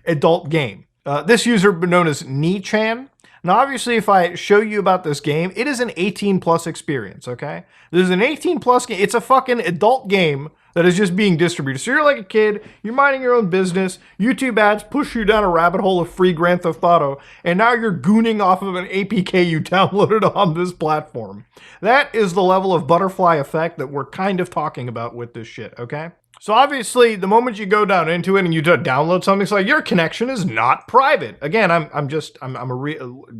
adult game. This user known as Nichan. Now, obviously, if I show you about this game, it is an 18 plus experience, okay? This is an 18 plus game. It's a fucking adult game that is just being distributed. So you're like a kid, you're minding your own business, YouTube ads push you down a rabbit hole of free Grand Theft Auto, and now you're gooning off of an APK you downloaded on this platform. That is the level of butterfly effect that we're kind of talking about with this shit, okay? So obviously, the moment you go down into it and you download something, it's like your connection is not private. Again,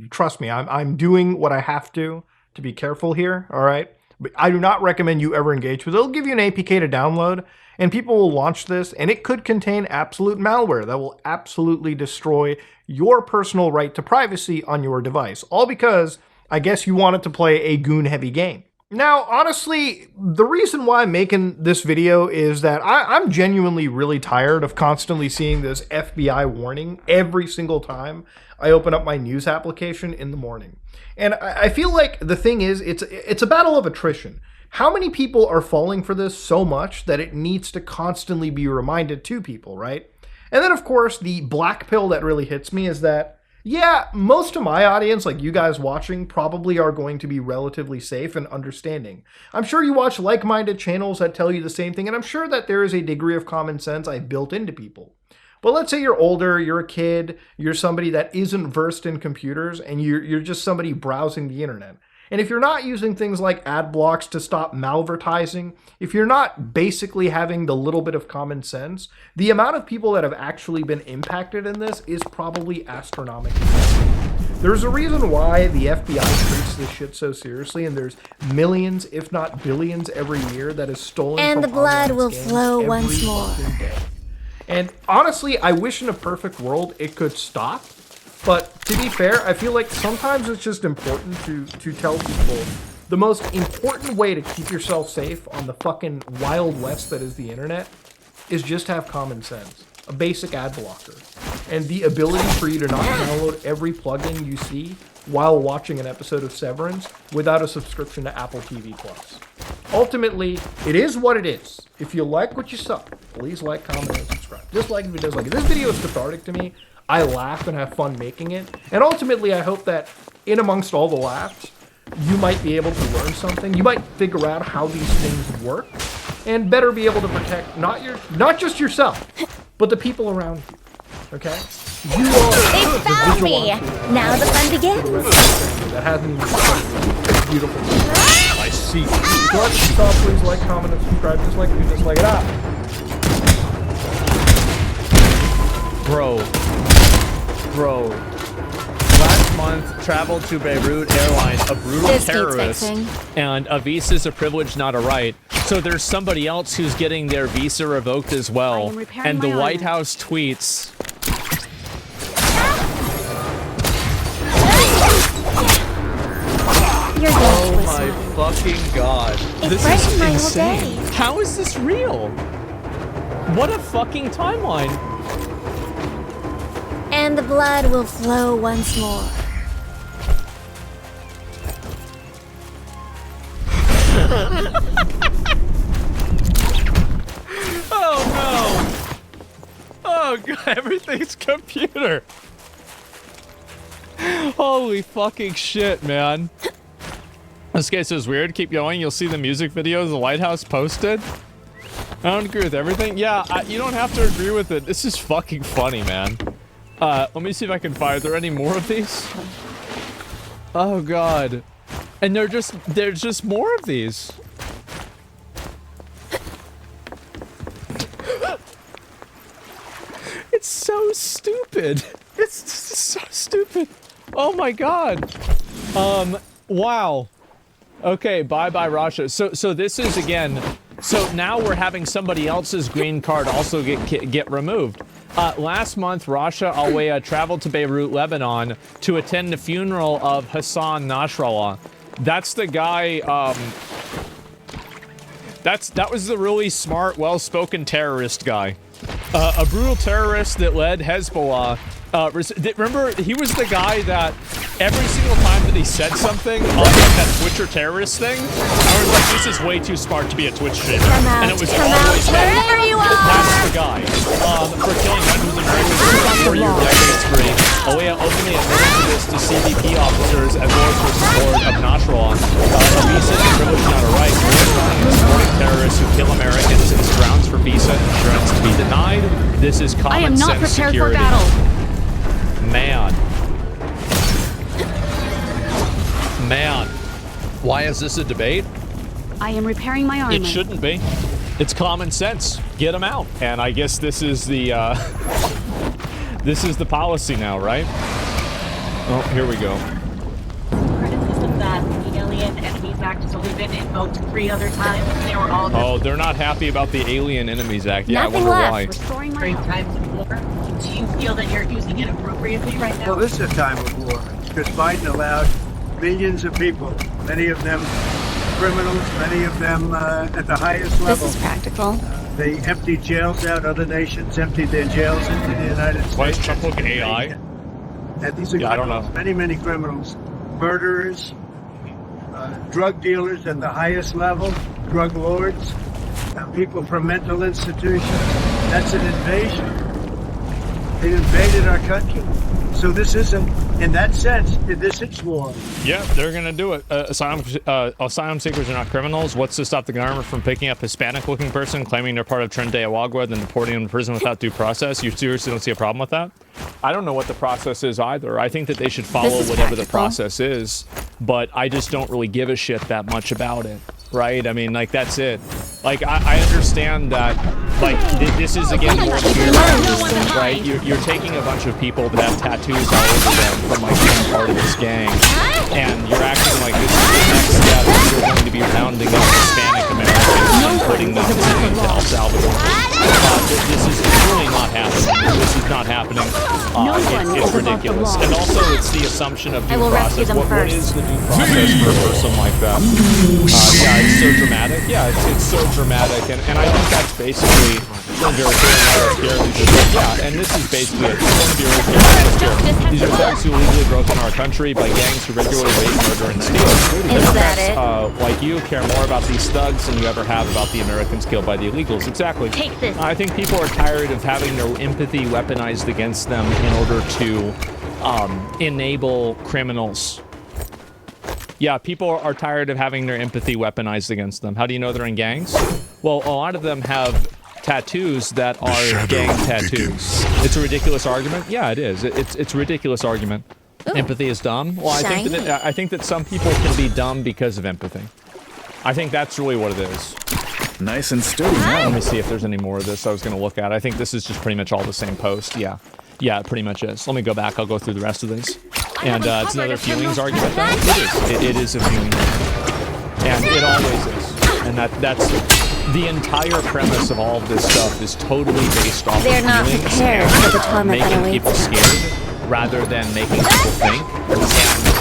trust me, I'm doing what I have to be careful here. All right, but I do not recommend you ever engage with it. It'll give you an APK to download, and people will launch this, and it could contain absolute malware that will absolutely destroy your personal right to privacy on your device. All because I guess you wanted to play a goon-heavy game. Now, honestly, the reason why I'm making this video is that I'm genuinely really tired of constantly seeing this FBI warning every single time I open up my news application in the morning. And I feel like the thing is, it's a battle of attrition. How many people are falling for this so much that it needs to constantly be reminded to people, right? And then, of course, the black pill that really hits me is that, yeah, most of my audience, like you guys watching, probably are going to be relatively safe and understanding. I'm sure you watch like-minded channels that tell you the same thing, and I'm sure that there is a degree of common sense I've built into people. But let's say you're older, you're a kid, you're somebody that isn't versed in computers, and you're just somebody browsing the internet. And if you're not using things like ad blocks to stop malvertising, if you're not basically having the little bit of common sense, the amount of people that have actually been impacted in this is probably astronomical. There's a reason why the FBI treats this shit so seriously, and there's millions, if not billions, every year that is stolen and from the blood online will scams flow every once more. fucking day. And honestly, I wish in a perfect world it could stop. But to be fair, I feel like sometimes it's just important to tell people the most important way to keep yourself safe on the fucking wild west that is the internet is just have common sense. A basic ad blocker. And the ability for you to not download every plugin you see while watching an episode of Severance without a subscription to Apple TV+. Ultimately, it is what it is. If you like what you saw, please like, comment, and subscribe. Dislike if you dislike it. This video is cathartic to me. I laugh and have fun making it. And ultimately, I hope that in amongst all the laughs, you might be able to learn something. You might figure out how these things work and better be able to protect not just yourself, but the people around you. Okay? You are They found me! Now the fun begins. That hasn't even been beautiful. I see. If you like what you saw, please like, comment, and subscribe. Dislike if you dislike it out. Bro, last month traveled to Beirut Airlines, a brutal terrorist, and a visa is a privilege, not a right. So there's somebody else who's getting their visa revoked as well. And the White House tweets. Oh my fucking god. This is insane. How is this real? What a fucking timeline. And the blood will flow once more. Oh no! Oh god, everything's computer. Holy fucking shit, man. This case is weird. Keep going. You'll see the music videos the White House posted. I don't agree with everything. Yeah, you don't have to agree with it. This is fucking funny, man. Let me see if I can find. Are there any more of these? Oh god. And there's just more of these. It's so stupid. It's so stupid. Oh my god. Wow. Okay, bye-bye Russia. So this is again, so now we're having somebody else's green card also get removed. Last month, Rasha Alweya traveled to Beirut, Lebanon to attend the funeral of Hassan Nasrallah. That's the guy, that was the really smart, well-spoken terrorist guy. A brutal terrorist that led Hezbollah. Remember, he was the guy that every single time that he said something on like that Twitcher terrorist thing, I was like, this is way too smart to be a Twitch streamer. And it was always wherever you are. That's the guy. For killing hundreds of Americans. OEA openly admitted to this to CBP officers as well as for support of Nasrallah. Visa and privilege not a right. Running and supporting terrorists who kill Americans is grounds for visa insurance to be denied. This is common I am not sense prepared security. for battle. Man. Why is this a debate? I am repairing my armor. It shouldn't be. It's common sense. Get them out. And I guess this is the this is the policy now, right? Oh, here we go. Criticism that the Alien Enemies Act has only been invoked 3 other times. They were all Oh, they're not happy about the Alien Enemies Act. Yeah, Nothing I wonder left. why. Restoring my 3 armor. times before. Do you feel that you're using it appropriately right now? Well, this is a time of war because Biden allowed millions of people, many of them criminals, many of them at the highest This level. is practical. They emptied jails out. Other nations emptied their jails into the United States. Why is Trump looking AI? And these are Yeah, I don't criminals, know. many, many criminals, murderers, drug dealers at the highest level, drug lords, people from mental institutions. That's an invasion. They invaded our country. So this isn't, in that sense, this is war. Yeah, they're gonna do it. Asylum seekers are not criminals. What's to stop the government from picking up Hispanic-looking person, claiming they're part of Tren de Agua, then deporting them to prison without due process? You seriously don't see a problem with that? I don't know what the process is either. I think that they should follow This is whatever the practical. process is, but I just don't really give a shit that much about it, right? I mean, like, that's it. Like, I understand that, like, this is, again, more fear, right? You're taking a bunch of people that have tattoos all over them from, like, being part of this gang, and you're acting like this is the next step. You're going to be rounding up Hispanic Americans and putting them into El Salvador. This is really not happening. This is not happening. It's ridiculous. And also, it's the assumption of I due will rescue process. them What first. is the due process for a person like that? Yeah, it's so dramatic. Yeah, it's so dramatic. And I think that's basically going to be yeah, and this is basically it. It's going to be really These are thugs who illegally broke into our country by gangs who regularly rape, murder, and steal. Is that it? Like you care more about these thugs than you ever have about the Americans killed by the illegals. Exactly. Take this. I think people are tired of having their empathy weaponized against them in order to enable criminals. Yeah, people are tired of having their empathy weaponized against them. How do you know they're in gangs? Well, a lot of them have tattoos that are gang tattoos. It's a ridiculous argument. Yeah, it is. It's a ridiculous argument. Empathy is dumb. Well, I think that some people can be dumb because of empathy. I think that's really what it is. Nice and sturdy now. Let me see if there's any more of this I was going to look at. I think this is just pretty much all the same post. Yeah. Yeah, it pretty much is. Let me go back. I'll go through the rest of this. And it's another feelings argument. It is a feeling. And it always is. And that's the entire premise of all of this stuff is totally based off They're of not feelings prepared and for the torment that making people awaits them. scared rather than making people think and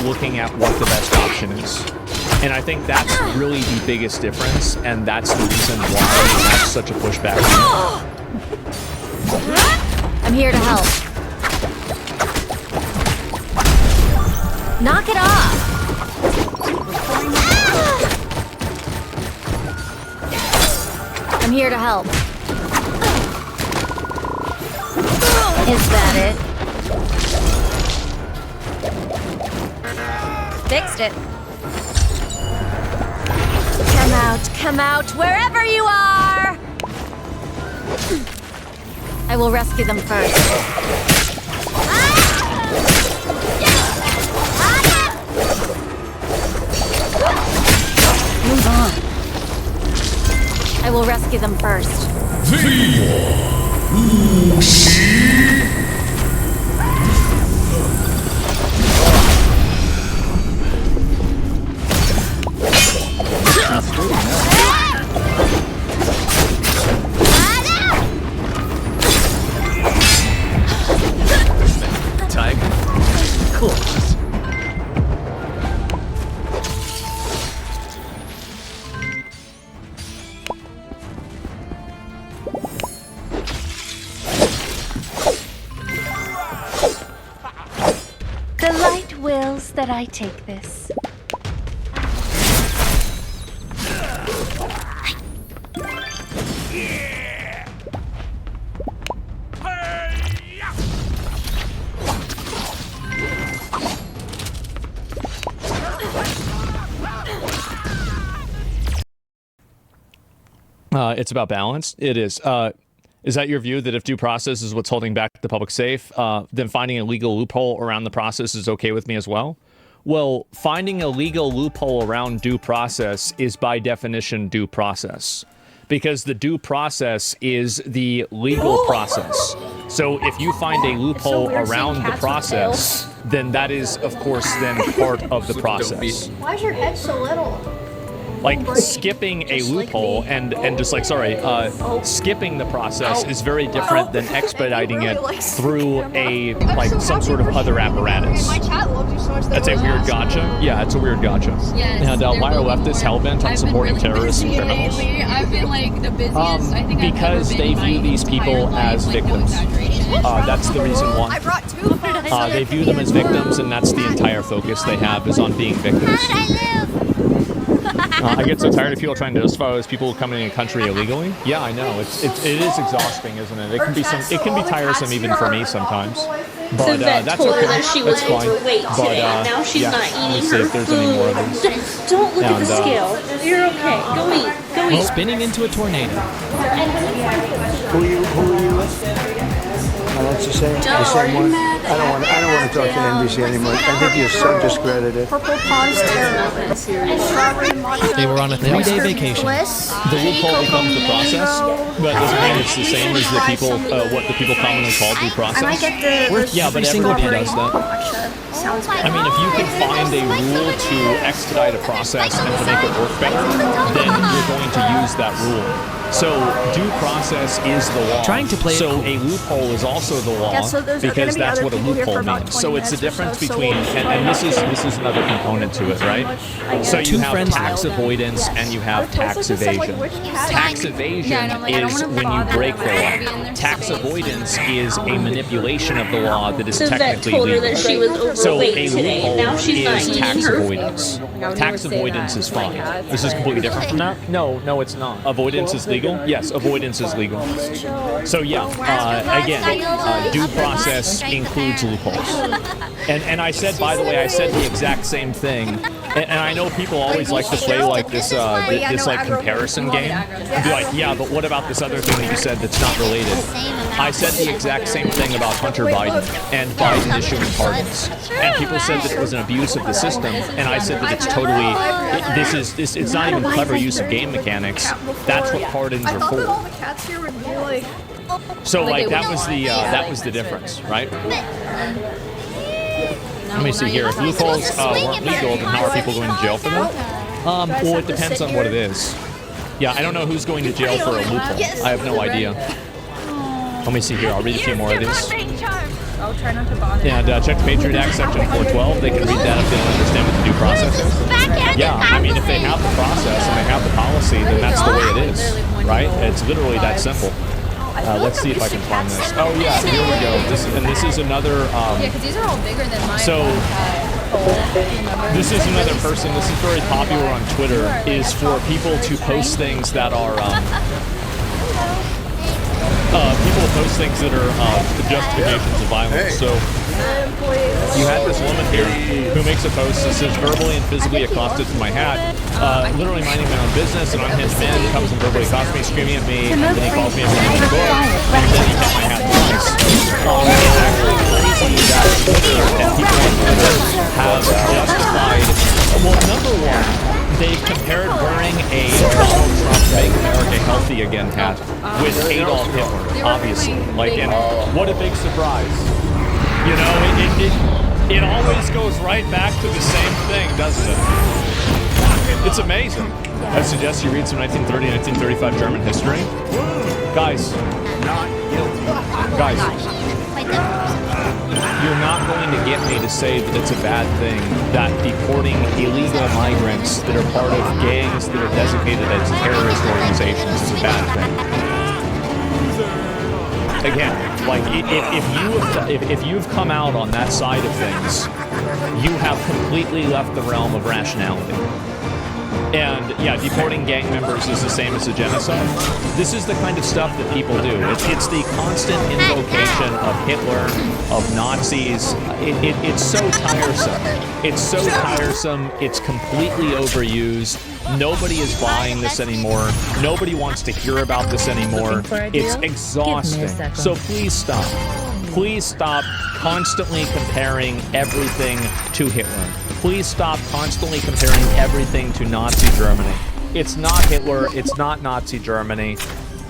looking at what the best option is. And I think that's really the biggest difference, and that's the reason why we have such a pushback. I'm here to help. Knock it off! I'm here to help. Is that it? Fixed it. Come out, wherever you are! I will rescue them first. Move on. I will rescue them first. Tiger. Cool. The light wills that I take this. It's about balance. It is. Is that your view that if due process is what's holding back the public safe, then finding a legal loophole around the process is okay with me as well? Well, finding a legal loophole around due process is by definition due process, because the due process is the legal process. So if you find a loophole around the process, then that is, of course, then part of the process. Why is your head so little? Like skipping a loophole and just like, sorry, skipping the process is very different than expediting it through a, like, some sort of other apparatus. My chat loves you so much. That's a weird gotcha? Yeah, it's a weird gotcha. And why are leftists hellbent on supporting terrorists and criminals? I've been like the busiest, I think because they view these people as victims. That's the reason why. I brought 2 phones. They view them as victims, and that's the entire focus they have is on being victims. I get so tired of people trying to justify those people coming in the country illegally. Yeah, I know. It is exhausting, isn't it? It can be tiresome even for me sometimes. But that's okay. That's fine. But now she's yeah, not let's eating see her if there's any more of these. Don't look at the scale. You're okay. Go eat. Go eat. Spinning into a tornado. Who are you with? That's the same one. I don't want to talk to NBC anymore. I think you're so discredited. Purple Pond's terrible. Strawberry matcha. They were on a 3-day vacation. The loophole becomes the process, but doesn't mean it's the same as the people, what the people commonly call due process. I might get the Yeah, but everybody does that. Sounds I mean, if you can find a rule to expedite a process and to make it work better, then you're going to use that rule. So due process is the law. Trying to play it so cool. a loophole is also the law, Yeah, so there's gonna because be that's other what a people here for loophole about means. 20 So it's the minutes or difference so, between, and this is another component to it, right? So you Two have friends tax now. avoidance and you have tax evasion. Tax evasion is when you break the law. Tax avoidance is a manipulation of the law that is So that technically told her legal. that she was So overweight a today. loophole Now she's not is eating tax her avoidance. Tax avoidance is fine. This is completely different from that? No, it's not. Avoidance is legal? Yes, avoidance is legal. So yeah, again, due process includes loopholes. And I said, by the way, I said the exact same thing. And I know people always like to play like this like comparison game. And be like, yeah, but what about this other thing that you said that's not related? I said the exact same thing about Hunter Biden and Biden issuing pardons. And people said that it was an abuse of the system. And I said that it's totally, it's not even clever use of game mechanics. That's what pardons are for. all the cats here would be like... So like that was the difference, right? Let me see here. If loopholes weren't legal, then how are people going to jail for them? Well, it depends on what it is. Yeah, I don't know who's going to jail for a loophole. I have no idea. Let me see here. I'll read a few more of these. I'll try not to bother. And check the Patriot Act, Section 412. They can read that if they don't understand what the due process is. Yeah, I mean, if they have the process and they have the policy, then that's the way it is, right? It's literally that simple. Let's see if I can find this. Oh yeah, here we go. This is another. Yeah, because these are all bigger than mine. So this is another person. This is very popular on Twitter. Is for people to post things that are people post things that are justifications of violence. So you had this woman here who makes a post that says verbally and physically accosted to my hat, literally minding my own business. An unhinged man comes and verbally accosts me, screaming at me, and then he calls me a man in the book, and then he hit my hat twice. It's actually crazy that Twitter and people on Twitter have justified. Well, number one, they've compared wearing a Donald Trump Make America Healthy Again hat with Adolf Hitler, obviously. Like, and what a big surprise. You know, it always goes right back to the same thing, doesn't it? It's amazing. I suggest you read some 1930, 1935 German history. Guys, you're not going to get me to say that it's a bad thing that deporting illegal migrants that are part of gangs that are designated as terrorist organizations is a bad thing. Again, like if you've come out on that side of things, you have completely left the realm of rationality. And yeah, deporting gang members is the same as a genocide. This is the kind of stuff that people do. It's the constant invocation of Hitler, of Nazis. It's so tiresome. It's so tiresome. It's completely overused. Nobody is buying this anymore. Nobody wants to hear about this anymore. It's exhausting. So please stop. Please stop constantly comparing everything to Hitler. Please stop constantly comparing everything to Nazi Germany. It's not Hitler. It's not Nazi Germany.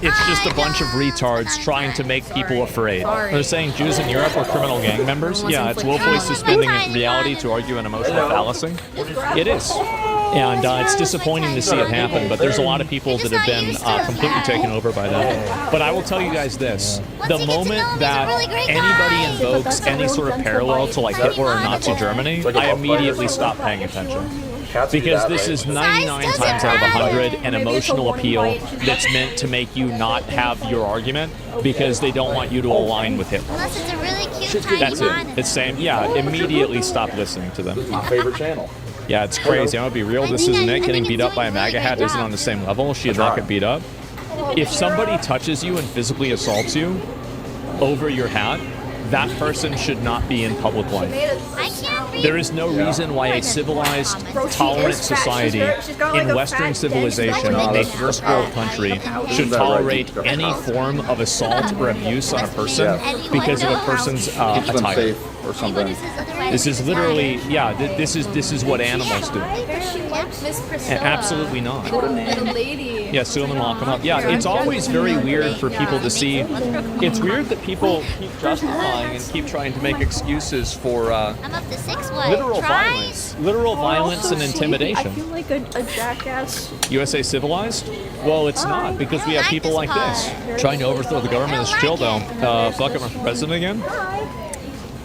It's just a bunch of retards trying to make people afraid. They're saying Jews in Europe are criminal gang members. Yeah, it's willfully suspending reality to argue an emotional fallacy. It is. And it's disappointing to see it happen, but there's a lot of people that have been completely taken over by that. But I will tell you guys this. The moment that anybody invokes any sort of parallel to like Hitler or Nazi Germany, I immediately stop paying attention. Because this is 99 times out of 100 an emotional appeal that's meant to make you not have your argument because they don't want you to align with Hitler. Unless it's a really cute That's it. It's saying, yeah, immediately stop listening to them. My favorite channel. Yeah, it's crazy. I'm gonna be real. This isn't it. Getting beat up by a MAGA hat isn't on the same level. She did not get beat up. If somebody touches you and physically assaults you over your hat, that person should not be in public life. There is no reason why a civilized, tolerant society in Western civilization, in a first world country, should tolerate any form of assault or abuse on a person because of a person's attire. Or something. This is literally, yeah, this is what animals do. Absolutely not. Yeah, sue them and lock them up. Yeah, it's always very weird for people to see. It's weird that people keep justifying and keep trying to make excuses for literal violence and intimidation. I feel like a jackass. USA civilized? Well, it's not, because we have people like this trying to overthrow the government. It's chill though. Fuck it, my president again.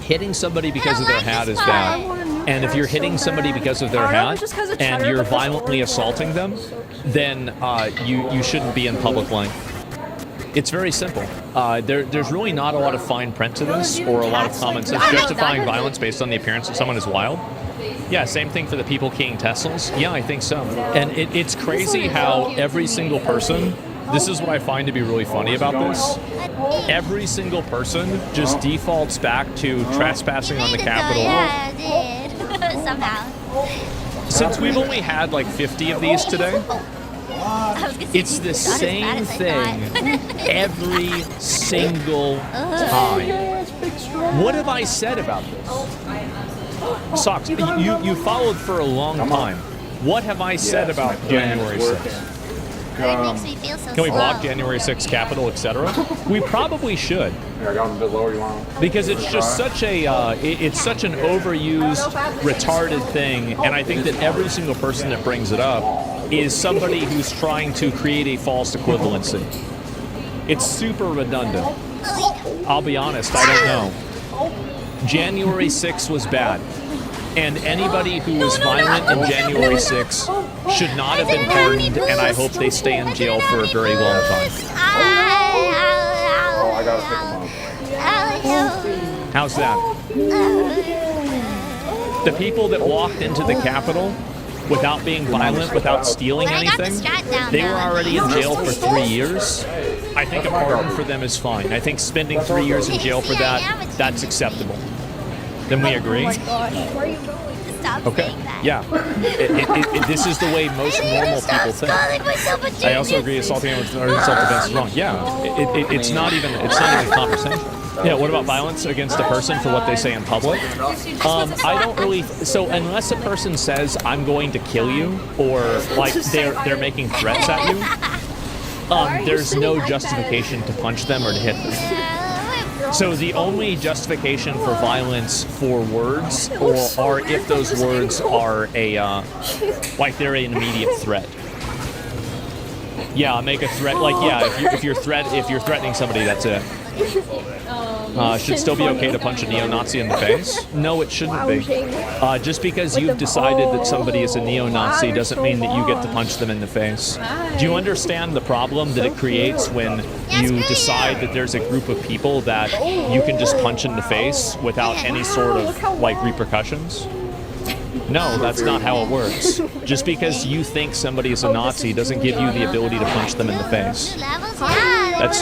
Hitting somebody because of their hat is bad. And if you're hitting somebody because of their hat and you're violently assaulting them, then you shouldn't be in public life. It's very simple. There's really not a lot of fine print to this or a lot of common sense. Justifying violence based on the appearance of someone is wild. Yeah, same thing for the people keying Teslas. Yeah, I think so. And it's crazy how every single person, this is what I find to be really funny about this. Every single person just defaults back to trespassing on the Capitol. Yeah, I did. Somehow. Since we've only had like 50 of these today, it's the same thing every single time. What have I said about this? Socks, you followed for a long time. What have I said about January 6th? Can we block January 6th, Capitol, etc.? We probably should. Yeah, I got them a bit lower. You want them? Because it's just such a, it's such an overused, retarded thing, and I think that every single person that brings it up is somebody who's trying to create a false equivalency. It's super redundant. I'll be honest, I don't know. January 6th was bad. And anybody who was violent in January 6th should not have been pardoned, and I hope they stay in jail for a very long time. Oh, I gotta pick them up. How's that? The people that walked into the Capitol without being violent, without stealing anything, they were already in jail for 3 years. I think a pardon for them is fine. I think spending 3 years in jail for that, that's acceptable. Then we agree? Oh my gosh, where are you going? Okay, yeah. This is the way most normal people think. I also agree assaulting or self-defense is wrong. Yeah, it's not even conversation. Yeah, what about violence against a person for what they say in public? I don't really, so unless a person says, I'm going to kill you, or like they're making threats at you, there's no justification to punch them or to hit them. So the only justification for violence for words are if those words are like they're an immediate threat. Yeah, make a threat. Like yeah, if you're threatening somebody, that's it. Should still be okay to punch a neo-Nazi in the face? No, it shouldn't be. Just because you've decided that somebody is a neo-Nazi doesn't mean that you get to punch them in the face. Do you understand the problem that it creates when you decide that there's a group of people that you can just punch in the face without any sort of like repercussions? No, that's not how it works. Just because you think somebody is a Nazi doesn't give you the ability to punch them in the face. That's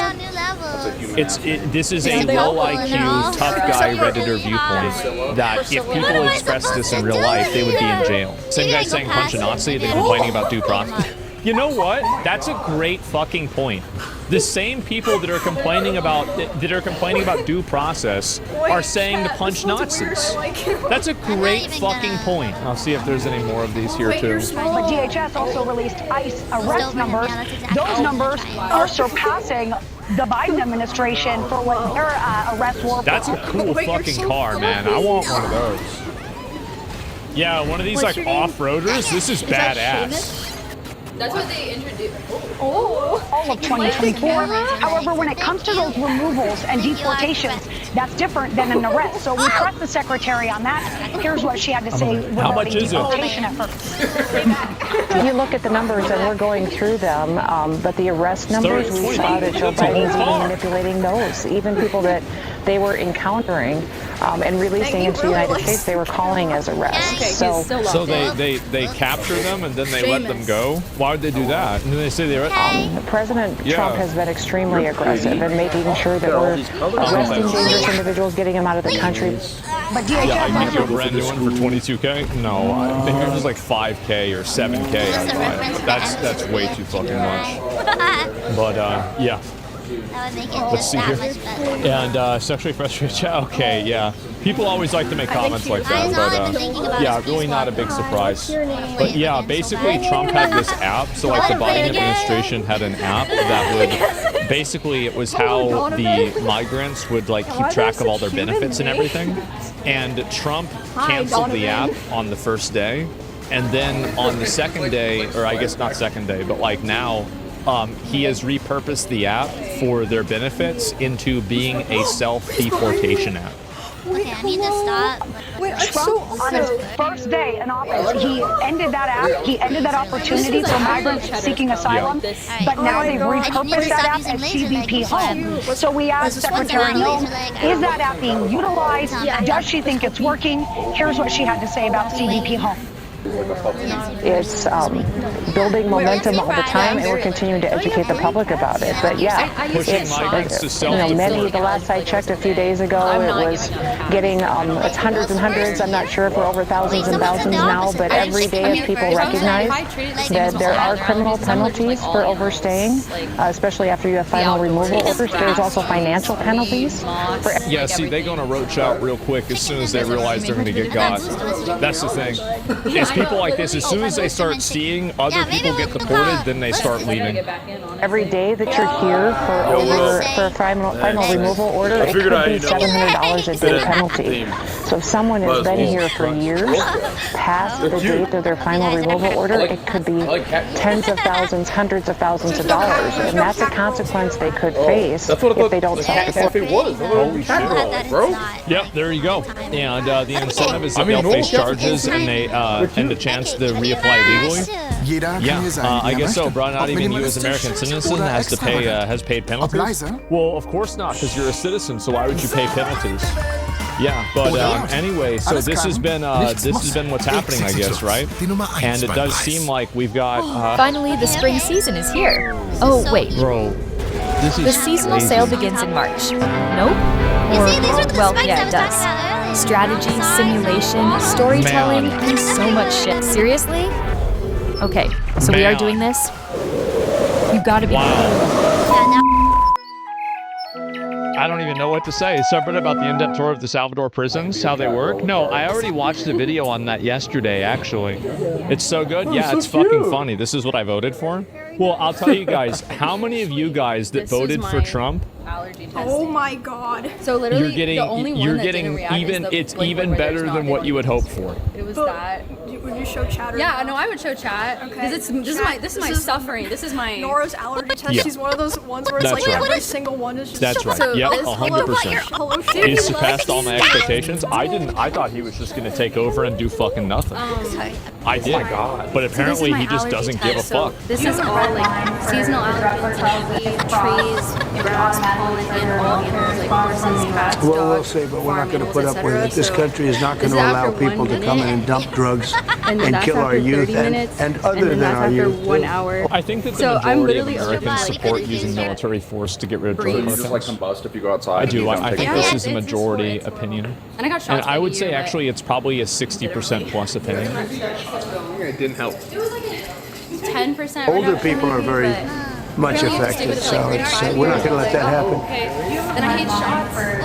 This is a low IQ, tough guy Redditor viewpoint that if people expressed this in real life, they would be in jail. Same guy saying punch a Nazi, they're complaining about due process. You know what? That's a great fucking point. The same people that are complaining about due process are saying to punch Nazis. That's a great fucking point. I'll see if there's any more of these here too. But DHS also released ICE arrest numbers. Those numbers are surpassing the Biden administration for what their arrest warrant. That's a cool fucking car, man. I want one of those. Yeah, one of these like off-roaders. This is badass. That's what they introduced. All of 2024. However, when it comes to those removals and deportations, that's different than an arrest. So we pressed the secretary on that. Here's what she had to say regarding deportation efforts. You look at the numbers, and we're going through them, but the arrest numbers, we saw that Joe Biden's even manipulating those. Even people that they were encountering and releasing into the United States, they were calling as arrests. So they capture them and then they let them go? Why would they do that? And then they say they're President Trump has been extremely aggressive in making sure that we're arresting dangerous individuals, getting them out of the country. But yeah, I need a brand new one for 22K? No, I think it was like 5K or 7K. I'd buy it. That's way too fucking much. But yeah. That would make it Let's see that here. much better. And sexually frustrated chat. Okay, yeah. People always like to make comments like that, but yeah, really not a big surprise. But yeah, basically Trump had this app. So like the Biden administration had an app that would basically it was how the migrants would like keep track of all their benefits and everything. And Trump canceled the app on the first day, and then on the second day, or I guess not second day, but like now. He has repurposed the app for their benefits into being a self-deportation app. Okay, I need to stop. Wait, Trump, on his first day in office, he ended that app. He ended that opportunity for migrants seeking asylum. But now they've repurposed that app as CBP Home. So we asked Secretary Noem, is that app being utilized? Does she think it's working? Here's what she had to say about CBP Home. It's building momentum all the time, and we're continuing to educate the public about it. But yeah, it's many. The last I checked a few days ago, it was getting it's hundreds and hundreds. I'm not sure if we're over thousands and thousands now, but every day as people recognize that there are criminal penalties for overstaying, especially after you have final removal orders. There's also financial penalties. Yeah, see, they're going to roach out real quick as soon as they realize they're going to get got. That's the thing. It's people like this, as soon as they start seeing other people get deported, then they start leaving. Every day that you're here for a final removal order, it could be $700 a day penalty. So if someone has been here for years, past the date of their final removal order, it could be tens of thousands, hundreds of thousands of dollars. And that's a consequence they could face if they don't self-deport. Holy shit, bro. Yep, there you go. And the incentive is that they'll face charges and the chance to reapply legally. Yeah, I guess so, bro. Not even you as an American citizen has paid penalties. Well, of course not, because you're a citizen. So why would you pay penalties? Yeah, but anyway, so this has been what's happening, I guess, right? And it does seem like we've got. Finally, the spring season is here. Oh wait, bro, this is the seasonal crazy. sale begins in March. Nope. Well, yeah, it does. Strategy, simulation, storytelling, and so much shit. Seriously? Okay, so we are doing this. You've got to be. I don't even know what to say. Separate about the in-depth tour of the Salvador prisons, how they work. No, I already watched the video on that yesterday, actually. It's so good. Yeah, it's fucking funny. This is what I voted for. Well, I'll tell you guys, how many of you guys that voted for Trump? Oh my god. So literally, you're getting, the only one you're that getting didn't react even. is the, It's like, even where better there's than not what you would hope for. It was that. Would you show chat or Yeah, not? no, I would show chat. Okay. Because this is my suffering. This is my Nora's allergy test. Yeah. She's one of those ones where it's That's like right. every single one is just. That's right. So Yep, this- 100%. He surpassed all my expectations. I thought he was just gonna take over and do fucking nothing. I did. Oh my god. But apparently he just doesn't give a fuck. This is all like seasonal allergies, trees, calling in all animals, like horses, cats, Well, we'll dogs, say, but we're not farm going to put animals, up with it. This etc. country is not going So to is it allow after 1 people to come in minute? and dump drugs And then and that's kill our after youth 30 minutes, and other then than that's our after youth. 1 hour. I think that the So I'm majority of literally Americans over- support using military force to get rid of drug Breeze. cartels. Just like combust if you go outside. I do. I think Yeah, this yeah, is a it's majority useful. opinion. And I got shots And I for would the say year, but- actually it's probably a 60% plus opinion. It didn't help. It was like a 10%. Older people are very much affected, so we're not going to let that happen. And I hate shots for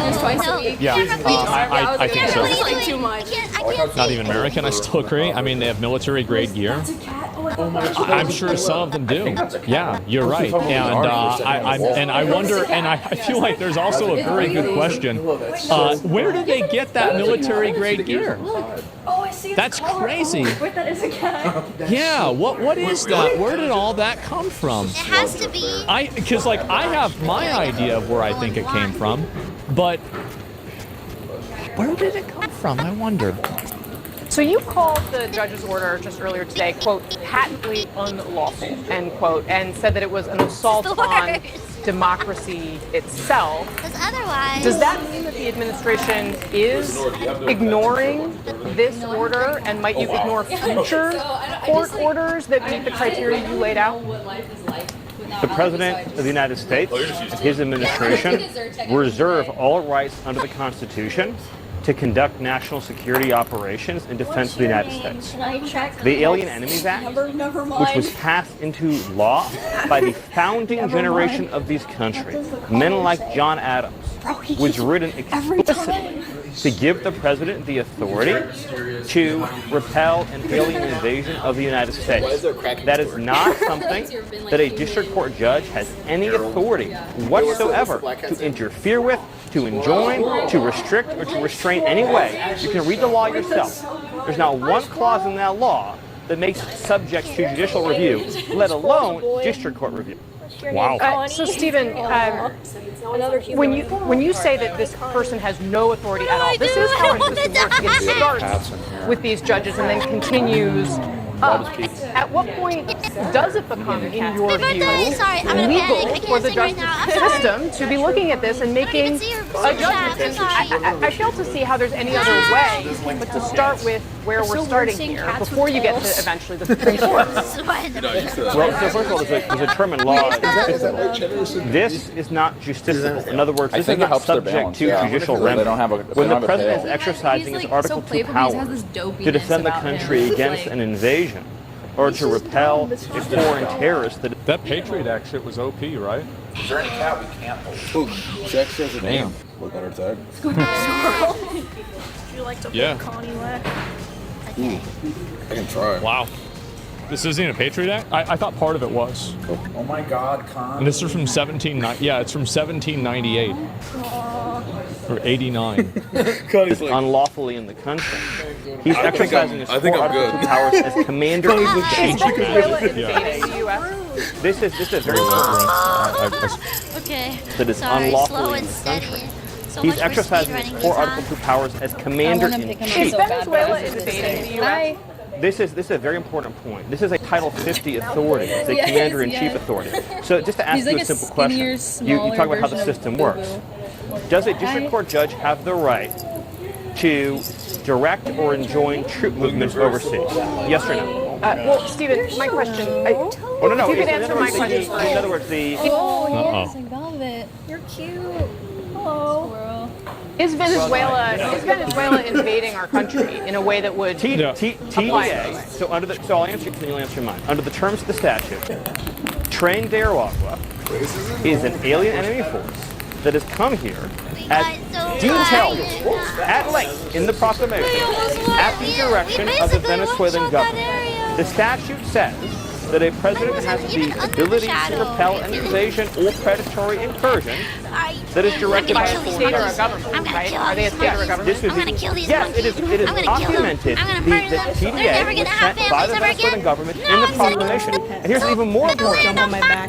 just twice a week. Yeah, I think so. It's like too much. Not even American, I still agree. I mean, they have military grade gear. I'm sure some of them do. Yeah, you're right. And I wonder, and I feel like there's also a very good question. Where do they get that military grade gear? Oh, I see. That's crazy. Wait, that is a cat. Yeah, what is that? Where did all that come from? It has to be. Because like I have my idea of where I think it came from, but where did it come from? I wonder. So you called the judge's order just earlier today, quote, patently unlawful, end quote, and said that it was an assault on democracy itself. Because otherwise... Does that mean that the administration is ignoring this order, and might you ignore future court orders that meet the criteria you laid out? The President of the United States and his administration reserve all rights under the Constitution to conduct national security operations in defense of the United States. The Alien Enemies Act, which was passed into law by the founding generation of these countries, men like John Adams, was written explicitly to give the President the authority to repel an alien invasion of the United States. That is not something that a district court judge has any authority whatsoever to interfere with, to enjoin, to restrict, or to restrain any way. You can read the law yourself. There's not one clause in that law that makes it subject to judicial review, let alone district court review. Wow. So Stephen, when you say that this person has no authority at all, this is how our system works. It starts with these judges and then continues up. At what point does it become, in your view, legal for the justice system to be looking at this and making a judgment? And I fail to see how there's any other way but to start with where we're starting here before you get to eventually the Supreme Court. Well, so first of all, there's a term in law. This is not justiciable. In other words, this is not subject to judicial remedy. When the president is exercising his Article 2 powers to defend the country against an invasion or to repel a foreign terrorist, that Patriot Act shit was OP, right? Is there any cat we can't hold? Jack says her name. Look at her tag. Would you like to Yeah. pull Connie Lack? I can try. Wow. This isn't a Patriot Act? I thought part of it was. Oh my God, Con. And this is from 1798 or 89. Is unlawfully in the country. He's exercising his Article 2 powers as commander in chief. This is very important. Okay. That is Sorry, unlawfully slow in and the steady. country. So He's much for exercising speedrunning his core this, Article 2 powers as commander in chief. Is Venezuela invading the U.S.? This is a very important point. This is a Title 50 authority. It's a commander-in-chief authority. So just to ask you a simple question, you talk about how the system works. Does a district court judge have the right to direct or enjoin troop movements overseas? Yes or no? Well, Stephen, my question. No. You can answer my question first. In other words, Oh, yes, I love it. You're cute. Hello. Is Venezuela invading our country in a way that would TDA? So I'll answer. Can you answer mine? Under the terms of the statute, Tren de Aragua is an alien enemy force that has come here as detailed at length in the proclamation at the direction of the Venezuelan government. The statute says that a president has the ability to repel an invasion or predatory incursion that is directed by a state or a government, right? Are they a state or a government? I'm gonna kill these Yes, it is documented. The TDA was sent by the Venezuelan government in the proclamation. And here's an even more important.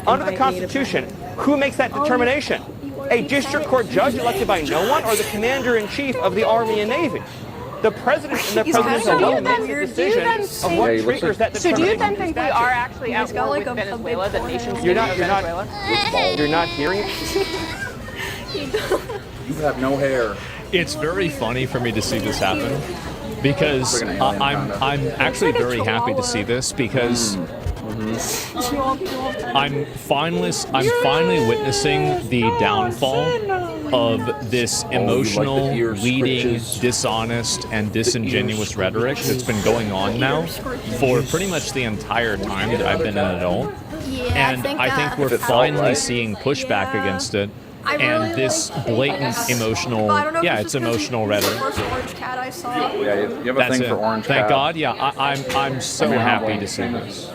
Under the Constitution, who makes that determination? A district court judge elected by no one or the commander-in-chief of the Army and Navy? The president and the president's alone makes the decision of what triggers that So do you determination. then think we are actually at war with Venezuela, the nation state You're of Venezuela? not hearing it? You have no hair. It's very funny for me to see this happen because I'm actually very happy to see this because I'm finally witnessing the downfall of this emotional, leading, dishonest, and disingenuous rhetoric that's been going on now for pretty much the entire time that I've been an adult. And I think we're finally seeing pushback against it. And this blatant emotional, it's emotional rhetoric. Orange cat I saw. Yeah, you have a That's thing it. for orange Thank cat. God. Yeah, I'm so happy to see this.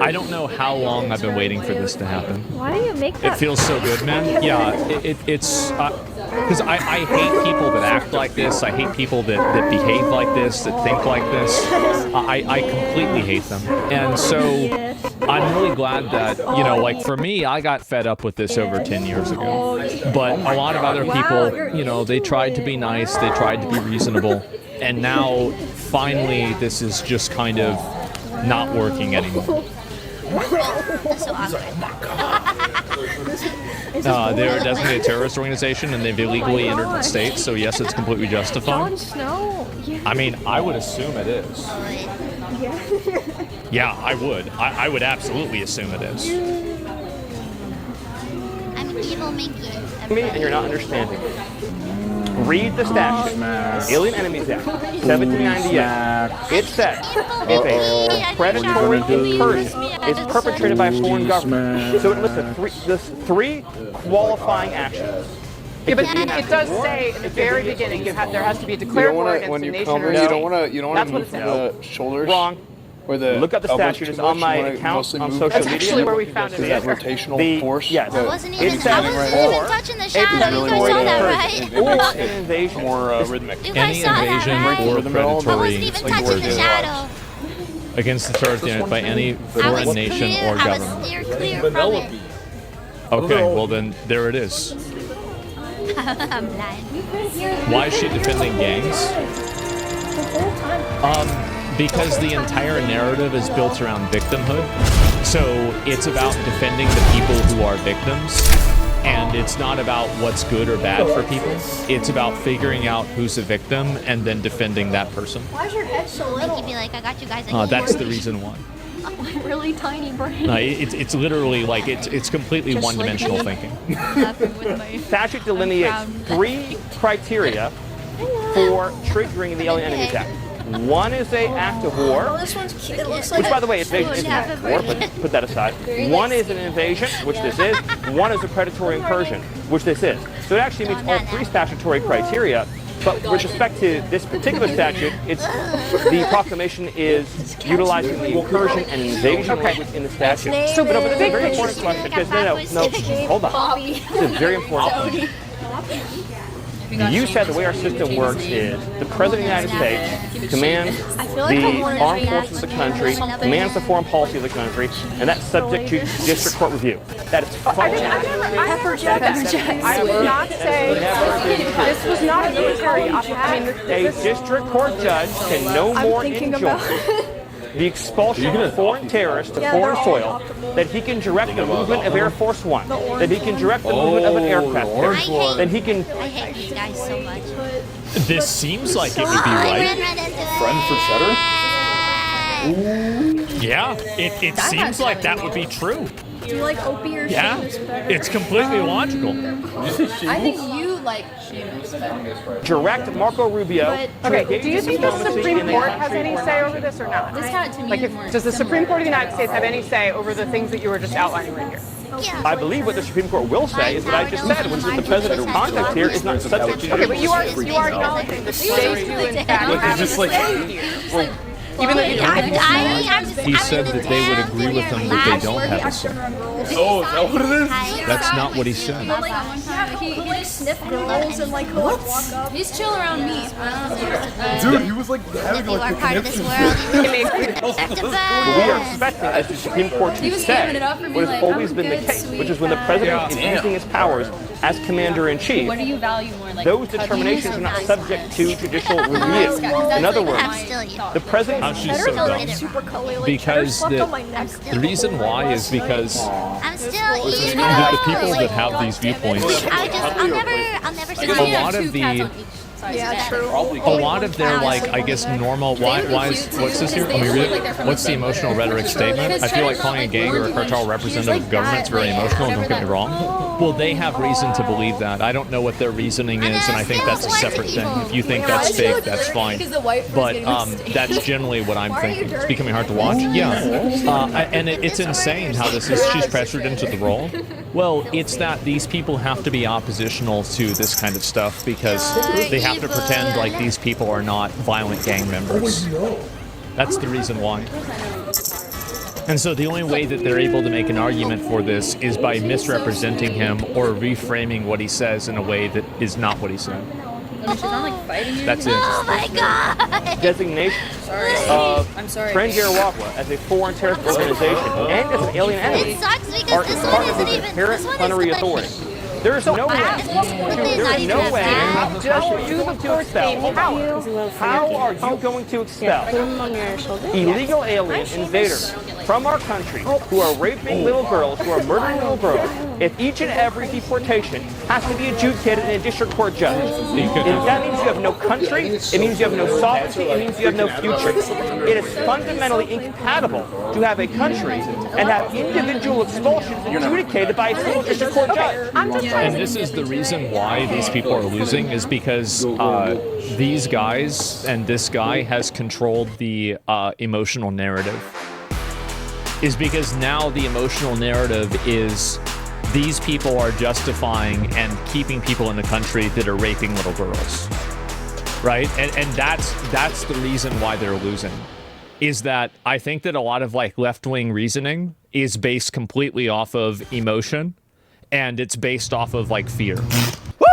I don't know how long I've been waiting for this to happen. Why do you make that? It feels so good, man. Yeah, it's because I hate people that act like this. I hate people that behave like this, that think like this. I completely hate them. And so I'm really glad that, like for me, I got fed up with this over 10 years ago. But a lot of other people, they tried to be nice, they tried to be reasonable. And now, finally, this is just kind of not working anymore. They're a designated terrorist organization and they've illegally entered the state, so yes, it's completely justified. Jon Snow. I mean, I would assume it is. Yeah, I would. I would absolutely assume it is. I'm an evil Minky. And you're not understanding. Read the statute. Alien Enemies Act, 1798. It says if a predatory incursion is perpetrated by a foreign government, so it lists three qualifying actions. Yeah, but it does say in the very beginning there has to be a declared war against the nation or you don't want to move says. the shoulders. Wrong. Or the Look up the statute. It's on my account on social That's media. actually where we found it. That rotational force. Yes. I wasn't even touching the shadow. You guys saw that, right? Or an invasion. More rhythmic. You guys Any saw that, invasion right? or I predatory wasn't even touching the shadow. against the terrorist unit by any foreign nation or I was government. steered clear from it. Okay, well then, there it is. I'm blind. Why is she defending gangs? Because the entire narrative is built around victimhood. So it's about defending the people who are victims. And it's not about what's good or bad for people. It's about figuring out who's a victim and then defending that person. Why is your head so little? You'd be like, I got you guys. That's the reason why. My really tiny brain. It's literally like it's completely Just one-dimensional like thinking. Statute delineates 3 criteria for triggering the Alien Enemies Act. One is an act of war. Oh, this one's cute. It looks like Which, by the way, isn't an act of war, but put that aside. One is an invasion, which this is. One is a predatory incursion, which this is. So it actually meets all 3 statutory criteria. But with respect to this particular statute, the proclamation is utilizing the incursion and invasion language in the statute. So, but it's a very important question because no, hold on. This is very important. You said the way our system works is the President of the United States commands the armed forces of the country, commands the foreign policy of the country, and that's subject to district court review. That is false. I never said that. I did not say this was not a military operation. A district court judge can no more enjoin the expulsion of foreign terrorists to foreign soil, that he can direct the movement of Air Force One, that he can direct the movement of an aircraft carrier, that he can... I hate these guys so much. This seems like it would be right. Friend for cheddar? Yeah, it seems like that would be true. Do you like Opie or Yeah, it's completely logical. I think you like Seamus better. direct Marco Rubio. Okay, do you think the Supreme Court has any say over this or not? This cat to me is more Does the Supreme Court of the United States have any say over the things that you were just outlining right here? I believe what the Supreme Court will say is what I just said, which is that the president's conduct here is not subject to... Okay, but you are acknowledging that states do in fact have a say here. Even though He said that they would agree with him that they don't have a son. Oh, is that what it is? That's not what he said. He just sniffed girls and like he'll like walk up. He's chill around me. Dude, he was like having You are like part of this world. What we are expecting, as the Supreme Court to say, what has always been the case, which is when the president is using his powers as commander-in-chief, What do you value more, like those determinations are not subject to judicial review. In other words, the president... She's so dumb. Because the reason why is because I'm still eating. the people that have these viewpoints, I'll never see a lot of the... Yeah, true. A lot of their, like, I guess, normal, why is, what's this here? Let me read it. What's the emotional rhetoric statement? I feel like calling a gang or a cartel representative of government's very emotional, don't get me wrong. Well, they have reason to believe that. I don't know what their reasoning is, and I think that's a separate thing. If you think that's fake, that's fine. But that's generally what I'm thinking. It's becoming hard to watch? Yeah. And it's insane how this is, she's pressured into the role. Well, it's that these people have to be oppositional to this kind of stuff because they have to pretend like these people are not violent gang members. That's the reason why. And so the only way that they're able to make an argument for this is by misrepresenting him or reframing what he says in a way that is not what he said. That's it. Oh my god! Designation of Friend Yarawagwa as a foreign terrorist organization and as an alien enemy are part of the inherent plenary authority. There is no way. There is no way. Just you to expel. How are you going to expel illegal alien invaders from our country who are raping little girls, who are murdering little girls, if each and every deportation has to be adjudicated in a district court judge? That means you have no country, it means you have no sovereignty, it means you have no future. It is fundamentally incompatible to have a country and have individual expulsions adjudicated by a single district court judge. And this is the reason why these people are losing, is because these guys and this guy has controlled the emotional narrative. Is because now the emotional narrative is these people are justifying and keeping people in the country that are raping little girls, right? And that's the reason why they're losing. Is that I think that a lot of like left-wing reasoning is based completely off of emotion, and it's based off of like fear.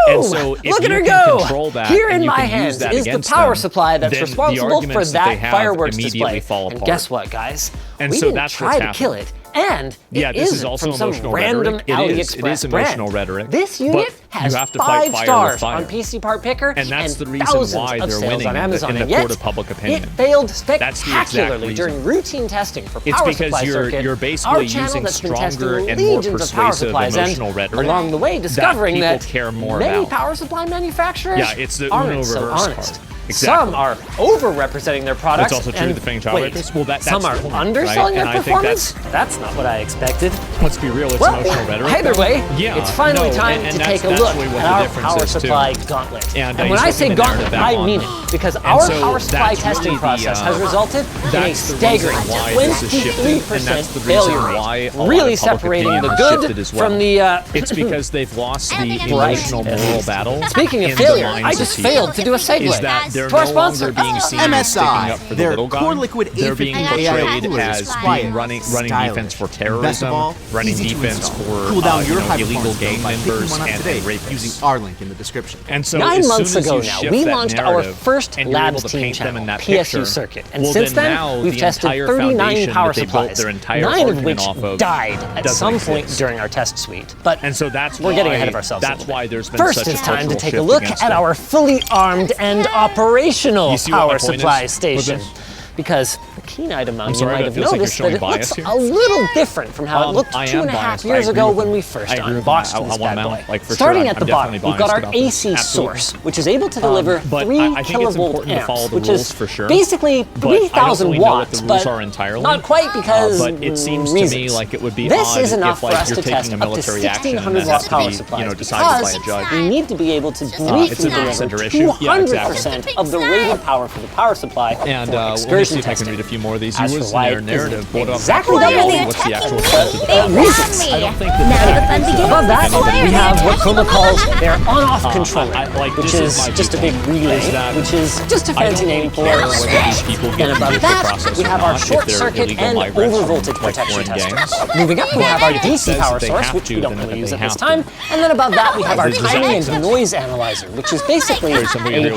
And so if Look at you her can go! control that Here and in you my can use hands that is the against power them, supply that's then the responsible for arguments that they that have fireworks immediately display. fall And apart. guess what, guys? And we so didn't that's try what's to kill happening. it. And Yeah, it this is isn't also from some emotional random rhetoric. It AliExpress is emotional brand. rhetoric. This but unit has you have to fight 5 fire stars with fire. on PC Part Picker And that's the reason thousands why of they're sales winning on Amazon. in the And yet, court of public opinion. It failed That's the exact spectacularly reason. during routine testing for It's Power because Supply Circuit. you're Our basically channel using that's been testing stronger and more legions of power persuasive supplies, emotional and rhetoric along the way discovering that that people care more many about. power supply manufacturers Yeah, it's the aren't Uno so reverse honest. card. Exactly. Some are over-representing their products. That's also true and of the Fang Child wait, Rapist. Well, that's some are the point, underselling right? their And I think performance? That's not what I expected. Let's be real, it's Well, emotional rhetoric. either way, yeah, it's finally time and to that's take a look actually what at the our difference power is, too. supply gauntlet. And when he's I say looking at gauntlet, that I on- mean it, because And our so power supply that's testing really the, process has resulted in a that's the staggering reason why this is shifted, 23% and that's the reason failure why rate, a lot really of public separating opinion the has good shifted as well. from the... It's because they've lost the Right. emotional moral battle. Speaking of in the failure, minds I of just people. failed to do a segue. Is that they're to our no sponsor. longer being seen as sticking up for the their little guy. core liquid They're A50 being AI portrayed cooler as is quiet, being running stylish. defense for Best terrorism, of all, running easy to defense install. for Cool down your illegal high-performance gang build by picking members one up and today rapists. using our link in the description. And so 9 as months soon as ago you now, shift we that launched our narrative first and you're able Labs to team paint them channel, in that PSU picture, Circuit. And well, since then then, now we've the tested entire 39 foundation power that they built supplies, their entire 9 of argument which off of died at doesn't some point exist. during our test suite. But And so that's we're why, getting ahead of ourselves. That's why there's been First, such a it's time to cultural take a shift look against at it. our fully armed and operational You see what my power point supply is with station. this? Because the keen-eyed among I'm you sorry, might but it have feels like noticed you're that it showing looks bias a little different from how it looked I 2.5 am biased. years I agree ago with when you. we first I agree with unboxed you. this I bad want boy. to, like, for Starting sure, at the I'm bottom, definitely we've got our biased about this. AC Absolutely. source, which is able to deliver But 3 I think it's kilovolt important to follow amps, the which rules is for sure. basically But I don't 3,000 really know what watts, the rules but are entirely. not quite because But it seems reasons. to me like it would be This odd is enough if for like us you're to taking test a up to military action and 1,600 that watt has to power be, supplies decided by a because judge. we need to be able to it's briefly a data deliver center issue. Yeah, 200% exactly. of the rated power for the power supply And for let me excursions penetration see if I can testing. read a few more of these. As You for was why their it narrative. isn't What about exactly that? double the What's the actual reasons. I don't think that Now the fun begins. Above that, we have what Chroma calls their on-off controller, which is just a big relay, which is just a fancy name for switch. And above that, we have our short circuit and overvoltage protection tester. Moving up, we have our DC power source, which we don't really use at this time. And then above that, we have our timing and noise analyzer, which is basically a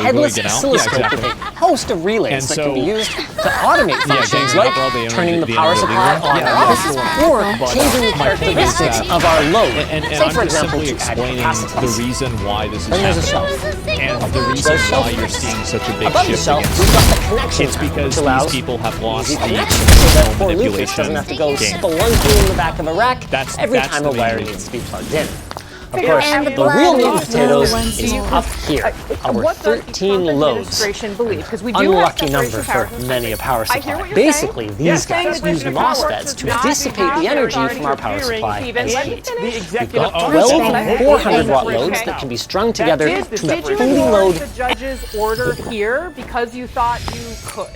headless oscilloscope with a host of relays that can be used to automate functions like turning the power supply on and off, or changing the characteristics of our load. Say, for example, to add capacitance. the reason why this is Then there's a happening. shelf. And the reason why you're seeing such a big Above the shift shelf, against we've got the connection, it's because which allows these people have lost easy the connection, so that poor Lucas manipulation doesn't have to go game. spelunking in the back of a rack every that's time the a wire main needs to be plugged in. Of course, And the the real meat blood and potatoes ones is you- up here. Our What does the 13 Trump loads. administration believe? Because we do have Unlucky separation number of powers for in many a power I hear supply. what you're Basically, saying. these Yes, guys use separation of powers MOSFETs does to not dissipate the have energy authority from our to power hearing, supply Stephen. as Let me heat. finish. We've got Oh, 12 400-watt okay. loads that can be strung together Did to you fully ignore load. the judge's order here because you thought you could?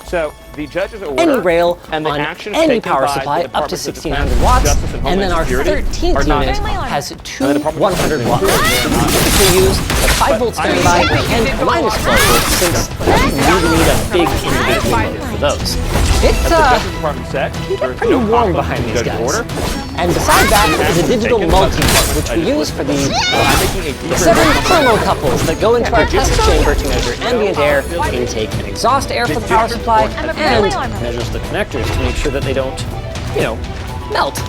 So the judge's order Any rail and the on actions any taken power by supply the up to Department of 1600 Defense, watts, Justice, and and then our Homeland Security 13th are not unit in. has two And the Department of 100-watt Defense loads. We can use the 5-volt standby and minus 12 volts since we need a big individual load for those. It's As the Justice Department said, there is pretty no warm conflict behind with these the judge's guys. order. And beside that is a digital multimeter, which we use for the 7 thermocouples that go into our test chamber to measure ambient air intake and exhaust air for the power supply, and measures the connectors to make sure that they don't, melt.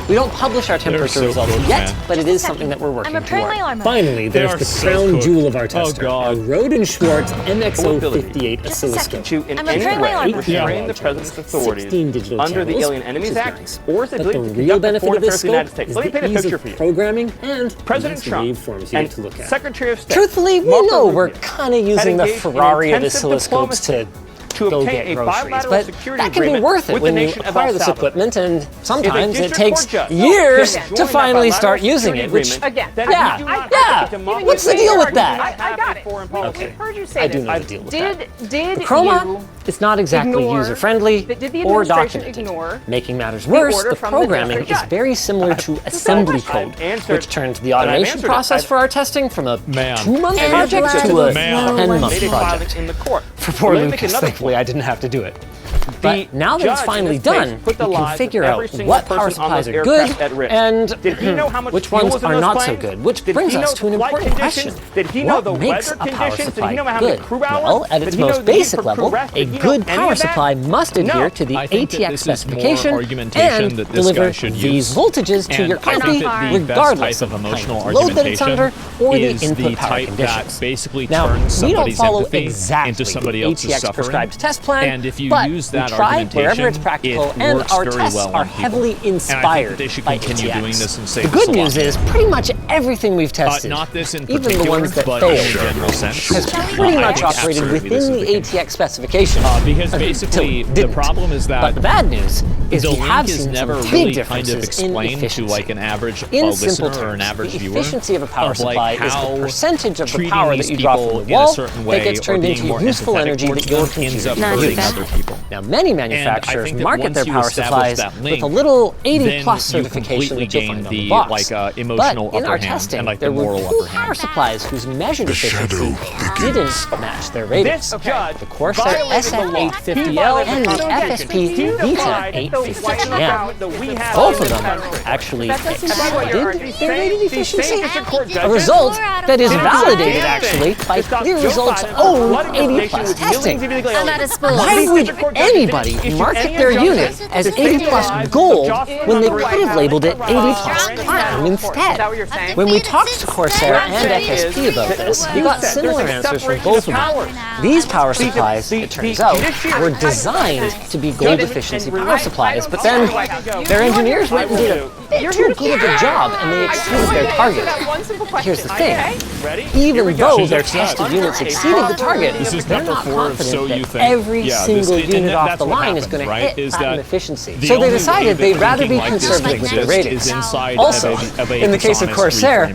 We don't publish our temperature results yet, but it is something that we're working toward. Finally, there's the crown jewel of our tester, our Roden Schwartz MXO58 oscilloscope. To in any way restrain the president's authorities under the Alien Enemies Act or his But ability the to real conduct the benefit foreign of this affairs of the United scope States. is Let me the paint a ease picture of for you. programming and President Trump waveforms you and get to look at. Secretary of State Truthfully, we Marco know we're Rubio kind of had using the engaged in Ferrari of intensive oscilloscopes to go obtain get a groceries, bilateral but security that can be agreement worth it with when the you nation of acquire El this Salvador. equipment, and sometimes it district takes court judge years can join to that finally start bilateral using it. security Which, agreement, Again, then yeah, you do not yeah. have to demolish What's the the deal with state that? I got it. foreign We've policy. heard you say I this. do know the deal with that. Did The Chroma, you it's not exactly ignore- user-friendly did the or administration documented. ignore Making matters worse, order the from the programming district is judge? very similar to assembly code, which turns the automation process for our testing from a 2-month project to a 10-month Made a filing project. in the court. For poor Let me make Lucas, another thankfully, I didn't have to do it. But The now that it's judge in finally this case done, put the we can lives of figure every out single what power person on supplies those are good aircraft at risk. and Did he know how much which fuel ones was in are those not so planes? good. Which Did brings he know us to an the flight important question. conditions? Did he know What the makes weather a power conditions? Did supply he know how many good? crew hours? Well, at Did its he know most the need basic for level, crew rest? a Did he know good any power of that? supply must adhere to the I think that ATX this is more specification argumentation and that this guy deliver should these use. voltages to And your I think copy, that the best regardless type of of the kind emotional of load that it's under argumentation or the is input the power type conditions. that basically Now, turns we don't somebody's follow empathy exactly into somebody the else's ATX suffering. prescribed test plan, And if you but use that we try argumentation, wherever it's practical, it and works our very tests well are on people. heavily And I think inspired that they should by continue ATX. doing this and The save good us a lot. news is pretty much everything we've tested, Not this in even particular, the ones that but failed, in a general sense, has pretty I much think operated absolutely this within is the the case. ATX specification. Because until basically it the didn't. problem is that But the bad news is the we have link is seen never some really big kind of differences in explained to efficiency. like an average In simple listener terms, or an average the viewer efficiency of a power of like supply is how the percentage of the treating power these that you draw people from the in a wall certain that way gets or turned being into more useful empathetic energy towards that you're them ends up consuming. hurting other people. Now, many And I manufacturers think that market once their you power establish supplies that with link, a little 80 then plus you certification completely that you'll gain find on the the box. like emotional but in upper our hand testing, and like there the were moral two upper hand. power supplies whose measured efficiency didn't match their ratings. This judge The Corsair violated the law. SF850L and the He violated FSP the Vita Constitution. 850M. That we have Both in of this them country. actually That's what you're exceeded their rated efficiency. A A result that is validated actually by Clear Results' own 80 plus testing. I'm out of spoons. Why would anybody market their unit as 80 plus gold when they could have labeled it 80 plus platinum instead? When we talked to Corsair and FSP about this, we got similar answers from both of them. These power supplies, it turns out, were designed to be gold efficiency power supplies, but then their engineers went and did a bit too good of a job and they exceeded their target. Here's the thing, even though their tested units exceeded the target, they're not confident that every single unit off the line is going to hit platinum efficiency. So they decided they'd rather be conservative with their ratings. Also, in the case of Corsair,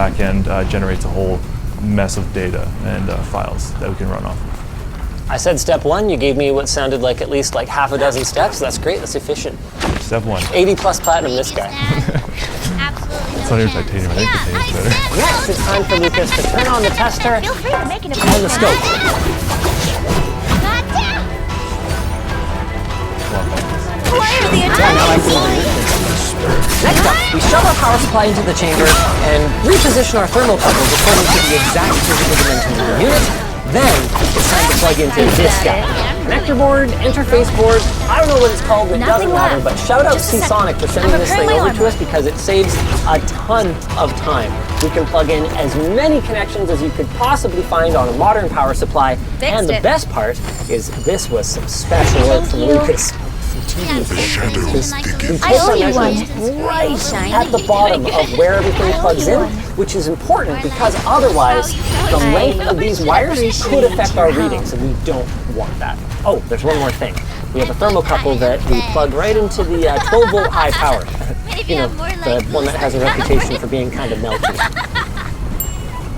back end generates a whole mess of data and files that we can run off. I said step 1, you gave me what sounded like at least like half a dozen steps. That's great, that's efficient. Step 1. 80 plus platinum, this guy. It's not even titanium, I think titanium's better. Next, it's time for Lucas to turn on the tester and the scope. Why are the Next up, we shove our power supply into the chamber and reposition our thermocouples according to the exact physical dimensions of the unit. Then it's time to plug into this guy. Connector board, interface board, I don't know what it's called, it doesn't matter, but shout out Seasonic for sending this thing over to us because it saves a ton of time. We can plug in as many connections as you could possibly find on a modern power supply, and the best part is this was some special work from Lucas. We place our measurements right at the bottom of where everything plugs in, which is important because otherwise the length of these wires could affect our readings, and we don't want that. Oh, there's one more thing. We have a thermocouple that we plug right into the 12-volt high power. You know, the one that has a reputation for being kind of melty.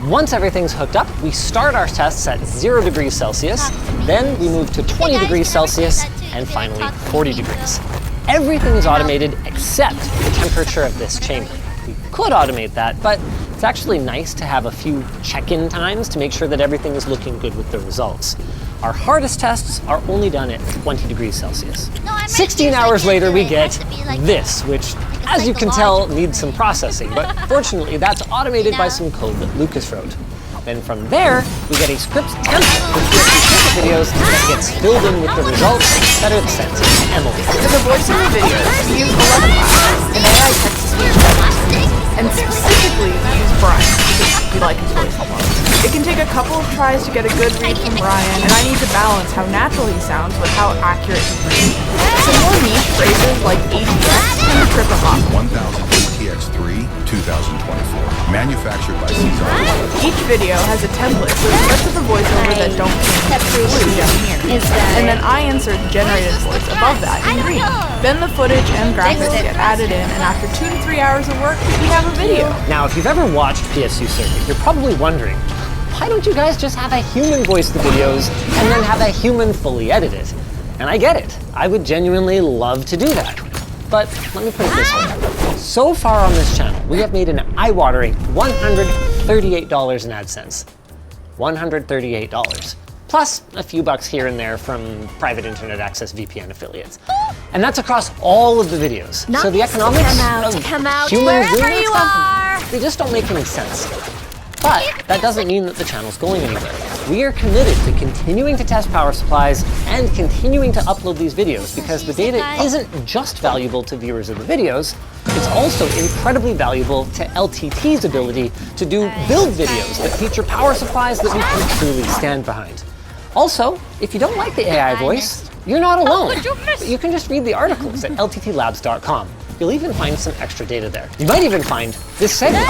Once everything's hooked up, we start our tests at 0 degrees Celsius, then we move to 20 degrees Celsius, and finally 40 degrees. Everything is automated except the temperature of this chamber. We could automate that, but it's actually nice to have a few check-in times to make sure that everything is looking good with the results. Our hardest tests are only done at 20 degrees Celsius. 16 hours later, we get this, which, as you can tell, needs some processing, but fortunately, that's automated by some code that Lucas wrote. Then from there, we get a script template with the videos that gets filled in with the results that are sent to Emily. For the voice of the videos, we use 11 Labs, an AI text-to-speech technique, and specifically we use Brian because we like his voice a lot. It can take a couple of tries to get a good read from Brian, and I need to balance how natural he sounds with how accurate he reads. Some more niche phrases like ATX can trip him up. 1000 ATX3 2024, manufactured by Seasonic. Each video has a template with parts of the voiceover that don't change blue down here. And then I insert the generated voice above that in green. Then the footage and graphics get added in, and after 2 to 3 hours of work, we have a video. Now, if you've ever watched PSU Circuit, you're probably wondering, why don't you guys just have a human voice the videos and then have a human fully edit it? And I get it. I would genuinely love to do that. But let me put it this way. So far on this channel, we have made an eye-watering $138 in AdSense. $138. Plus a few bucks here and there from private internet access VPN affiliates. And that's across all of the videos. So the economics of humans doing that stuff, they just don't make any sense. But that doesn't mean that the channel's going anywhere. We are committed to continuing to test power supplies and continuing to upload these videos because the data isn't just valuable to viewers of the videos, it's also incredibly valuable to LTT's ability to build videos that feature power supplies that we can truly stand behind. Also, if you don't like the AI voice, you're not alone. You can just read the articles at lttlabs.com. You'll even find some extra data there. You might even find this segment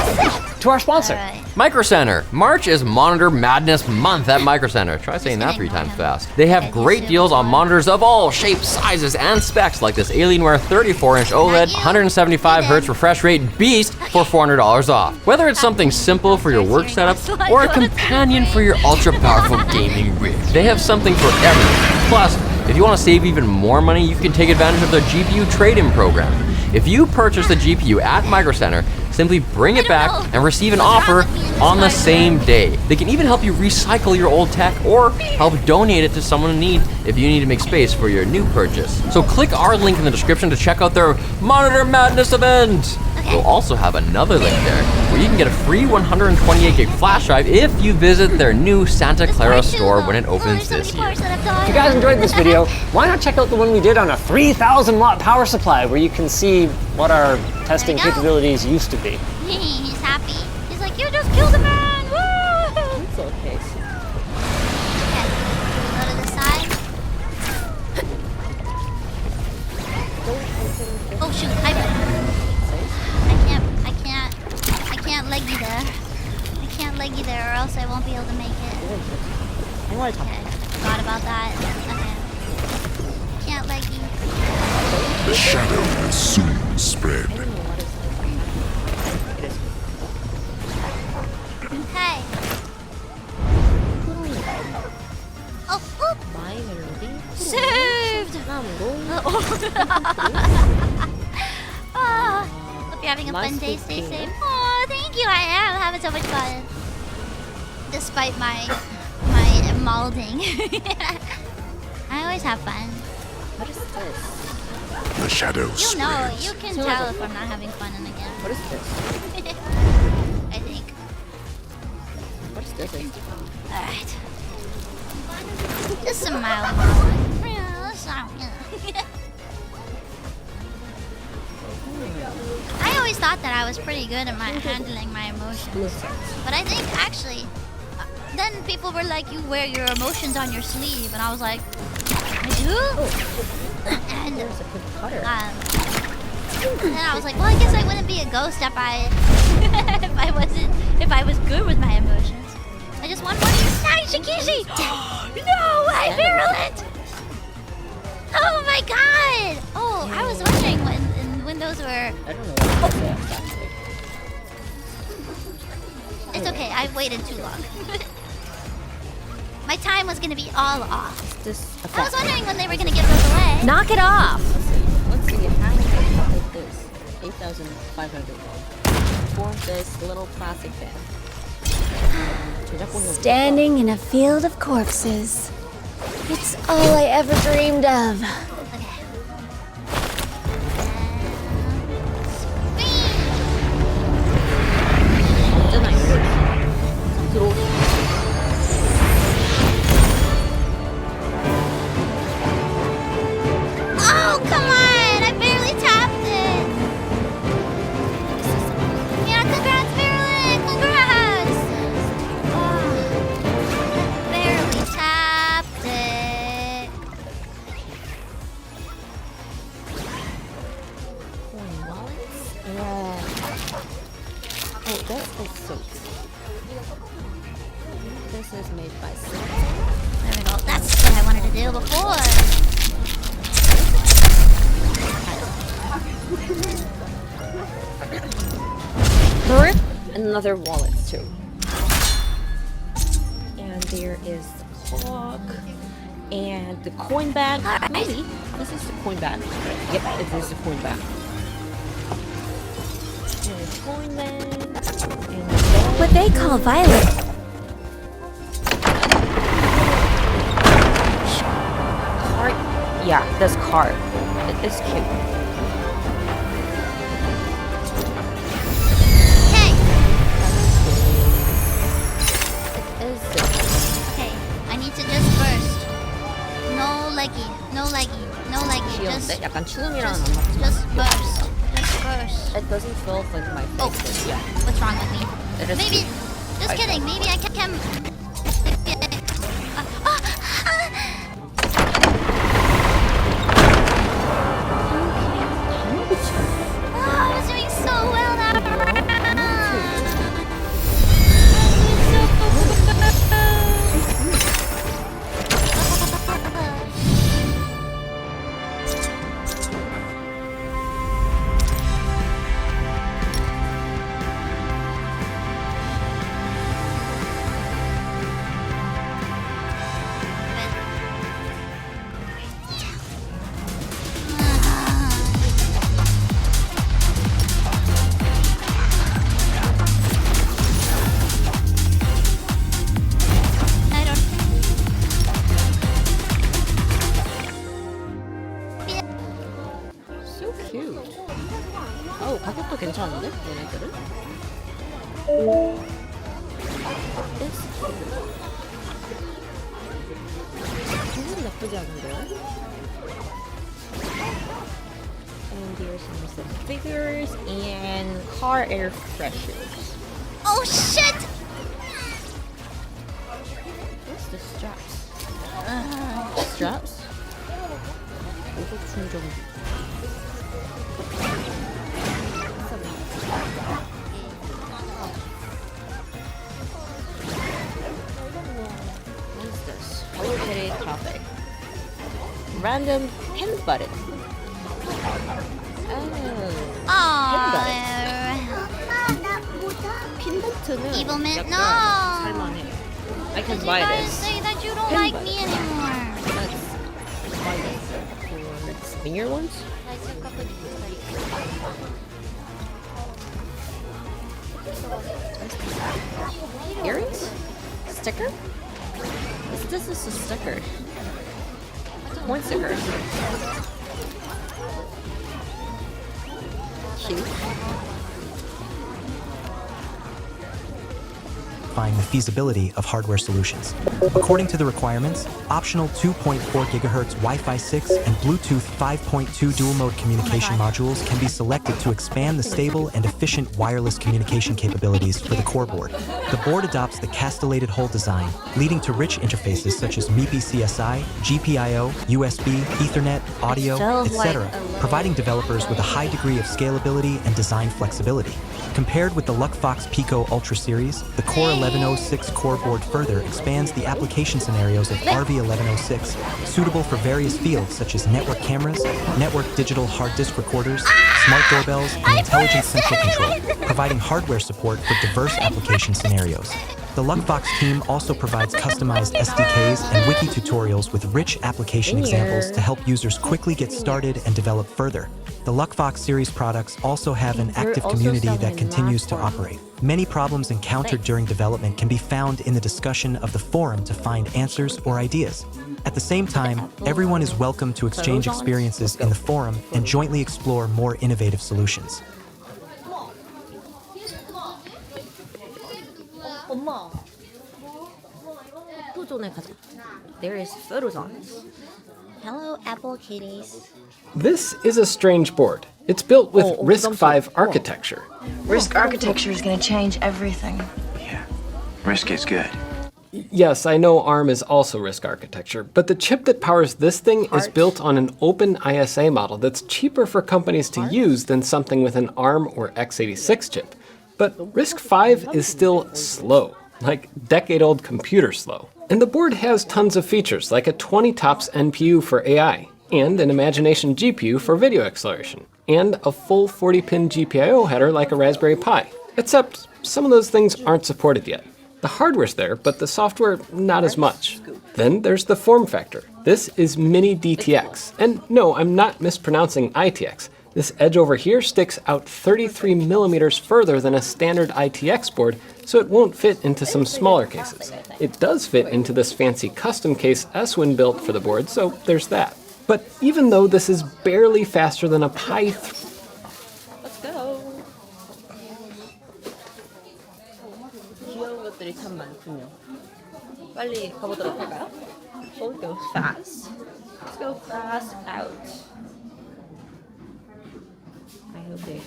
to our sponsor. Micro Center. March is Monitor Madness Month at Micro Center. Try saying that 3 times fast. They have great deals on monitors of all shapes, sizes, and specs, like this Alienware 34-inch OLED 175Hz refresh rate beast for $400 off. Whether it's something simple for your work setup or a companion for your ultra-powerful gaming rig, they have something for everyone. Plus, if you want to save even more money, you can take advantage of their GPU trade-in program. If you purchase the GPU at Micro Center, simply bring it back and receive an offer on the same day. They can even help you recycle your old tech or help donate it to someone in need if you need to make space for your new purchase. So click our link in the description to check out their Monitor Madness event. We'll also have another link there where you can get a free 128 gig flash drive if you visit their new Santa Clara store when it opens this year. If you guys enjoyed this video, why not check out the one we did on a 3,000 watt power supply where you can see what our testing capabilities used to be. He's happy. He's like, you just killed a man! Woo! It's okay. Okay, go to the side. Oh shoot, I can't leg you there. I can't leg you there or else I won't be able to make it. Okay, forgot about that. Okay. Can't leg you. The shadow will soon spread. Okay. Oh, saved! Oh, hope you're having a fun day. Stay safe. Oh, thank you. I am having so much fun. Despite my molding. I always have fun. The shadow You know, spreads. you can tell if I'm not having fun in the game. What is this? I think. What is this? Alright. Just some mild. I always thought that I was pretty good at handling my emotions. But I think actually, then people were like, you wear your emotions on your sleeve. And I was like, I do? And then I was like, well, I guess I wouldn't be a ghost if I was good with my emotions. I just want one. Hi, Shikishi! No, I'm virulent! Oh my god! Oh, I was wondering when those were. I don't know what to say. It's okay, I've waited too long. My time was gonna be all off. I was wondering when they were gonna give those away. Knock it off! Let's see, how much is this? 8,500 for this little plastic bag. Standing in a field of corpses. It's all I ever dreamed of. Oh, come on! I barely tapped it! Yeah, congrats, Virulent! Congrats! Oh, I barely tapped it. Wallets? Yeah. Oh, that's the soap. This is made by soap. There we go. That's what I wanted to do before. Another wallet too. And there is the clock and the coin bag. Maybe this is the coin bag. Yep, it is the coin bag. And the coin bag. And What they call Violet. card. Yeah, this card. It is cute. Okay, I need to just burst. No leggy, no leggy, no leggy. 약간 춤이랑 Just burst. Just burst. It doesn't feel like my face. Oh, Yeah. what's wrong with me? It is Maybe, cute. just kidding. Maybe I can. I was doing so well that round. So cute. Oh, 가격도 괜찮은데? 얘네들은? It's cute. 이건 나쁘지 않은데요? And there's some figures and car air fresheners. Oh shit! What's the straps? Straps? 이거 충전기. What is this? Hello Kitty topic. Random pin button. Pin button. Evil Mint, no! 살만해. I can buy You guys this. say that you don't Pin like button. me anymore. Let's buy this for finger ones. Earrings? Sticker? This is a sticker. One sticker. cute. The feasibility of hardware solutions. According to the requirements, optional 2.4 GHz Wi-Fi 6 and Bluetooth 5.2 dual-mode communication modules can be selected to expand the stable and efficient wireless communication capabilities for the core board. The board adopts the castellated hole design, leading to rich interfaces such as MIPI CSI, GPIO, USB, Ethernet, audio, etc., providing developers with a high degree of scalability and design flexibility. Compared with the Luckfox Pico Ultra series, the Core 1106 core board further expands the application scenarios of RV1106, suitable for various fields such as network cameras, network digital hard disk recorders, smart doorbells, and intelligent central control, providing hardware support for diverse application scenarios. The Luckfox team also provides customized SDKs and wiki tutorials with rich application examples to help users quickly get started and develop further. The Luckfox series products also have an active community that continues to operate. Many problems encountered during development can be found in the discussion of the forum to find answers or ideas. At the same time, everyone is welcome to exchange experiences in the forum and jointly explore more innovative solutions. There is photos on it. Hello, Apple kitties. This is a strange board. It's built with RISC-V architecture. RISC architecture is going to change everything. Risk is good. Yes, I know ARM is also RISC architecture, but the chip that powers this thing is built on an open ISA model that's cheaper for companies to use than something with an ARM or x86 chip. But RISC-V is still slow, like decade-old computer slow. And the board has tons of features, like a 20 TOPS NPU for AI, and an Imagination GPU for video acceleration, and a full 40-pin GPIO header like a Raspberry Pi. Except some of those things aren't supported yet. The hardware's there, but the software not as much. Then there's the form factor. This is Mini DTX. And no, I'm not mispronouncing ITX. This edge over here sticks out 33 millimeters further than a standard ITX board, so it won't fit into some smaller cases. It does fit into this fancy custom case Eswin built for the board, so there's that. But even though this is barely faster than a Pi 3... Let's go. 귀여운 것들이 참 많군요. 빨리 가보도록 할까요? Let's go fast. Let's go fast out. I hope they...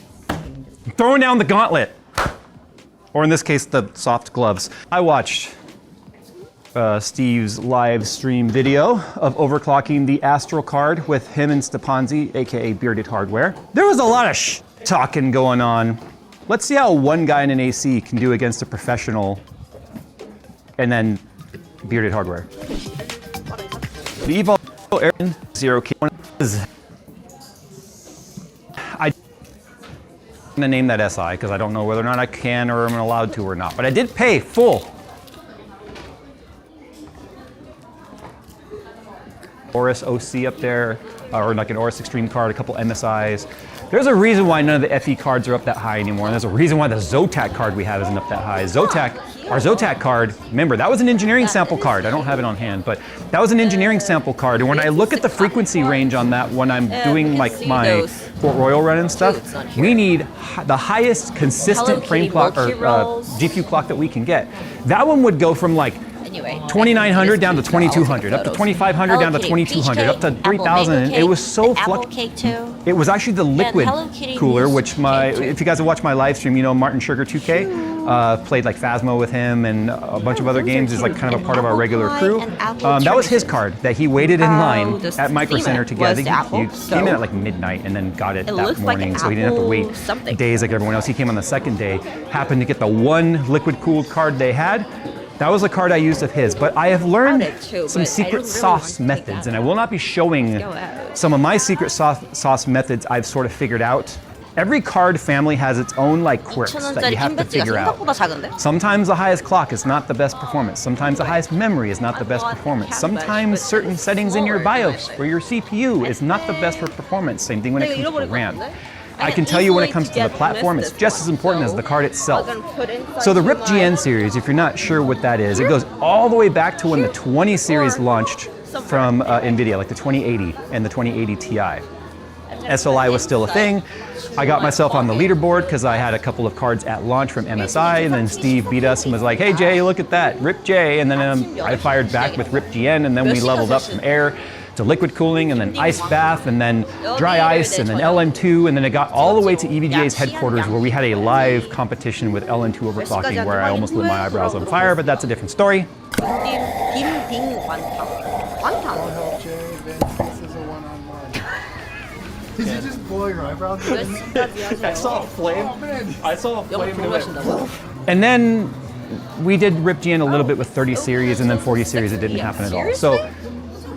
Throwing down the gauntlet. Or in this case, the soft gloves. I watched Steve's live stream video of overclocking the Astral card with him and Stepanzi, aka Bearded Hardware. There was a lot of talking going on. Let's see how one guy in an AC can do against a professional and then Bearded Hardware. The Evo Air 0K1 is... I'm gonna name that SI because I don't know whether or not I can or I'm allowed to or not, but I did pay full. Aorus OC up there, or like an Aorus Extreme card, a couple MSIs. There's a reason why none of the FE cards are up that high anymore, and there's a reason why the Zotac card we have isn't up that high. Our Zotac card, remember, that was an engineering sample card. I don't have it on hand, but that was an engineering sample card. And when I look at the frequency range on that when I'm doing like my Port Royal run and stuff, we need the highest consistent frame clock or GPU clock that we can get. That one would go from like 2,900 down to 2,200, up to 2,500 down to 2,200, up to 3,000. It was so fluctuating. It was actually the liquid cooler, which if you guys have watched my live stream, you know Martin Sugar 2K, played like Phasmo with him and a bunch of other games. Is like kind of a part of our regular crew. That was his card that he waited in line at Micro Center to get. He came in at like midnight and then got it that morning, so he didn't have to wait days like everyone else. He came on the second day, happened to get the one liquid cooled card they had. That was a card I used of his, but I have learned some secret sauce methods, and I will not be showing some of my secret sauce methods I've sort of figured out. Every card family has its own like quirks that you have to figure out. Sometimes the highest clock is not the best performance. Sometimes the highest memory is not the best performance. Sometimes certain settings in your BIOS or your CPU is not the best for performance. Same thing when it comes to RAM. I can tell you when it comes to the platform, it's just as important as the card itself. So the RIP GN series, if you're not sure what that is, it goes all the way back to when the 20 series launched from NVIDIA, like the 2080 and the 2080 Ti. SLI was still a thing. I got myself on the leaderboard because I had a couple of cards at launch from MSI, and then Steve beat us and was like, hey Jay, look at that, Rip J, and then I fired back with Rip GN, and then we leveled up from air to liquid cooling, and then ice bath, and then dry ice, and then LN2, and then it got all the way to EVGA's headquarters where we had a live competition with LN2 overclocking where I almost lit my eyebrows on fire, but that's a different story. Did you just blow your eyebrows? I saw a flame. I saw a flame. And then we did Rip GN a little bit with 30 series, and then 40 series it didn't happen at all. So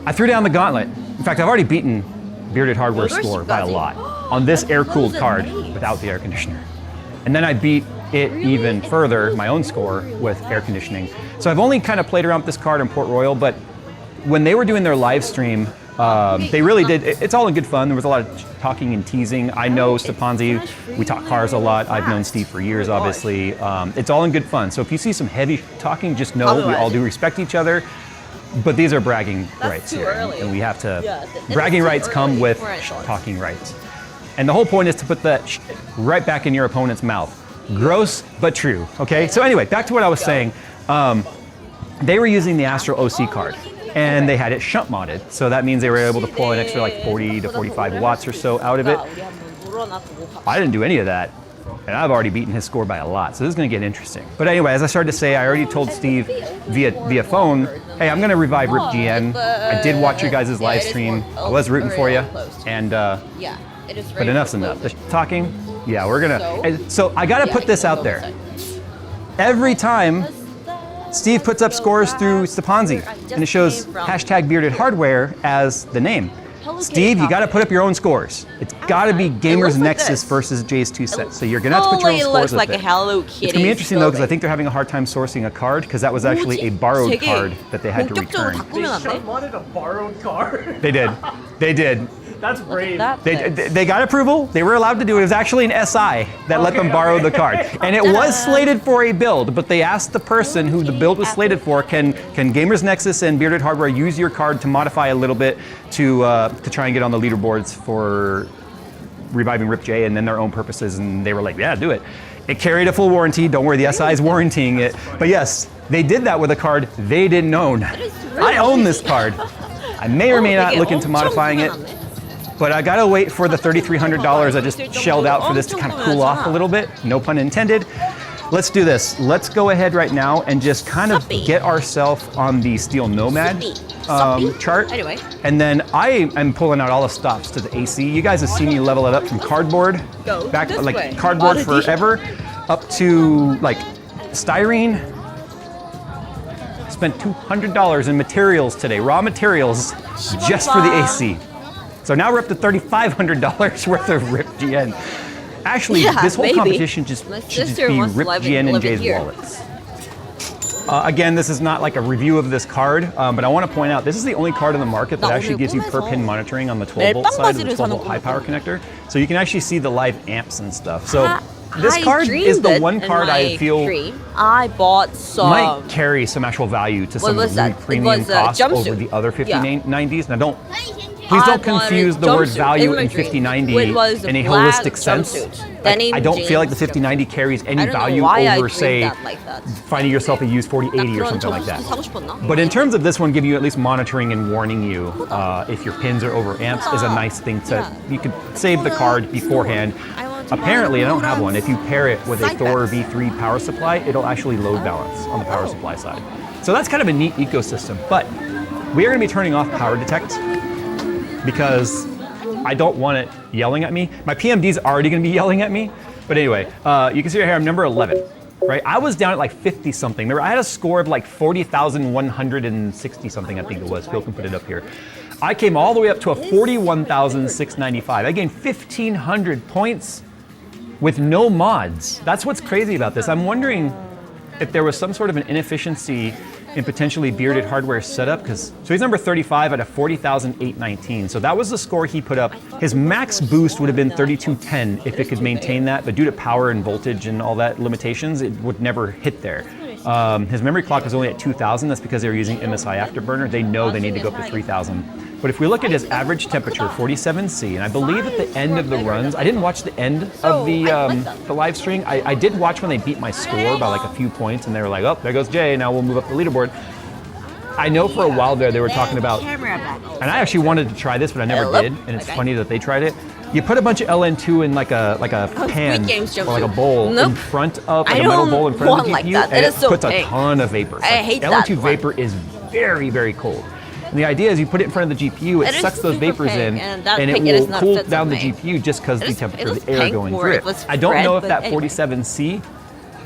I threw down the gauntlet. In fact, I've already beaten Bearded Hardware score by a lot on this air-cooled card without the air conditioner. And then I beat it even further, my own score, with air conditioning. So I've only kind of played around with this card in Port Royal, but when they were doing their live stream, they really did. It's all in good fun. There was a lot of talking and teasing. I know Stepanzi, we talk cars a lot. I've known Steve for years, obviously. It's all in good fun. So if you see some heavy talking, just know we all do respect each other. But these are bragging rights here. And we have to, bragging rights come with talking rights. And the whole point is to put that right back in your opponent's mouth. Gross, but true, okay? So anyway, back to what I was saying. They were using the Astro OC card, and they had it shunt modded. So that means they were able to pull an extra like 40 to 45 watts or so out of it. I didn't do any of that, and I've already beaten his score by a lot, so this is gonna get interesting. But anyway, as I started to say, I already told Steve via phone, hey, I'm gonna revive Rip GN. I did watch your guys' live stream. I was rooting for you, and but enough's enough. The talking, yeah, we're gonna. So I gotta put this out there. Every time Steve puts up scores through Stepanzi, and it shows hashtag Bearded Hardware as the name. Steve, you got to put up your own scores. It's got to be Gamers Nexus versus Jay's 2 Cents. So you're going to have to put your own scores with it. It's going to be interesting though, because I think they're having a hard time sourcing a card, because that was actually a borrowed card that they had to return. They wanted a borrowed card? They did. They did. That's brave. They got approval. They were allowed to do it. It was actually an SI that let them borrow the card. And it was slated for a build, but they asked the person who the build was slated for, can Gamers Nexus and Bearded Hardware use your card to modify a little bit to try and get on the leaderboards for reviving Rip J and then their own purposes, and they were like, yeah, do it. It carried a full warranty. Don't worry, the SI is warrantying it. But yes, they did that with a card they didn't own. I own this card. I may or may not look into modifying it. But I gotta wait for the $3,300 I just shelled out for this to kind of cool off a little bit, no pun intended. Let's do this. Let's go ahead right now and just kind of get ourselves on the Steel Nomad chart. And then I am pulling out all the stops to the AC. You guys have seen me level it up from cardboard, back like cardboard forever, up to like styrene. Spent $200 in materials today, raw materials, just for the AC. So now we're up to $3,500 worth of Rip GN. Actually, this whole competition should just be Rip GN and Jay's wallets. Again, this is not like a review of this card, but I want to point out this is the only card on the market that actually gives you per pin monitoring on the 12-volt side of the 12-volt high power connector. So you can actually see the live amps and stuff. So this card is the one card I feel I bought some. Might carry some actual value to some of the premium cost over the other 5090s. Now please don't confuse the word value in 5090 in a holistic sense. Like, I don't feel like the 5090 carries any value over, say, finding yourself a used 4080 or something like that. But in terms of this one, giving you at least monitoring and warning you if your pins are over amps is a nice thing to, you could save the card beforehand. Apparently, I don't have one. If you pair it with a Thor V3 power supply, it'll actually load balance on the power supply side. So that's kind of a neat ecosystem. But we are going to be turning off power detect, because I don't want it yelling at me. My PMD is already going to be yelling at me. But anyway, you can see right here, I'm number 11, right? I was down at like 50 something. I had a score of like 40,160 something, I think it was. Phil can put it up here. I came all the way up to a 41,695. I gained 1,500 points with no mods. That's what's crazy about this. I'm wondering if there was some sort of an inefficiency in potentially Bearded Hardware setup, so he's number 35 at a 40,819. So that was the score he put up. His max boost would have been 3210 if it could maintain that, but due to power and voltage and all that limitations, it would never hit there. His memory clock is only at 2,000. That's because they were using MSI Afterburner. They know they need to go up to 3,000. But if we look at his average temperature, 47C, and I believe at the end of the runs, I didn't watch the end of the live stream. I did watch when they beat my score by like a few points, and they were like, oh, there goes Jay, now we'll move up the leaderboard. I know for a while there they were talking about, and I actually wanted to try this, but I never did, and it's funny that they tried it. You put a bunch of LN2 in like a pan or like a bowl in front of like a metal bowl in front of the GPU, and it puts a ton of vapor. I hate that LN2 vapor is very, very cold. And the idea is you put it in front of the GPU, it sucks those vapors in, and it will cool down the GPU just because the temperature of the air going through it. I don't know if that 47C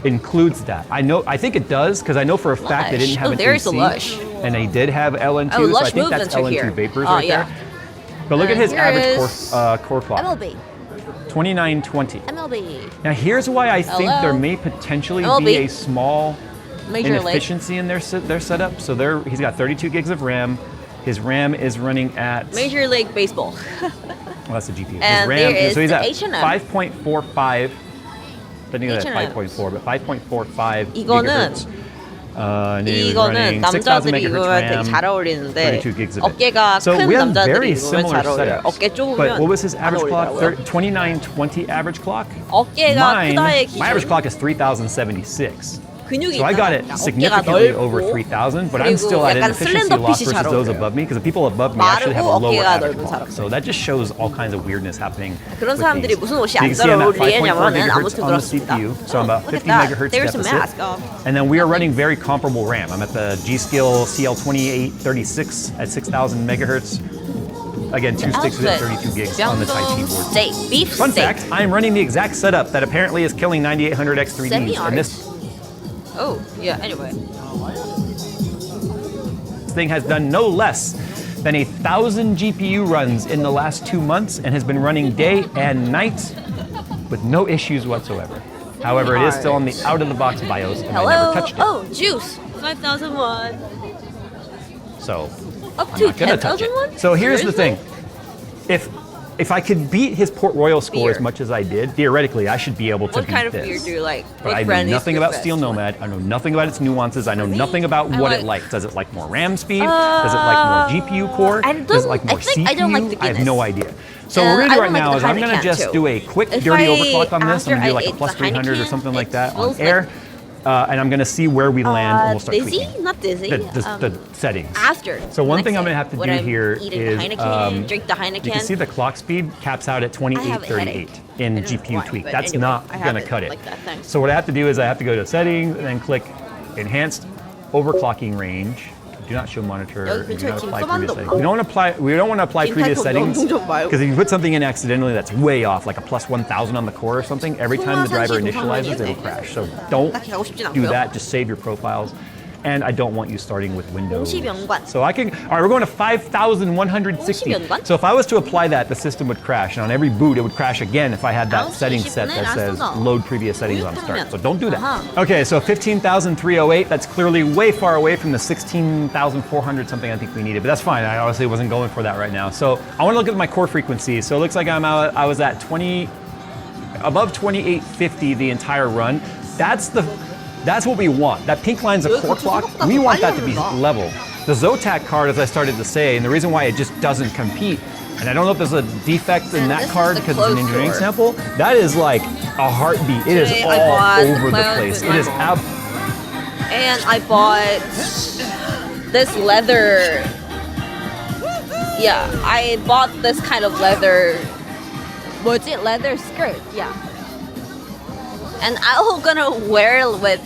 includes that. I think it does, because I know for a fact they didn't have an AC, and they did have LN2, so I think that's LN2 vapors right there. But look at his average core clock. MLB. 2920. MLB. Now here's why I think there may potentially be a small inefficiency in their setup. So he's got 32 gigs of RAM. His RAM is running at Major League Baseball. Well, that's the GPU. And his RAM, there is so he's at H&M. 5.45. I think he's at 5.4, but 5.45 gigahertz. And he was running 6,000 megahertz RAM, 잘 어울리는데 32 gigs of it. 어깨가 So 큰 we have 남자들이 very 입으면 similar 잘 어울려요. setups. 어깨 좁으면 But what was his average 안 clock? 어울리더라고요. 2920 average clock? 어깨가 Mine, 크다의 기준. my average clock is 3,076. 근육이 So I got it 있잖아. significantly 어깨가 over 넓고 3,000, but I'm still at 약간 inefficiency 슬렌더 loss 핏이 versus 잘 those 어울려요. above me, because the people above me actually have a 마르고 lower 어깨가 average 넓은 clock. So that just shows all kinds of weirdness happening. 그런 with 사람들이 these. 무슨 옷이 So 안 you can 잘 see I'm at 5.4 어울리냐면은 gigahertz 아무튼 on the 그렇습니다. CPU, so I'm about Look 50 at that. megahertz There's a deficit. mask. And then we are running very comparable RAM. I'm at the G.Skill CL2836 at 6,000 megahertz. Again, two sticks with 32 gigs on the Type keyboard. Steak, beef Fun steak. fact, I am running the exact setup that apparently is killing 9800 X3Ds. And this Oh, yeah, anyway. thing has done no less than 1,000 GPU runs in the last 2 months and has been running day and night with no issues whatsoever. However, it is still on the out-of-the-box BIOS, and I never touched it. Oh, juice. 5,001. So Up I'm to not gonna touch it. 10,001? So here's the Seriously? thing. If I could beat his Port Royal score as much as I did, theoretically I should be able to What beat kind of this. beer do you like? But What I know brand is nothing your about best Steel one? Nomad. I know nothing about its nuances. I know nothing about I what it like- likes. Does it like more RAM speed? Does it like more GPU core? Does it like more CPU? I don't like the I have Guinness. no idea. So And what we're I gonna do don't right like now the is I'm gonna Heineken just too. do a quick If dirty I- overclock on this. I'm after gonna do I like a ate plus the 300 or Heineken, something like that it on feels like- air. And I'm gonna see where we land and we'll start dizzy? tweaking. Not dizzy. The settings. After. So one next thing I'm day, gonna have to when do I'm here eating is the Heineken, drink the Heineken. you can see the clock speed caps out at I have a 2838 headache. in I don't know GPU why, tweak. but That's anyway, not I have gonna it cut it. like that thing. So what I have to do is I have to go to settings and then click enhanced overclocking range. Do not show monitor. 여기 Do not 근처에 apply 김 previous 써만도 settings. We don't want to apply previous 김 settings 탈거 좀 봐요. because if you put something in accidentally that's way off, like a plus 1,000 on the core or something, every time the driver initializes, it'll crash. So don't 딱히 가고 싶진 do 않고요. that. Just save your profiles. And I don't want you starting with Windows. 공시 연관. So I can, all right, we're going to 5,160. 연관? So if I was to apply that, the system would crash. And on every boot, it would crash again if I had that setting set that says load previous settings on start. So don't do that. Okay, so 15,308, that's clearly way far away from the 16,400 something I think we needed, but that's fine. I honestly wasn't going for that right now. So I want to look at my core frequency. So it looks like I was at above 2850 the entire run. That's what we want. That pink line's a core clock. We want that to be level. The Zotac card, as I started to say, and the reason why it just doesn't compete, and I don't know if there's a defect in that card because it's an engineering sample, that is like a heartbeat. It is all over the place. It is And I bought this leather. Yeah, I bought this kind of leather. What's it? Leather skirt. Yeah. And I'm gonna wear it with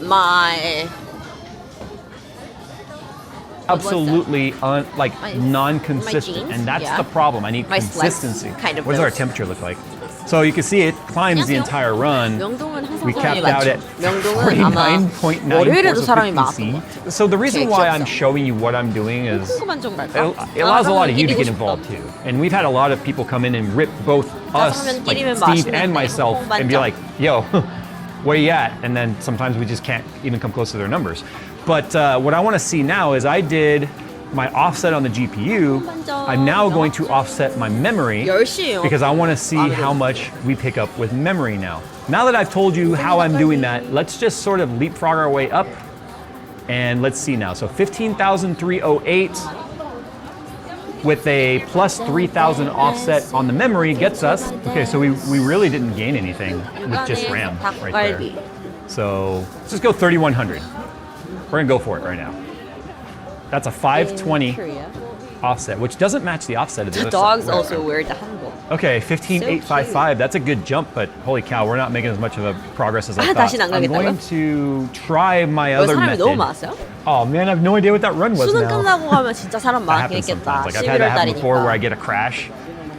my absolutely non-consistent, jeans? and that's Yeah. the problem. I need My slacks, consistency. kind of What does our those. temperature look like? So you can see it climbs the entire run. 명동은 항상 We 사람이 capped out 많죠. at 명동은 아마 49.9 월요일에도 사람이 많았던 50C. So the reason why I'm showing you what I'm doing is 콩쿠만점 갈까? it allows a lot of you to get involved too. And we've had a lot of people come in and rip both us, 사면 like 끼리면 Steve 맛있는데, and myself, and be 콩쿠만점. like, yo, where you at? And then sometimes we just can't even come close to their numbers. But what I want to see now is I did my offset on the GPU, I'm now going to offset my memory because I want to see how much we pick up with memory now. Now that I've told you how I'm doing that, let's just sort of leapfrog our way up and let's see now. So 15,308 with a plus 3,000 offset on the memory gets us. Okay, so we really didn't gain anything with just RAM right there. So let's just go 3,100. We're gonna go for it right now. That's a 520 offset, which doesn't match the offset of the other dogs side. also wear the hanbok. Okay, 15,855. That's a good jump, but holy cow, we're not making as much of a progress as I thought. I'm going to try my other method. Oh man, I have no idea what that run was 수능 now. 끝나고 하면 진짜 사람 That happens 많겠다. sometimes. Like I've had that happen before where I 11월 get a crash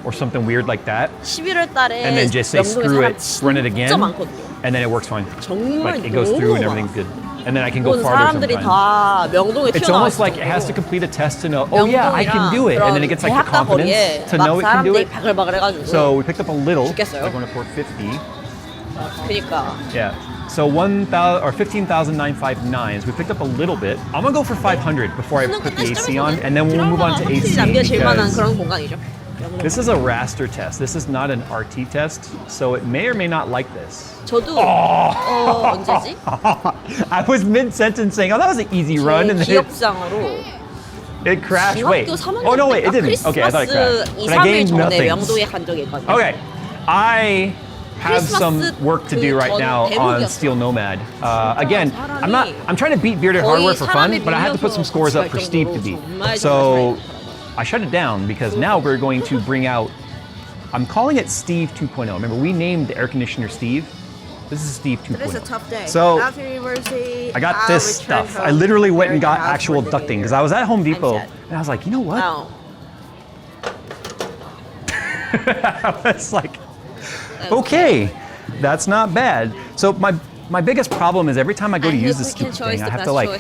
or something weird like that. 11월 달에 And then just say 명동에 screw 사람 it, run it again, 진짜 많거든요. and then it works fine. 정말 Like it goes through and everything's good. And then I can go 모든 farther 사람들이 sometimes. 다 명동에 It's 튀어나와 almost like it has to complete a test to know, oh yeah, I can do it. And then it gets like the confidence to know it can do it. 바글바글해가지고. So we picked up a little. 죽겠어요. We're going to port 50. 그러니까. Yeah. So 15,959. So we picked up a little bit. I'm gonna go for 500 before I put the AC on, and then we'll move on to AC. 남겨질 만한 because 그런 공간이죠. this is a raster test. This is not an RT test, so it may or may not like this. 저도 언제지? I was mid-sentence saying, oh, that was an easy run, and then 기억상으로 it crashed. Wait. Oh no, wait, it didn't. Okay, I thought it crashed. 크리스마스 2, But I 3일 gained 전에 nothing. 명동에 간 적이 있거든요. Okay, I have some work to do right now on Steel Nomad. Again, I'm trying to beat Bearded Hardware for fun, but I had to put some scores up for Steve to beat. So I shut it down because now we're going to bring out, I'm calling it Steve 2.0. Remember, we named the air conditioner Steve. This is Steve 2.0. It is a tough day. So after university, I got this stuff. I literally went and got actual ducting because I was at Home Depot and I was like, you know what? I was like, okay, that's not bad. So my biggest problem is every time I go to use this stupid thing, I have to like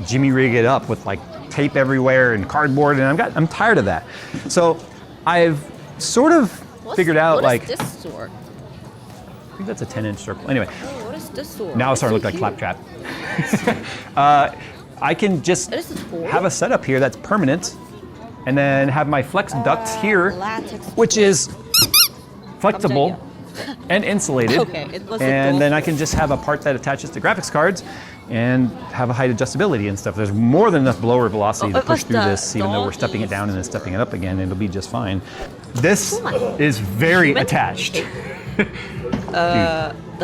jimmy rig it up with like tape everywhere and cardboard, and I'm tired of that. So I've sort of figured out like. What is this sword? I think that's a 10-inch circle. Anyway, What is this sword? now it's starting to look like Claptrap. I can just have a setup here that's permanent, and then have my flex duct here, which is flexible and insulated. And then I can just have a part that attaches to graphics cards and have a height adjustability and stuff. There's more than enough blower velocity to push through this, even though we're stepping it down and then stepping it up again, it'll be just fine. This is very attached. Dude,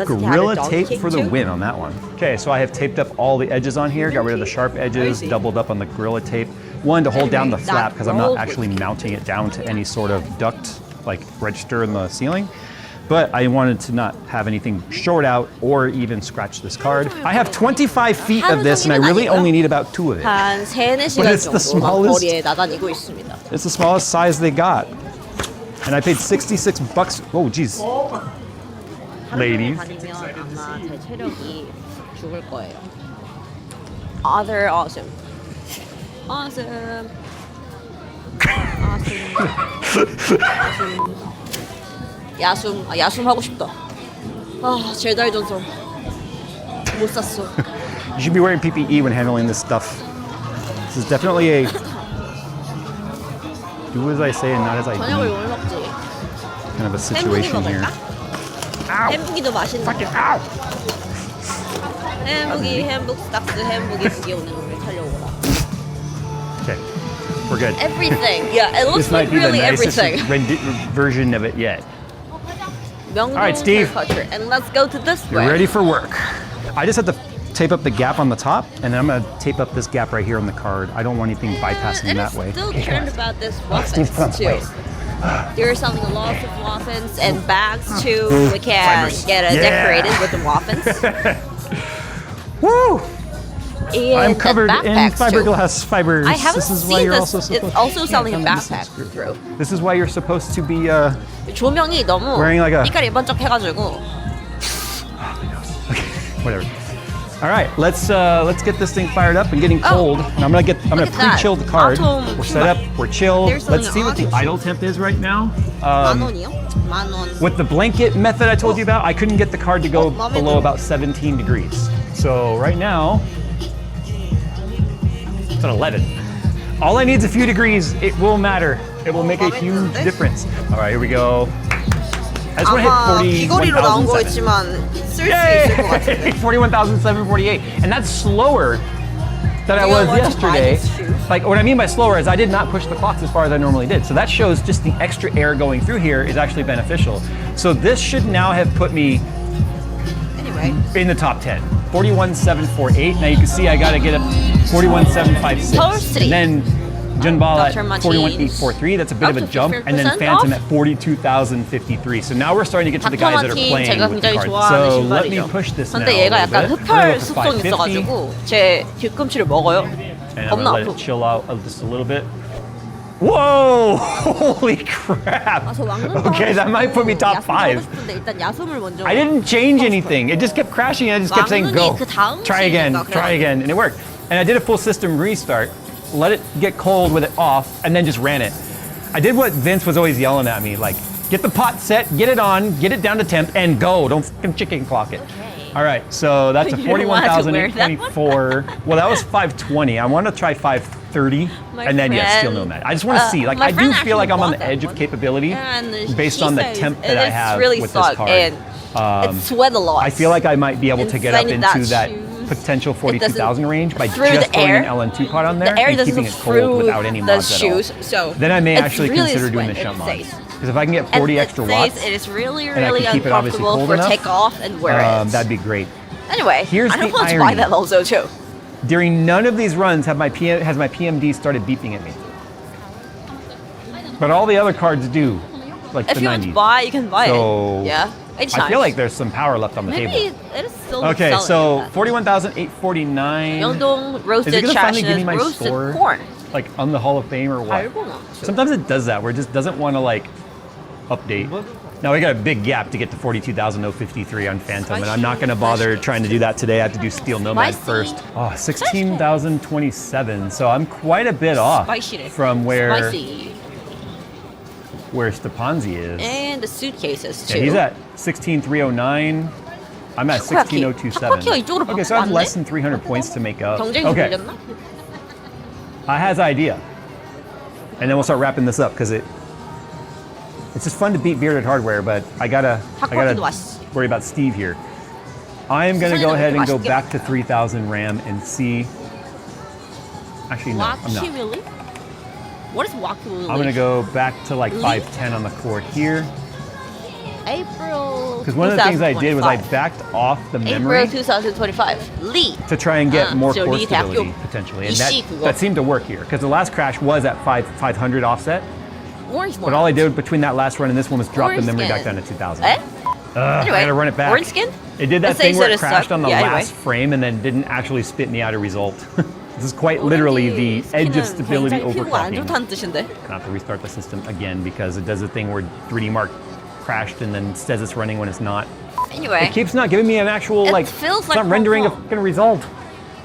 Gorilla tape for the win on that one. Okay, so I have taped up all the edges on here, got rid of the sharp edges, doubled up on the Gorilla tape. One, to hold down the flap, because I'm not actually mounting it down to any sort of duct, like register in the ceiling. But I wanted to not have anything short out or even scratch this card. I have 25 feet of this, and I really only need about 2 of it. 한 3-4시간 But it's the smallest. 거리에 나다니고 있습니다. It's the smallest size they got. And I paid 66 bucks. Oh, geez. Ladies. 다니면 아마 제 체력이 죽을 거예요. They're awesome. Awesome. 야숨 하고 싶다. 제달 전설 못 샀어. You should be wearing PPE when handling this stuff. This is definitely a do as I say and not as I 저녁을 do 뭘 먹지? kind of a situation here. 햄부기도 맛있는 거. 햄북 스탁스 햄북이 두개 오늘 타려오라. Okay, we're good. Everything. Yeah, it looks This might like be the really nicest everything. version of it yet. All right, Steve. And let's go to this You're way. ready for work. I just have to tape up the gap on the top, and then I'm gonna tape up this gap right here on the card. I don't want anything bypassing that way. Still trend about this Steve's put on waffles too. place. They're selling lots of waffles and bags too. We can Fibers. get it Yeah. decorated with the waffles. Woo! And I'm covered in backpacks, too. fiberglass fibers. I haven't This is why seen you're this. also supposed It's also selling a Yeah, this is backpack screw. through. This is why you're supposed to be 조명이 너무 Wearing like a- 빛깔이 번쩍해가지고. whatever. All right, let's get this thing fired up and getting cold. And I'm gonna at that. pre-chill the card. Atom We're set up. We're chill. There's Let's something see what the on. idle temp is right now. 만 원이요? 만 원. With the blanket method I told you about, I couldn't get the card to go below about 17 degrees. So right now, it's at 11. All I need is a few degrees. It will matter. It will make a huge difference. All right, here we go. I just want 아마 to hit 귀걸이로 나온 41,007. 거였지만 쓸 수 있을 것 같은데. 41,748. And that's slower than I was yesterday. Like, what I mean by slower is I did not push the clocks as far as I normally did. So that shows just the extra air going through here is actually beneficial. So this should now have put me in the top 10. 41,748. Now you can see I got to get up 41,756. And then Junbal at 41,843. That's a bit of a jump. And then Phantom at 42,053. So now we're starting to get to the guys that are playing with the cards. So let me push this now. 근데 얘가 약간 흡혈 습성이 550. 있어가지고 제 뒤꿈치를 먹어요. And I'm 겁나 gonna let 아프. it chill out just a little bit. Whoa! Holy crap! Okay, that might put me top 5. 일단 야숨을 먼저. I didn't change anything. It just kept crashing and I just kept saying go. Try again, try again, and it worked. And I did a full system restart, let it get cold with it off, and then just ran it. I did what Vince was always yelling at me, like, get the pot set, get it on, get it down to temp, and go. Don't fucking chicken clock it. All right, so that's a 41,824. Well, that was 520. I want to try 530, and then yeah, Steel Nomad. I just want to see. Like, I do feel like I'm on the edge of capability based on the temp that I have with this card. It sweat a lot. I feel like I might be able to get up into that potential 42,000 range by just throwing an LN2 pod on there and keeping it cold without any mods at all. So then I may actually consider doing the shunt mods. Because if I can get 40 extra watts, it is really, and I really can keep it obviously uncomfortable cold for enough, takeoff and wear it. that'd be great. Anyway, Here's I don't the want to buy irony. that also too. During none of these runs has my PMD started beeping at me. But all the other cards do, like If the you 90s. want to buy, you can buy So, it. Yeah, anytime. I feel like there's some power left on the Maybe table. it is still Okay, selling so like that. 41,849. Myeongdong roasted Is it gonna finally give me chashness, my roasted score? corn. Like on the Hall of Fame or what? Sometimes it does that where it just doesn't want to like update. Now we got a big gap to get to 42,053 on Phantom, and I'm not going to bother trying to do that today. I have to do Steel Nomad first. Oh, 16,027. So I'm quite a bit off from where Stepanzi is. And the suitcases too. Yeah, he's at 16,309. I'm at 16,027. Okay, so I have less than 300 points to make up. 경쟁이 Okay, 밀렸나? I has idea. And then we'll start wrapping this up because it's just fun to beat Bearded Hardware, but I gotta worry about Steve here. I am gonna go ahead and go back to 3,000 RAM and see. Actually, no, I'm not. Wacky What is Wacky I'm gonna go back to like 510 on the core here. April. Because one of the things I did was I backed off the memory April 2025. Lee. to try and get more so core Lee stability 대학교 potentially, and 이씨 that seemed to work here. Because the last crash was at 500 offset. Orange But all I did between that last run and this one was drop the Orange memory skin. back down to 2,000. Eh? I gotta run it back. Orange skin? It did that It thing says where that it it crashed sucked. on the Yeah, last anyway. frame and then didn't actually spit me out a result. This is quite literally the edge of stability 굉장히 피부가 안 overclocking. 좋다는 뜻인데. Gonna have to restart the system again because it does a thing where 3D Mark crashed and then says it's running when it's not. Anyway. It keeps not giving me an actual It like. feels It's like not rendering a Hong Kong. fucking result.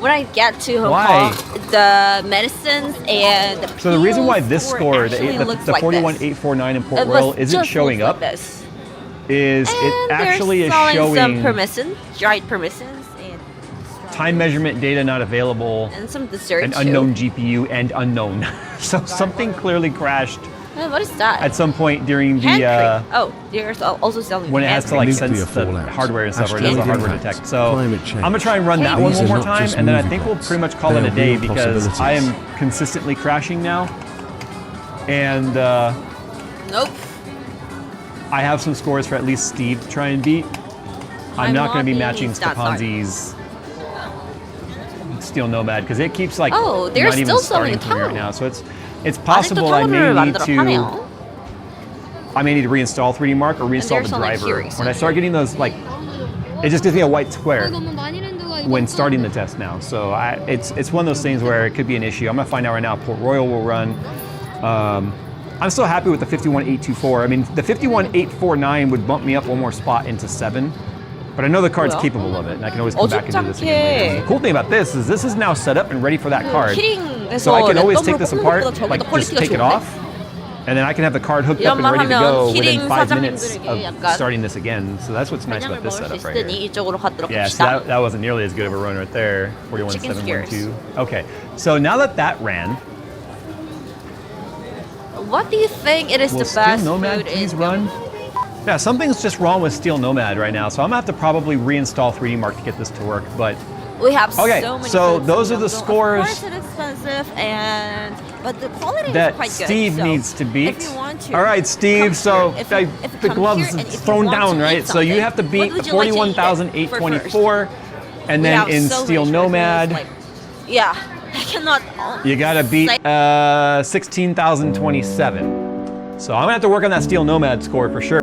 When I get to Hong Why? Kong, the medicines and the So the reason why pills this score, the actually looks like 41,849 in Port It Royal was isn't just showing looks up, like this. is it And actually is they're selling some showing permission, dried permissions, and time measurement data not available, some dessert an too. unknown GPU, and unknown. So something clearly crashed What is that? at some point during Hand the cream. Oh, they're also selling when it hand has to like cream. sense the hardware and stuff, or it does a Asteroid hardware impact, detect. So climate I'm change. gonna try and run that These one are more not time, just and then I movie think we'll bots. pretty much call They it a are day real because I possibilities. am consistently crashing now, and Nope. I have some scores for at least Steve to try and beat. I'm not going to be matching that hard. Stepanzi's Steel Nomad because it keeps like Oh, they're not even still selling starting for me right the now. So it's possible I may need to reinstall 3D Mark or reinstall the selling driver. Curies When I start getting those like, it just gives me a white square when starting the test now. So it's one of those things where it could be an issue. I'm gonna find out right now. Port Royal will run. I'm still happy with the 51,824. I mean, the 51,849 would bump me up one more spot into 7. But I know the card's Well, capable of it, and I can always come back and do this again later. The cool thing about this is now set up and ready for that card. So I can always take this apart, like just take it off, and then I can have the card hooked up and ready to go within 5 minutes of starting this again. So that's what's nice about this setup right here. 이쪽으로 가도록 Yeah, so 합시다. that wasn't nearly as good of a run right there. Chicken 41,712. Okay, so now that ran, what do you think it is Will the Steel best Nomad food please in run? Yeah, something's just wrong with Steel Nomad right now, so I'm gonna have to probably reinstall 3D Mark to get this to work, but We have okay, so many so foods those in are the Gyeongdong. scores Of course it is expensive, but the quality that is quite good. Steve so needs to beat. If you want to, All right, Steve, come so here. If you the come gloves here and if you thrown want down, to right? eat So you have to something, beat what would you like to eat 41,824, and We then have in so Steel many Nomad, choices, yeah, I cannot. you gotta beat say- 16,027. So I'm gonna have to work on that Steel Nomad score for sure.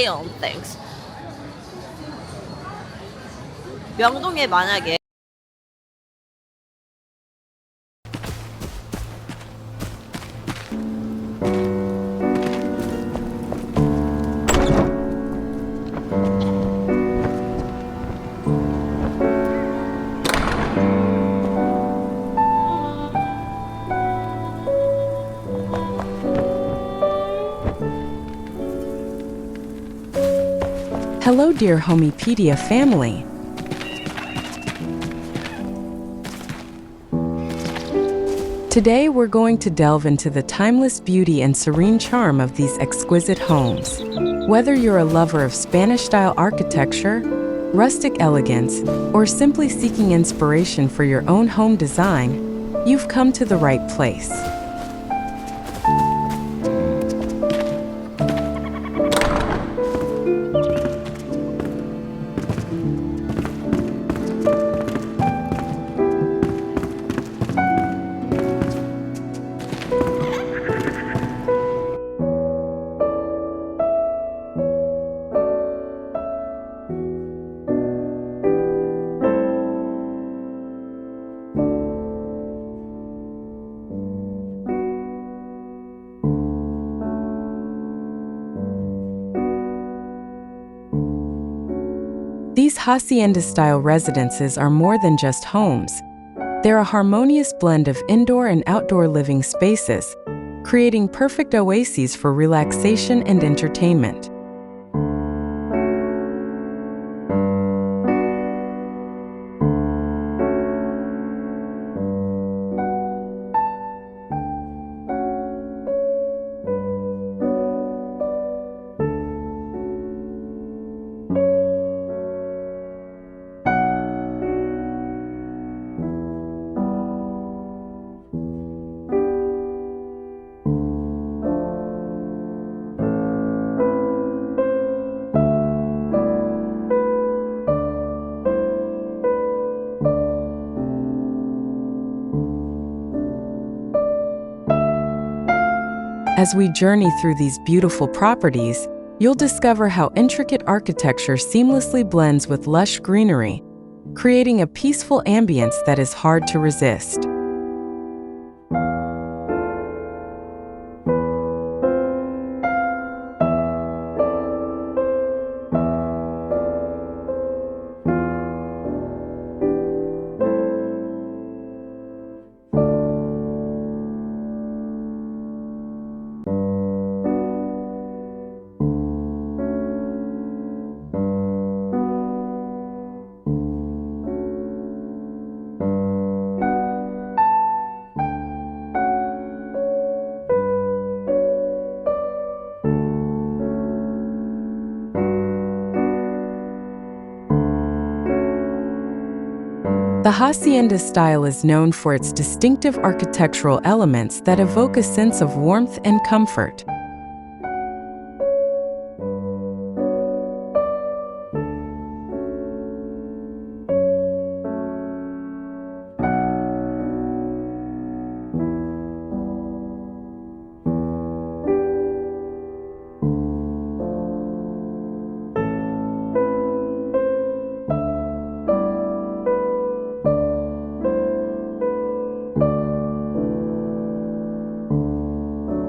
on things. 명동에 만약에 Hello, dear Homepedia family. Today we're going to delve into the timeless beauty and serene charm of these exquisite homes. Whether you're a lover of Spanish-style architecture, rustic elegance, or simply seeking inspiration for your own home design, you've come to the right place. These hacienda-style residences are more than just homes. They're a harmonious blend of indoor and outdoor living spaces, creating perfect oases for relaxation and entertainment. As we journey through these beautiful properties, you'll discover how intricate architecture seamlessly blends with lush greenery, creating a peaceful ambience that is hard to resist. The hacienda style is known for its distinctive architectural elements that evoke a sense of warmth and comfort.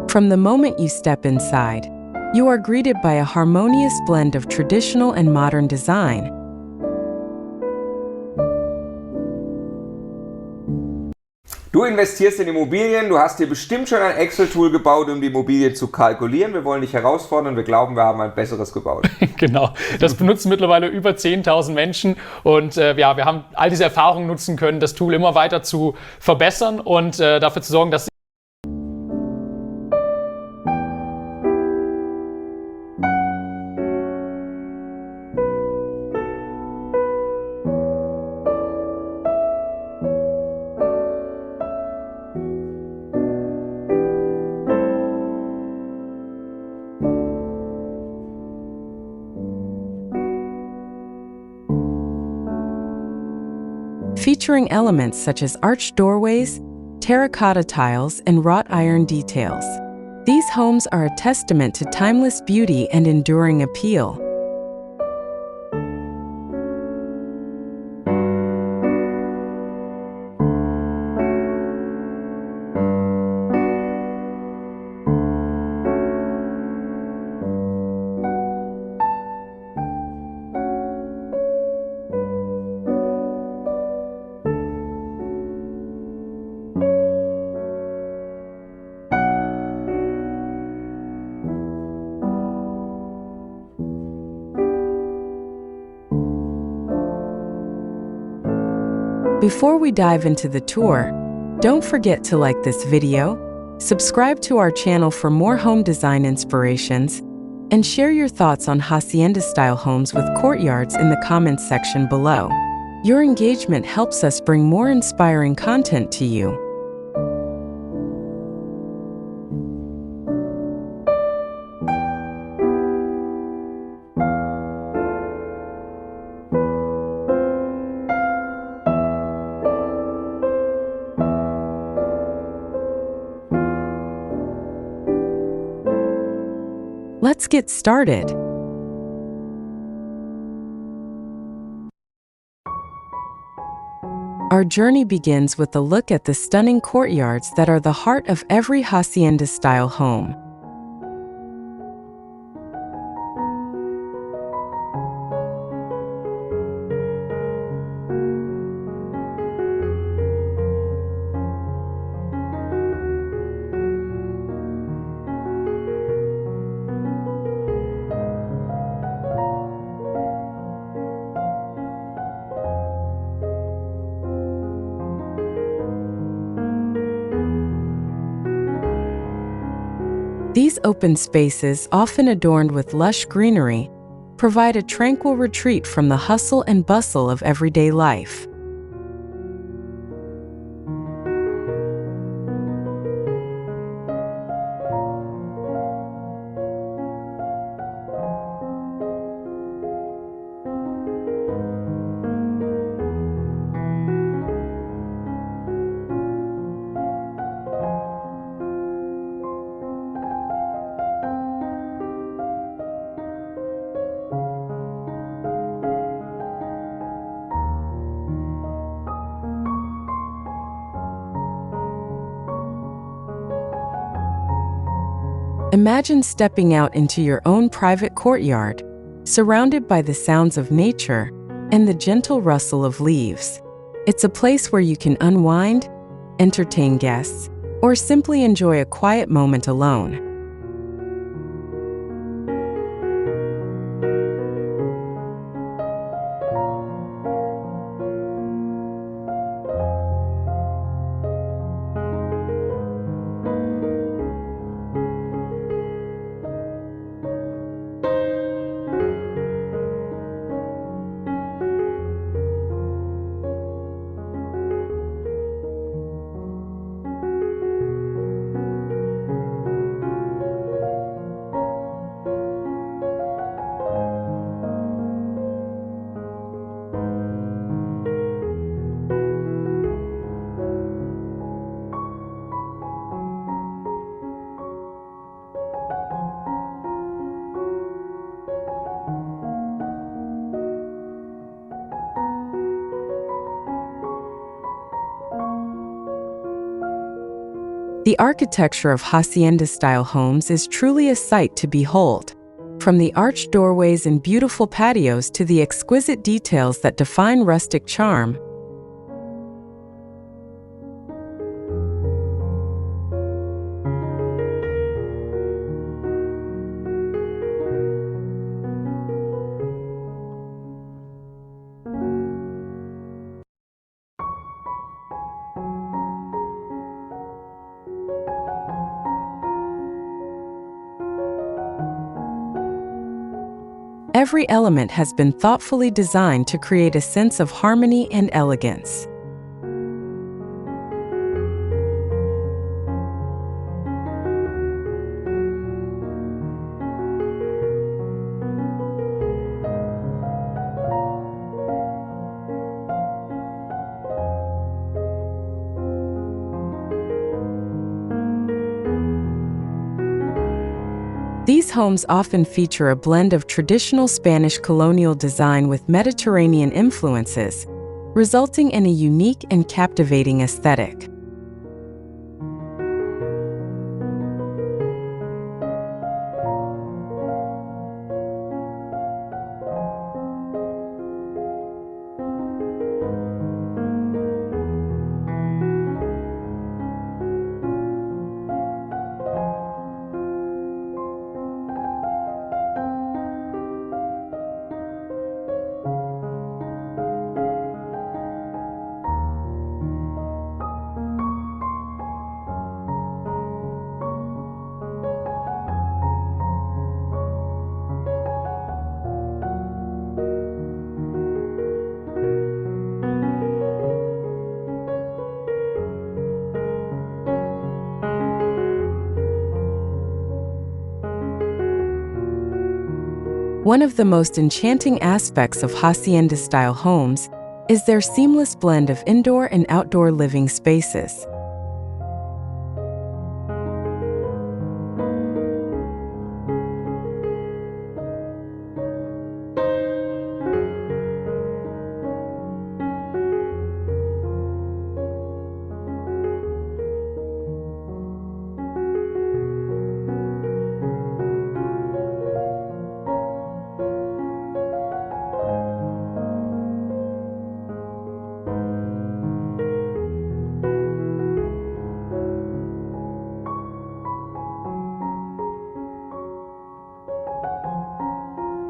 From the moment you step inside, you are greeted by a harmonious blend of traditional and modern design. Du investierst in Immobilien, du hast dir bestimmt schon ein Excel-Tool gebaut, um die Immobilie zu kalkulieren. Wir wollen dich herausfordern und wir glauben, wir haben ein besseres gebaut. Genau, das benutzen mittlerweile über 10.000 Menschen und ja, wir haben all diese Erfahrungen nutzen können, das Tool immer weiter zu verbessern und dafür zu sorgen, dass featuring elements such as arched doorways, terracotta tiles, and wrought iron details. These homes are a testament to timeless beauty and enduring appeal. Before we dive into the tour, don't forget to like this video, subscribe to our channel for more home design inspirations, and share your thoughts on hacienda-style homes with courtyards in the comments section below. Your engagement helps us bring more inspiring content to you. Let's get started. Our journey begins with a look at the stunning courtyards that are the heart of every hacienda-style home. These open spaces, often adorned with lush greenery, provide a tranquil retreat from the hustle and bustle of everyday life. Imagine stepping out into your own private courtyard, surrounded by the sounds of nature and the gentle rustle of leaves. It's a place where you can unwind, entertain guests, or simply enjoy a quiet moment alone. The architecture of hacienda-style homes is truly a sight to behold. From the arched doorways and beautiful patios to the exquisite details that define rustic charm, every element has been thoughtfully designed to create a sense of harmony and elegance. These homes often feature a blend of traditional Spanish colonial design with Mediterranean influences, resulting in a unique and captivating aesthetic. One of the most enchanting aspects of hacienda-style homes is their seamless blend of indoor and outdoor living spaces.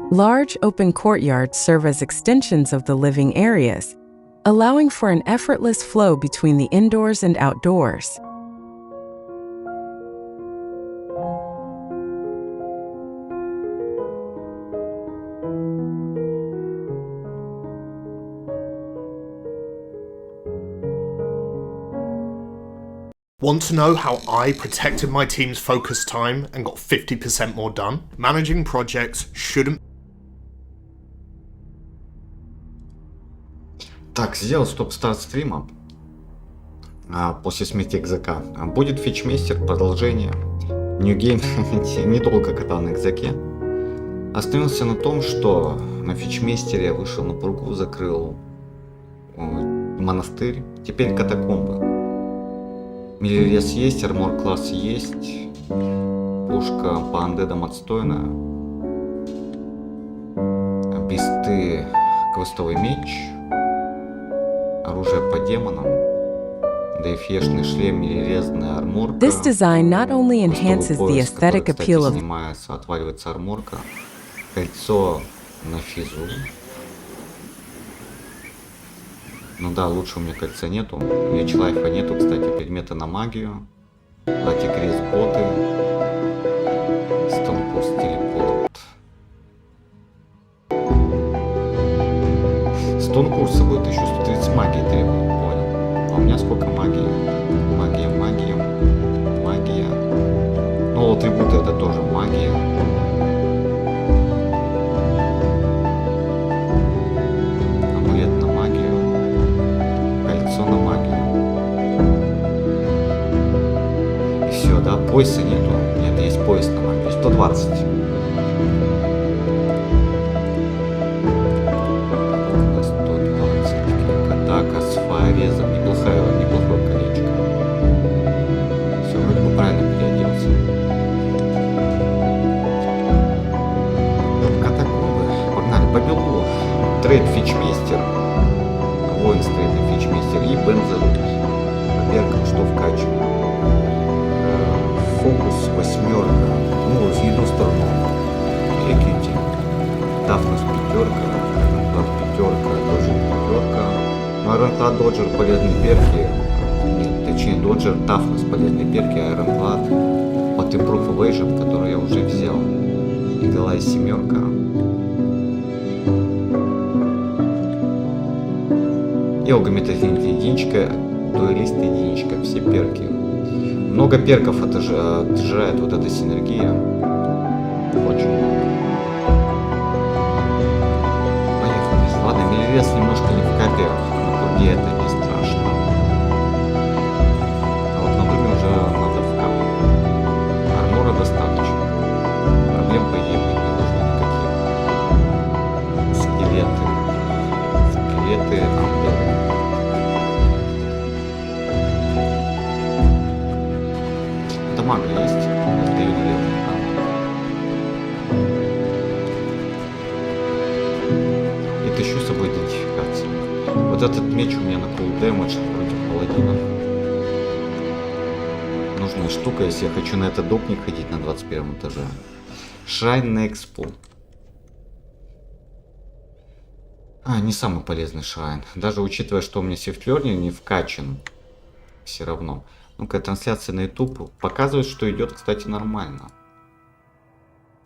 Large open courtyards serve as extensions of the living areas, allowing for an effortless flow between the indoors and outdoors. Want to know how I protected my team's focus time and got 50% more done? Managing projects shouldn't... Так, сделал стоп-старт стрима после смерти экзака. Будет фичмейстер, продолжение. New Game недолго катал на экзаке. Остановился на том, что на фичмейстере я вышел на пургу, закрыл монастырь. Теперь катакомбы. Милирес есть, армор класс есть. ловушка по андедам отстойная. Бисты, квестовый меч, оружие по демонам, ДФЕшный шлем или резная арморка. This design not only enhances the aesthetic appeal of снимается, отваливается арморка, кольцо на физу. Ну да, лучше у меня кольца нету, лайфа нету, кстати, предметы на магию, латикрис боты, стонкурс телепорт. Стонкурса будет еще 130 магии требует, понял. А у меня сколько магии? Магия. Ну, атрибуты это тоже магия. Амулет на магию. Кольцо на магию. И все, да? Пояса нету. Нет, есть пояс на магию. 120. Атака с фаерезом. Неплохое колечко. Все, вроде бы правильно переоделся. Катакомбы. Погнали. Бабилон. Трейд фичмейстер. Воин трейд фичмейстер. И бензолут. Проверка, что вкачиваем. Фокус 8. Ну, в еду сторону. Экити. Тафнус 5. Айронклад 5. Доджер 5. Ну, Айронклад, Доджер, полезные перки. Нет, точнее, Доджер, Тафнус, полезные перки. Айронклад. От Improve Evasion, который я уже взял. Игла 7. Йога-метафизик единичка, дуэлист единичка, все перки. Много перков отжирает вот эта синергия. Очень много. Поехали. Ладно, милливес немножко не в копе, но мне это не страшно. А вот на думе уже надо в кап. Армора достаточно. Проблем, по идее, быть не должно никаких. Скелеты, ангелы. Мага есть, это ее налево. И тащу с собой идентификацию. Вот этот меч у меня на full damage против паладина. Нужная штука, если я хочу на этот допник ходить на 21 этаже. Шрайн на экспо. Не самый полезный шрайн. Даже учитывая, что у меня сифтлернинг не вкачан. Все равно. Ну-ка, трансляция на YouTube показывает, что идет, кстати, нормально.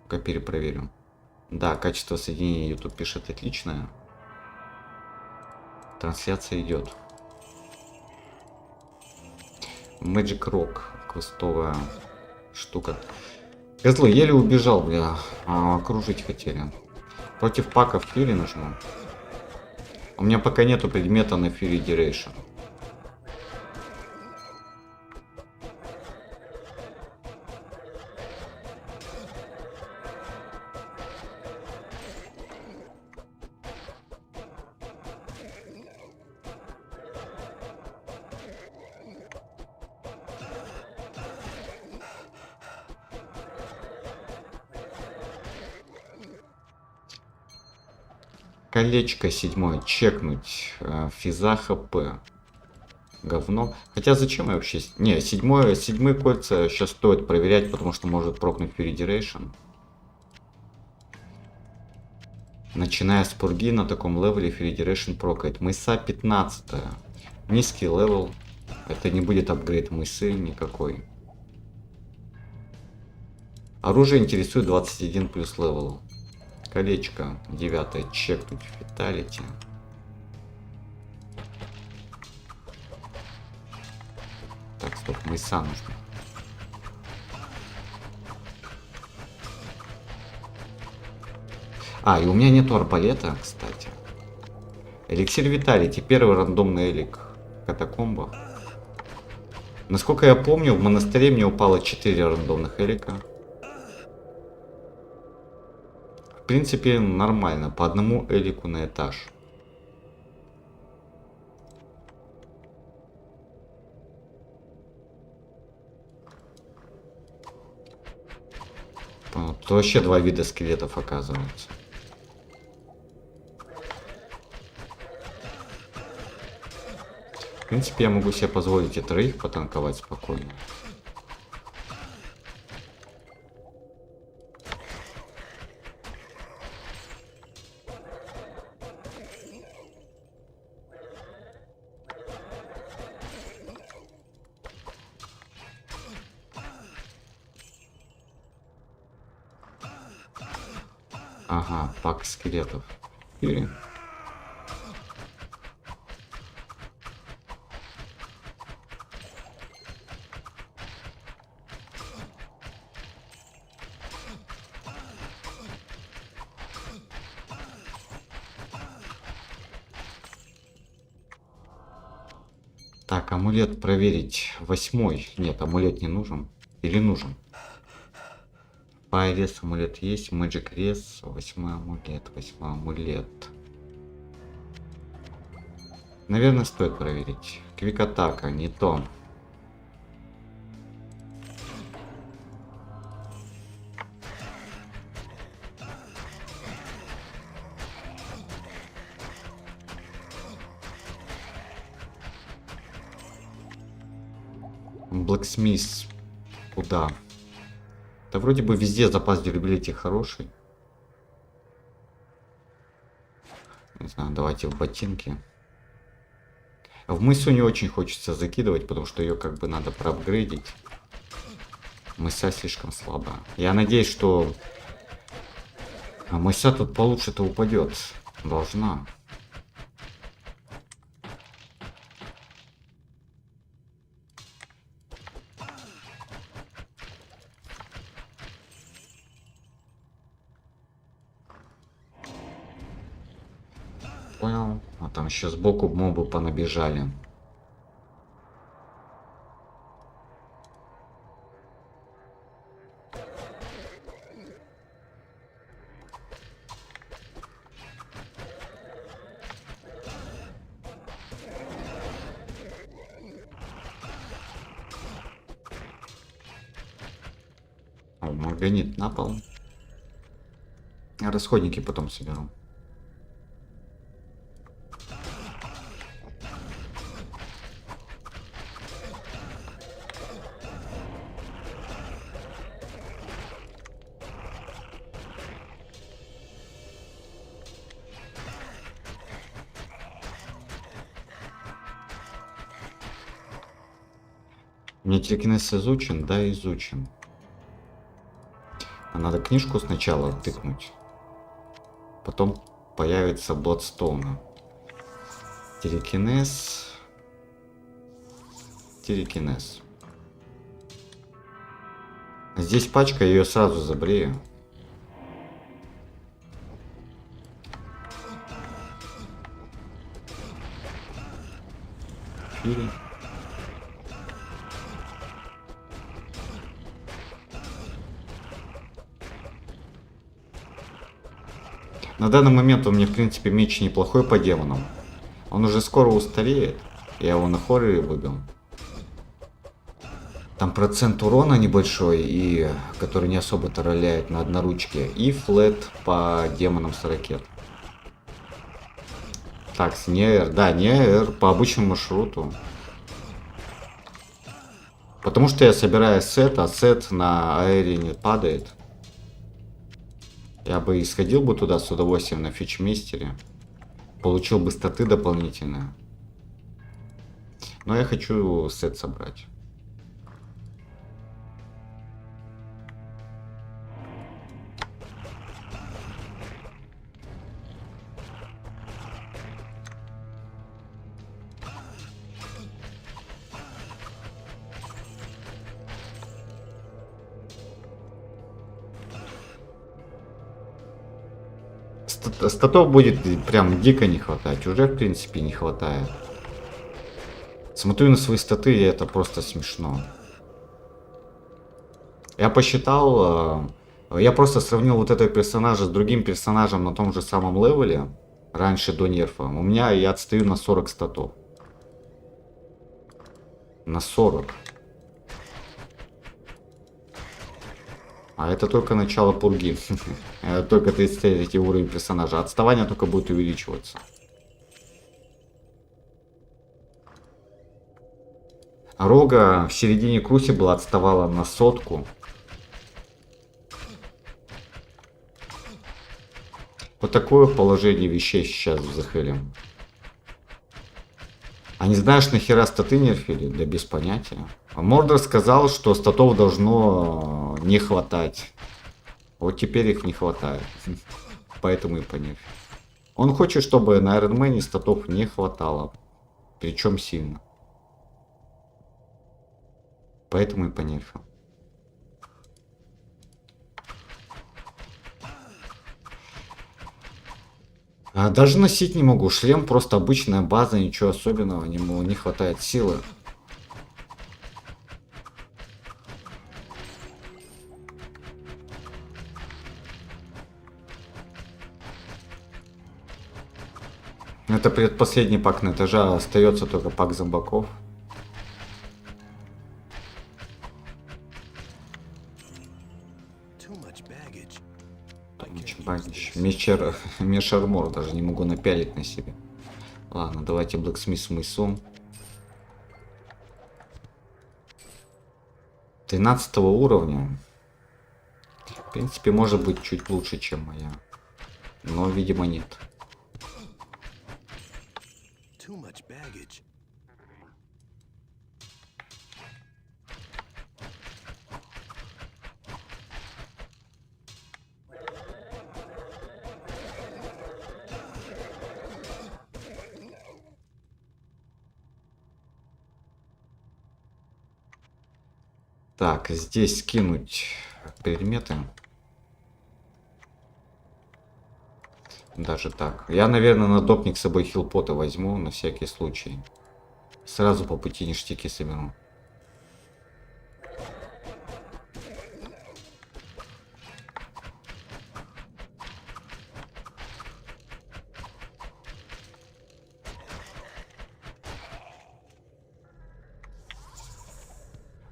Ну-ка, перепроверим. Да, качество соединения YouTube пишет отличное. Трансляция идет. Magic Rock. Квестовая штука. Козлы, еле убежал, бля. Окружить хотели. Против пака в Fury нажму. У меня пока нету предмета на Fury Duration. Колечко 7. Чекнуть. Физа ХП. Говно. Хотя зачем я вообще... Не, 7 кольца сейчас стоит проверять, потому что может прокнуть Fury Duration. Начиная с пурги на таком левеле Fury Duration прокает. Мыса 15. Низкий левел. Это не будет апгрейд мысы никакой. Оружие интересует 21 плюс левел. Колечко 9. Чекнуть фаталити. Так, стоп, мыса нужно. И у меня нету арбалета, кстати. Эликсир Виталити. Первый рандомный элик катакомба. Насколько я помню, в монастыре мне упало 4 рандомных элика. В принципе, нормально. По одному элику на этаж. Тут вообще два вида скелетов оказывается. В принципе, я могу себе позволить и троих потанковать спокойно. Ага, пак скелетов. Или... Так, амулет проверить. 8. Нет, амулет не нужен. Или нужен? Пайрес амулет есть. Magic Res. 8 амулет. 8 амулет. Наверное, стоит проверить. Квик атака. Не то. Blacksmith. Куда? Да вроде бы везде запас durability хороший. Не знаю, давайте в ботинки. В мысу не очень хочется закидывать, потому что ее как бы надо проапгрейдить. Мыса слишком слабая. Я надеюсь, что мыса тут получше-то упадет. Должна. Понял. А там еще сбоку мобы понабежали. О, марганит на пол. Расходники потом соберу. Мне телекинез изучен? Да, изучен. А надо книжку сначала тыкнуть. Потом появится Bloodstone. Телекинез. Телекинез. Здесь пачка, ее сразу забрею. Или... На данный момент у меня, в принципе, меч неплохой по демонам. Он уже скоро устареет. Я его на хорроре выбил. Там процент урона небольшой, и который не особо-то роляет на одноручке. И флэт по демонам с ракет. Так, не АР. Да, не АР по обычному маршруту. Потому что я собираю сет, а сет на аэре не падает. Я бы исходил бы туда с удовольствием на фичмейстере. Получил бы статы дополнительные. Но я хочу сет собрать. Статов будет прям дико не хватать. Уже, в принципе, не хватает. Смотрю на свои статы, и это просто смешно. Я посчитал... Я просто сравнил вот этого персонажа с другим персонажем на том же самом левеле. Раньше, до нерфа. У меня я отстаю на 40 статов. На 40. А это только начало пурги. Это только 33 уровень персонажа. Отставание только будет увеличиваться. Рога в середине Крусибла отставала на 100. Вот такое положение вещей сейчас в Захеле. А не знаешь, нахера статы нерфили? Да без понятия. А Мордор сказал, что статов должно не хватать. Вот теперь их не хватает. Поэтому и понерфил. Он хочет, чтобы на Iron Man статов не хватало. Причем сильно. Поэтому и понерфил. Даже носить не могу. Шлем просто обычная база, ничего особенного. Не хватает силы. Это предпоследний пак на этаже, остается только пак зомбаков. Меч армор даже не могу напялить на себе. Ладно, давайте Blacksmith мысу. 13 уровня. В принципе, может быть чуть лучше, чем моя. Но, видимо, нет. Так, здесь скинуть предметы. Даже так. Я, наверное, на допник с собой хилпоты возьму, на всякий случай. Сразу по пути ништяки соберу.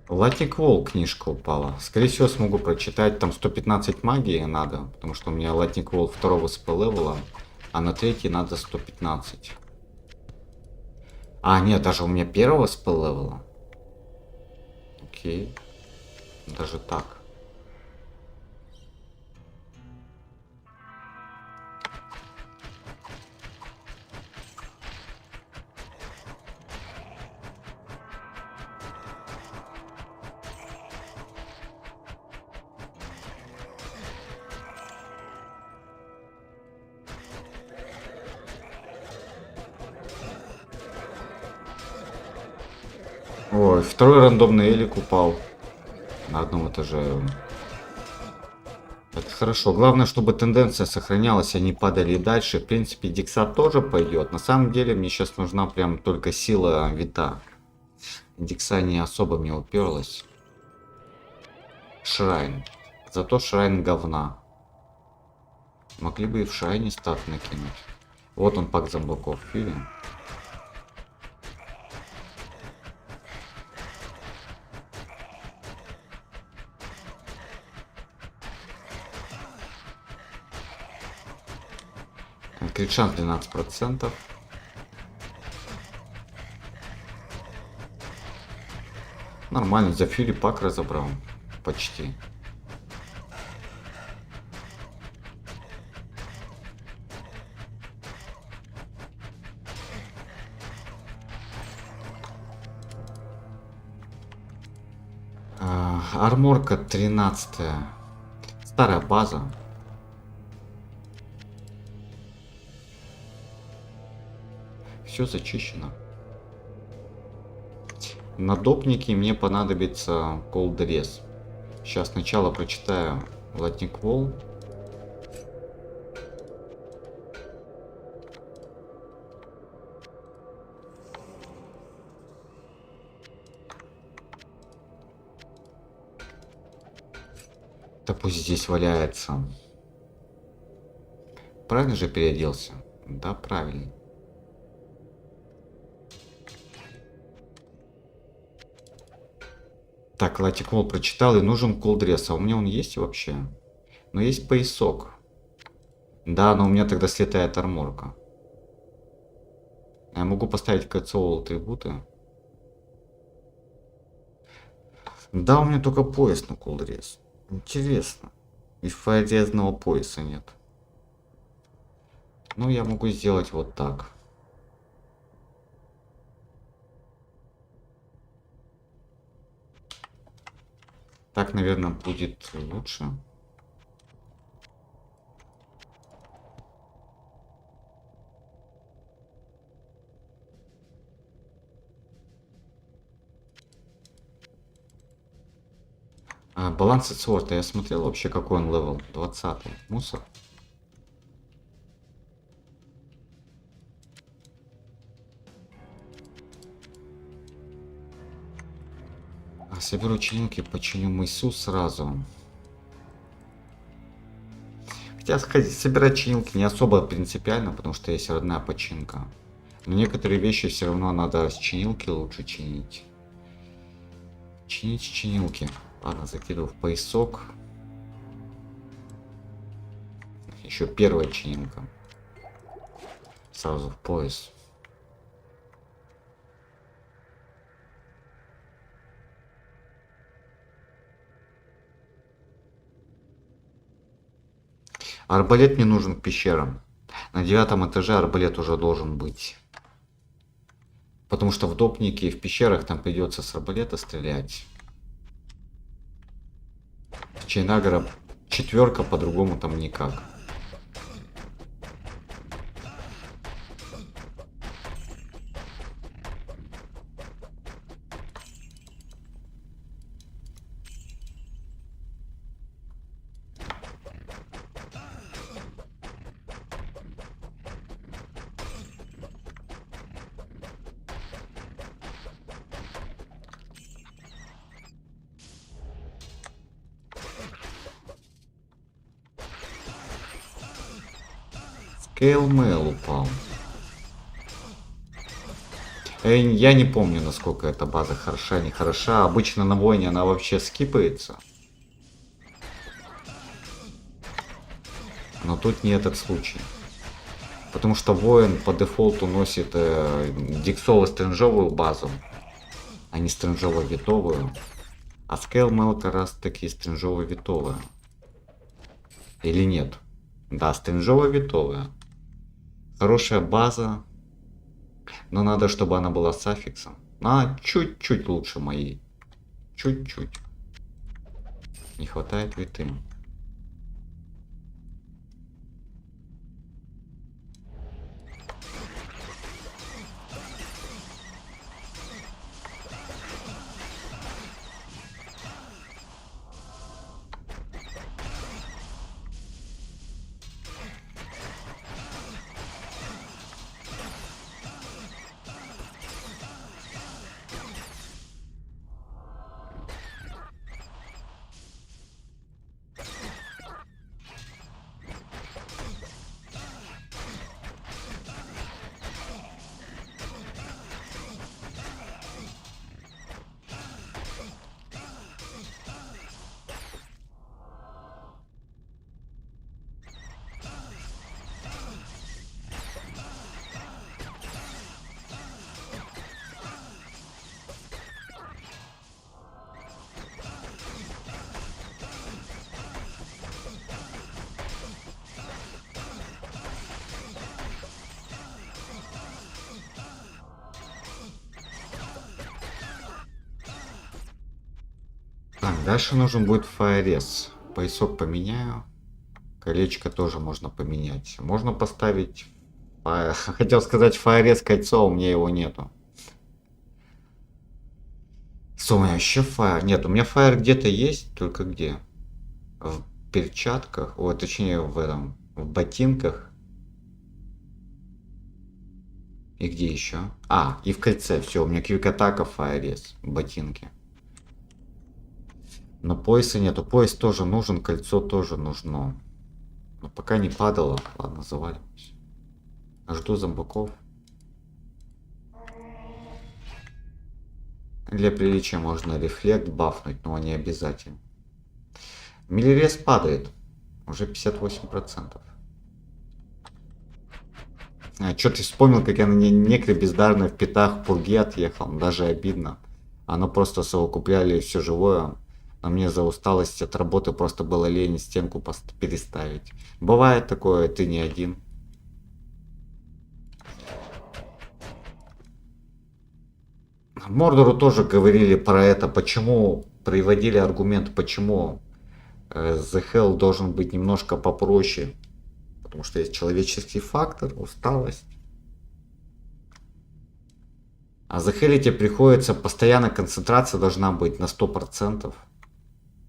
Lightning Wall книжка упала. Скорее всего, смогу прочитать. Там 115 магии надо, потому что у меня Lightning Wall 2 спеллевела, а на 3 надо 115. А, нет, даже у меня 1 спеллевела. Окей. Даже так. Ой, второй рандомный элик упал на одном этаже. Это хорошо. Главное, чтобы тенденция сохранялась, они падали и дальше. В принципе, Дикса тоже пойдет. На самом деле, мне сейчас нужна прям только сила вита. Дикса не особо мне уперлась. Шрайн. Зато Шрайн говна. Могли бы и в Шрайне стат накинуть. Вот он, пак зомбаков. Видим? Крит шанс 12%. Нормально, за Фьюри пак разобрал. Почти. Арморка 13. Старая база. Все зачищено. На допнике мне понадобится колдрез. Сейчас сначала прочитаю Lightning Wall. Да пусть здесь валяется. Правильно же переоделся? Да, правильно. Так, Латикмол прочитал, и нужен колдресс. А у меня он есть вообще? Но есть поясок. Да, но у меня тогда слетает арморка. Я могу поставить кольцо атрибуты. Да, у меня только пояс на колдресс. Интересно. И фаерезного пояса нет. Ну, я могу сделать вот так. Так, наверное, будет лучше. Баланс сорта. Я смотрел вообще, какой он левел. 20-й. Мусор. Соберу чинилки, починю мысу сразу. Хотя собирать чинилки не особо принципиально, потому что есть родная починка. Но некоторые вещи все равно надо с чинилки лучше чинить. Чинить чинилки. Ладно, закидываю в поясок. Еще первая чинилка. Сразу в пояс. Арбалет мне нужен к пещерам. На 9 этаже арбалет уже должен быть. Потому что в допнике и в пещерах там придется с арбалета стрелять. Чайнагора 4, по-другому там никак. Кейлмейл упал. Я не помню, насколько эта база хороша, не хороша. Обычно на войне она вообще скипается. Но тут не этот случай. Потому что воин по дефолту носит диксово-стринжовую базу, а не стринжово-витовую. А Скейлмейл как раз таки стринжово-витовая. Или нет? Да, стринжово-витовая. Хорошая база, но надо, чтобы она была с аффиксом. А, чуть-чуть лучше моей. Чуть-чуть. Не хватает виты. Дальше нужен будет фаерез. Поясок поменяю. Колечко тоже можно поменять. Можно поставить... Хотел сказать фаерез кольцо, у меня его нету. Что у меня еще фаер? Нет, у меня фаер где-то есть, только где? В перчатках, точнее в ботинках. И где еще? И в кольце. Все, у меня квик-атака, фаерез, ботинки. Но пояса нету. Пояс тоже нужен, кольцо тоже нужно. Но пока не падало. Ладно, заваливаюсь. Жду зомбаков. Для приличия можно рефлект бафнуть, но не обязательно. Милирез падает. Уже 58%. Чё ты вспомнил, как я на некре бездарно в пятах пурге отъехал? Даже обидно. Оно просто совокупляли все живое. А мне за усталость от работы просто было лень стенку переставить. Бывает такое, ты не один. Мордору тоже говорили про это, почему приводили аргумент, почему The Hell должен быть немножко попроще. Потому что есть человеческий фактор, усталость. А за Hell тебе приходится постоянно, концентрация должна быть на 100%.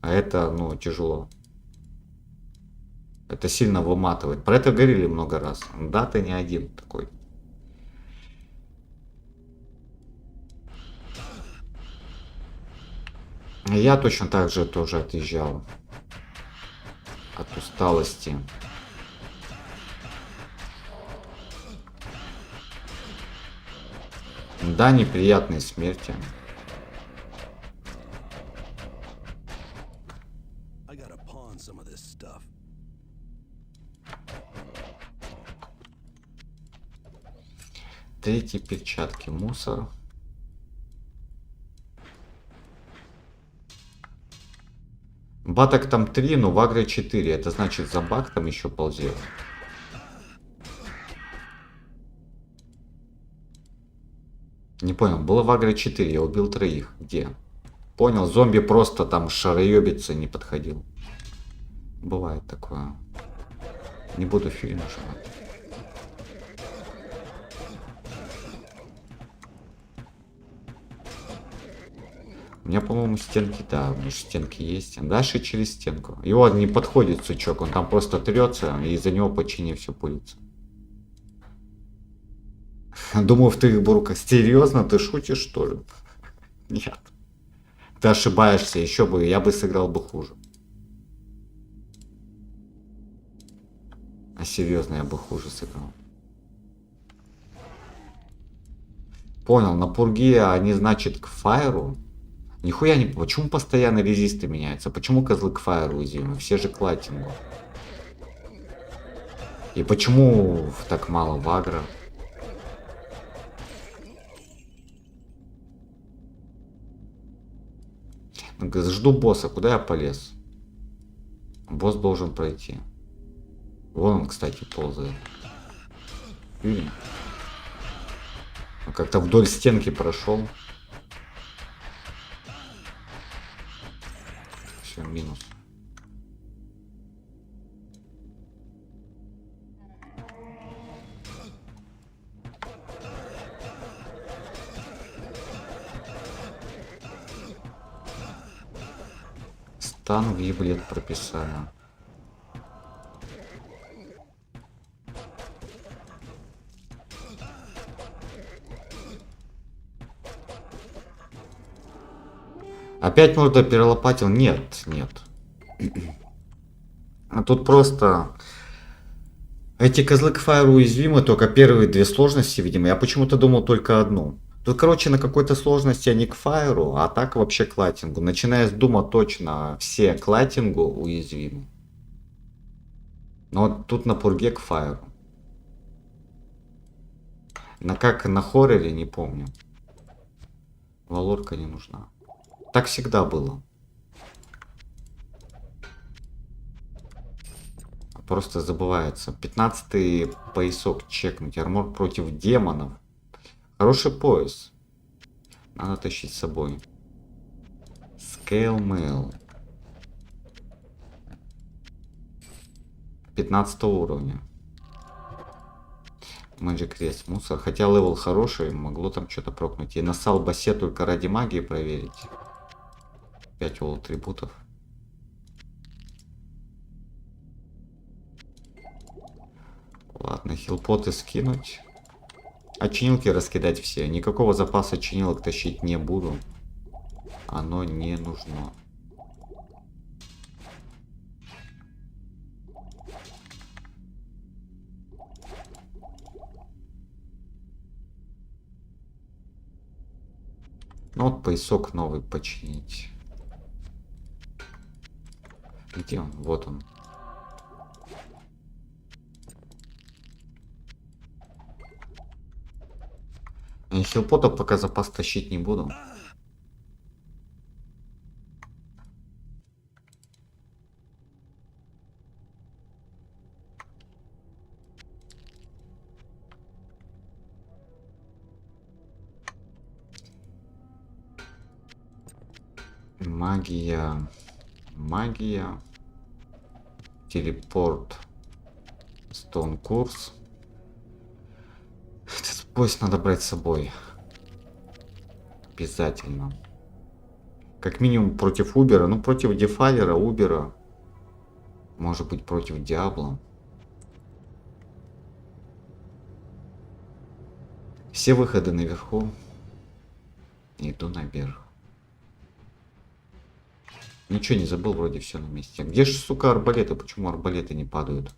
А это, ну, тяжело. Это сильно выматывает. Про это говорили много раз. Да, ты не один такой. Я точно так же тоже отъезжал от усталости. Да, неприятные смерти. Третьи перчатки, мусор. Баток там 3, но в агро 4. Это значит, за бак там еще ползет. Не понял, было в агро 4, я убил 3. Где? Понял, зомби просто там шароебиться не подходил. Бывает такое. Не буду фильм нажимать. У меня, по-моему, стенки, да, у меня стенки есть. Дальше через стенку. Его не подходит сучок, он там просто трется, и из-за него почти все пулится. Думаю, в твоих бурках. Серьезно, ты шутишь, что ли? Нет. Ты ошибаешься, еще бы, я бы сыграл бы хуже. А серьезно, я бы хуже сыграл. Понял, на пурге они, значит, к фаеру. Нихуя не... Почему постоянно резисты меняются? Почему козлы к фаеру уязвимы? Все же к лайтингу. И почему так мало в агро? Жду босса. Куда я полез? Босс должен пройти. Вон он, кстати, ползает. Видим? Как-то вдоль стенки прошел. Все, минус. Стан в еблет прописали. Опять морда перелопатил? Нет, нет. А тут просто... Эти козлы к фаеру уязвимы, только первые две сложности, видимо. Я почему-то думал только одну. Тут, короче, на какой-то сложности они к фаеру, а так вообще к лайтингу. Начиная с дума точно все к лайтингу уязвимы. Но вот тут на пурге к фаеру. Как на хорроре, не помню. Валорка не нужна. Так всегда было. Просто забывается. 15-й поясок чекнуть. Армор против демонов. Хороший пояс. Надо тащить с собой. Scale Mail. 15 уровня. Magic Crest. Мусор. Хотя левел хороший. Могло там что-то прокнуть. И насал басе только ради магии проверить. 5 волл атрибутов. Ладно, хилпоты скинуть. А чинилки раскидать все. Никакого запаса чинилок тащить не буду. Оно не нужно. Ну вот поясок новый починить. Где он? Вот он. Я хилпота пока запас тащить не буду. Магия. Магия. Телепорт. Стоун курс. Этот поезд надо брать с собой. Обязательно. Как минимум против Убера. Ну, против Дефайлера, Убера. Может быть, против Диабло. Все выходы наверху. Иду наверх. Ничего не забыл, вроде все на месте. Где же, сука, арбалеты? Почему арбалеты не падают?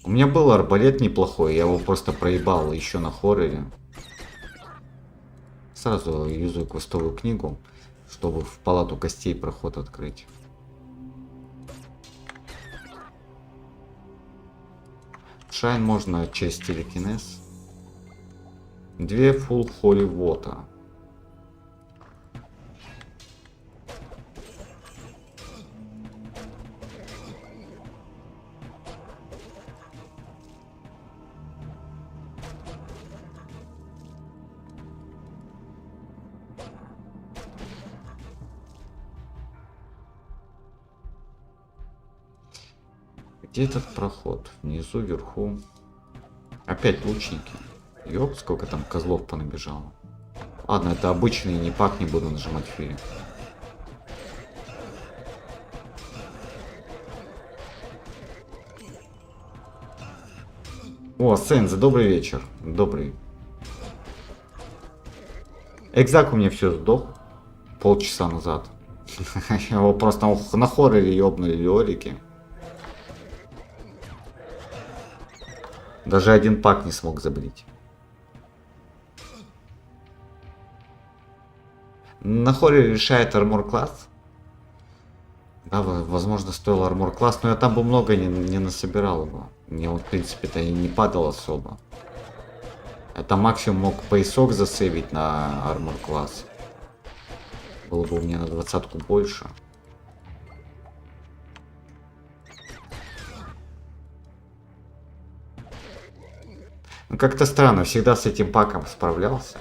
У меня был арбалет неплохой, я его просто проебал еще на хорроре. Сразу юзаю квестовую книгу, чтобы в палату костей проход открыть. Шайн можно через телекинез. 2 Full Holy Water. Где этот проход? Внизу, вверху. Опять лучники. Ёп, сколько там козлов понабежало. Ладно, это обычный, не пак, не буду нажимать фири. О, Сенза, добрый вечер. Добрый. Экзак у меня все сдох. Полчаса назад. Его просто на хорроре ёбнули лёрики. Даже один пак не смог забрить. На хоре решает армор класс. Да, возможно, стоил армор класс, но я там бы много не насобирал его. Мне он, в принципе-то, и не падал особо. Это максимум мог поясок засейвить на армор класс. Было бы у меня на 20-ку больше. Ну, как-то странно, всегда с этим паком справлялся.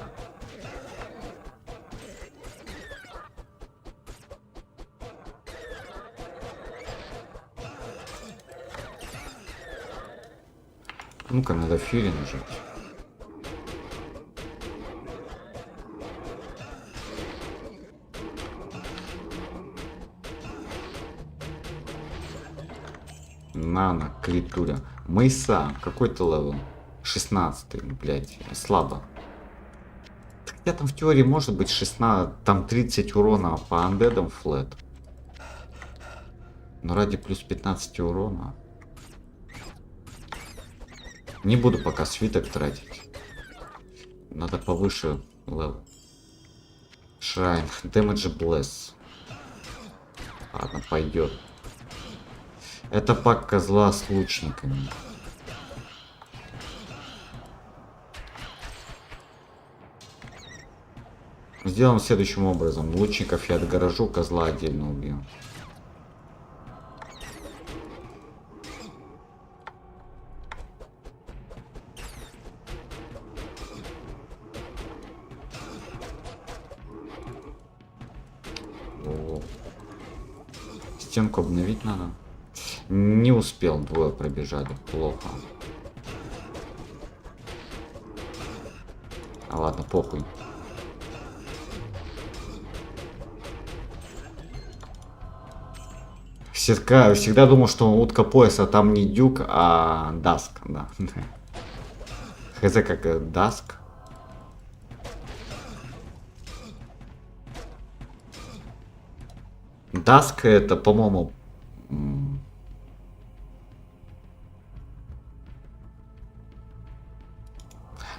Ну-ка, надо фьюри нажать. Нано, критуля. Мейса, какой-то левел? 16, блядь, слабо. Хотя там в теории может быть 16, там 30 урона по андедам флэт. Но ради плюс 15 урона. Не буду пока свиток тратить. Надо повыше левел. Шрайн, Damage Bless. Ладно, пойдет. Это пак козла с лучниками. Сделаем следующим образом. Лучников я отгорожу, козла отдельно убью. О. Стенку обновить надо. Не успел, двое пробежали. Плохо. А ладно, похуй. Всегда думал, что утка пояса там не дюк, а даск, да. Хз как даск. Даск это, по-моему,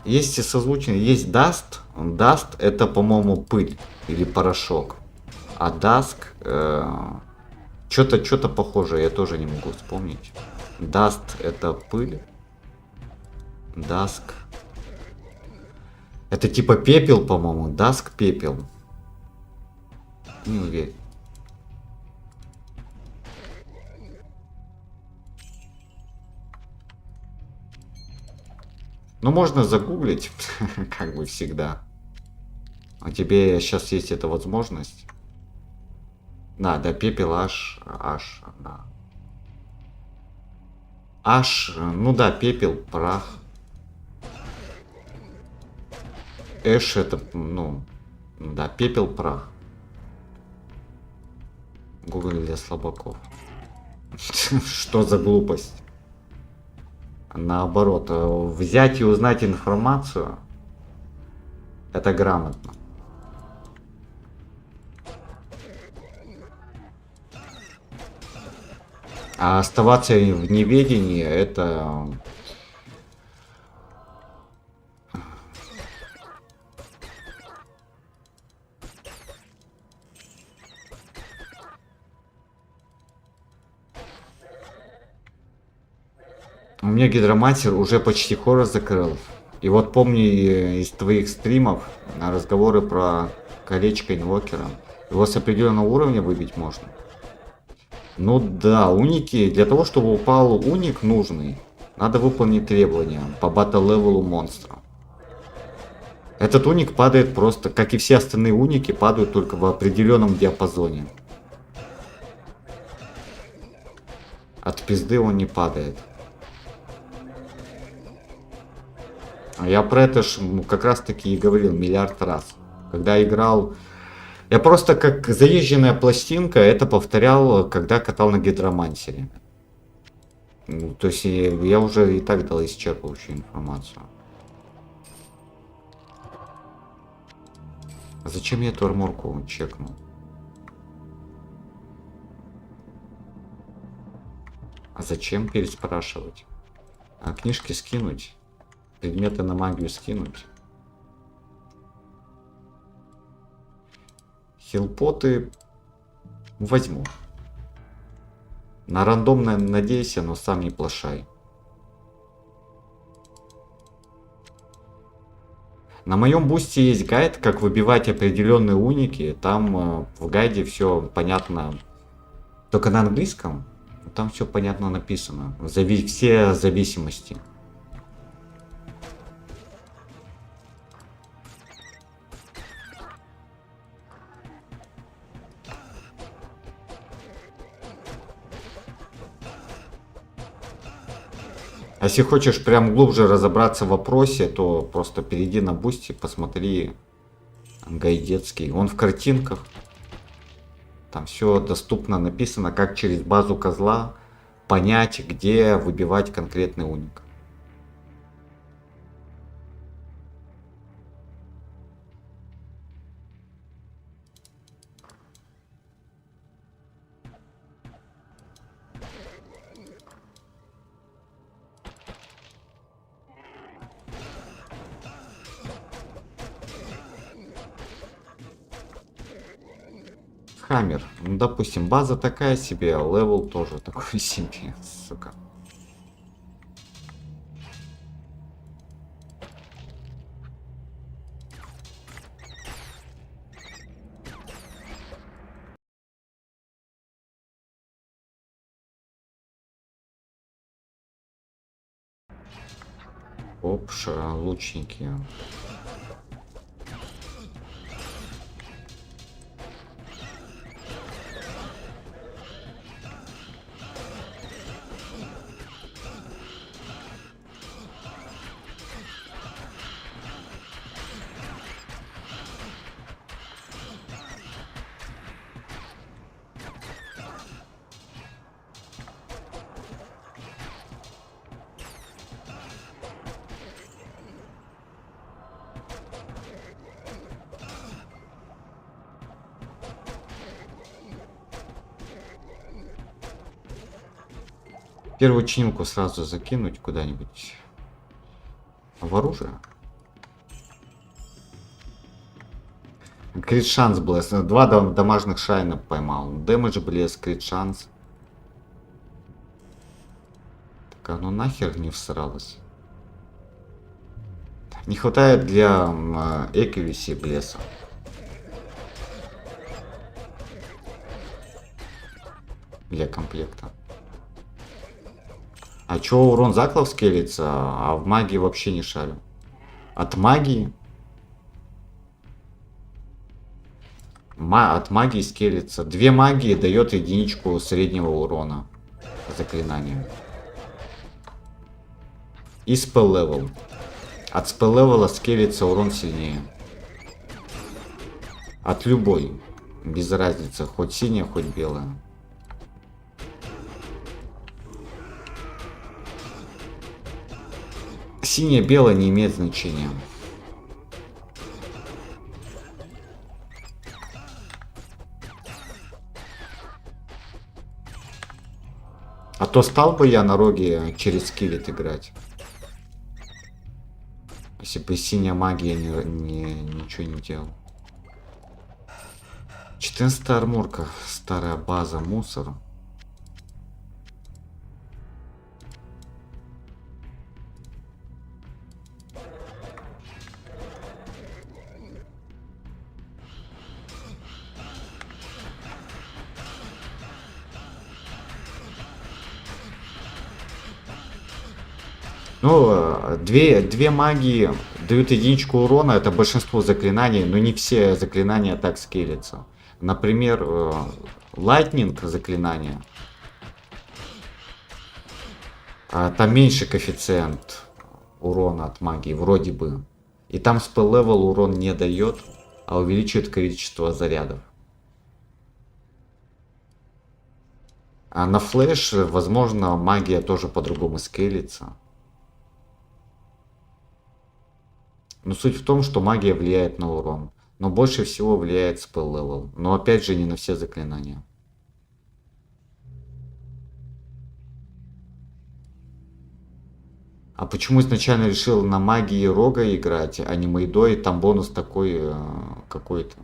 Есть и созвучные, есть Dust. Dust это, по-моему, пыль или порошок. А Dusk что-то похожее, я тоже не могу вспомнить. Dust это пыль. Dusk. Это типа пепел, по-моему. Dusk пепел. Не уверен. Ну, можно загуглить, как бы всегда. А тебе сейчас есть эта возможность. Да, пепел аж, да. Ну да, пепел, прах. Эш это, ну, да, пепел, прах. Google для слабаков. Что за глупость? Наоборот, взять и узнать информацию, это грамотно. А оставаться в неведении, это... У меня гидроматер уже почти хоррор закрыл. И вот помни из твоих стримов разговоры про колечко инвокера. Его с определенного уровня выбить можно. Ну да, уники, для того чтобы упал уник нужный, надо выполнить требования по батл-левелу монстра. Этот уник падает просто, как и все остальные уники, падают только в определенном диапазоне. От пизды он не падает. Я про это как раз таки и говорил миллиард раз. Когда играл... Я просто как заезженная пластинка это повторял, когда катал на гидромансере. Ну, то есть я уже и так дал исчерпывающую информацию. А зачем я эту арморку чекнул? А зачем переспрашивать? А книжки скинуть? Предметы на магию скинуть? Хилпоты возьму. На рандомное надейся, но сам не плашай. На моем бусте есть гайд, как выбивать определенные уники. Там в гайде все понятно. Только на английском. Там все понятно написано. Все зависимости. А если хочешь прям глубже разобраться в вопросе, то просто перейди на Бусти, посмотри гайдецкий. Он в картинках. Там все доступно написано, как через базу козла понять, где выбивать конкретный уник. Хаммер. Ну, допустим, база такая себе, а левел тоже такой себе, сука. Опша, лучники. Первую чинилку сразу закинуть куда-нибудь в оружие. Крит шанс блеск. 2 дамажных шайна поймал. Дэмэдж блеск, крит шанс. Так, оно нахер не всралось. Не хватает для accuracy блеса. Для комплекта. А чё урон заклов скелится, а в магии вообще не шарю. От магии? От магии скелится. 2 магии дает единичку среднего урона заклинанием. И спелл левел. От спелл левела скелится урон сильнее. От любой. Без разницы. Хоть синяя, хоть белая. Синяя-белая не имеет значения. А то стал бы я на роге через скиллет играть. Если бы синяя магия ничего не делал. 14 арморка. Старая база, мусор. Ну, две магии дают единичку урона, это большинство заклинаний, но не все заклинания так скелятся. Например, Lightning заклинание. Там меньше коэффициент урона от магии, вроде бы. И там спелл левел урон не дает, а увеличивает количество зарядов. А на флеш, возможно, магия тоже по-другому скелится. Но суть в том, что магия влияет на урон. Но больше всего влияет спелл левел. Но опять же не на все заклинания. А почему изначально решил на магии рога играть, а не мейдой? Там бонус такой какой-то.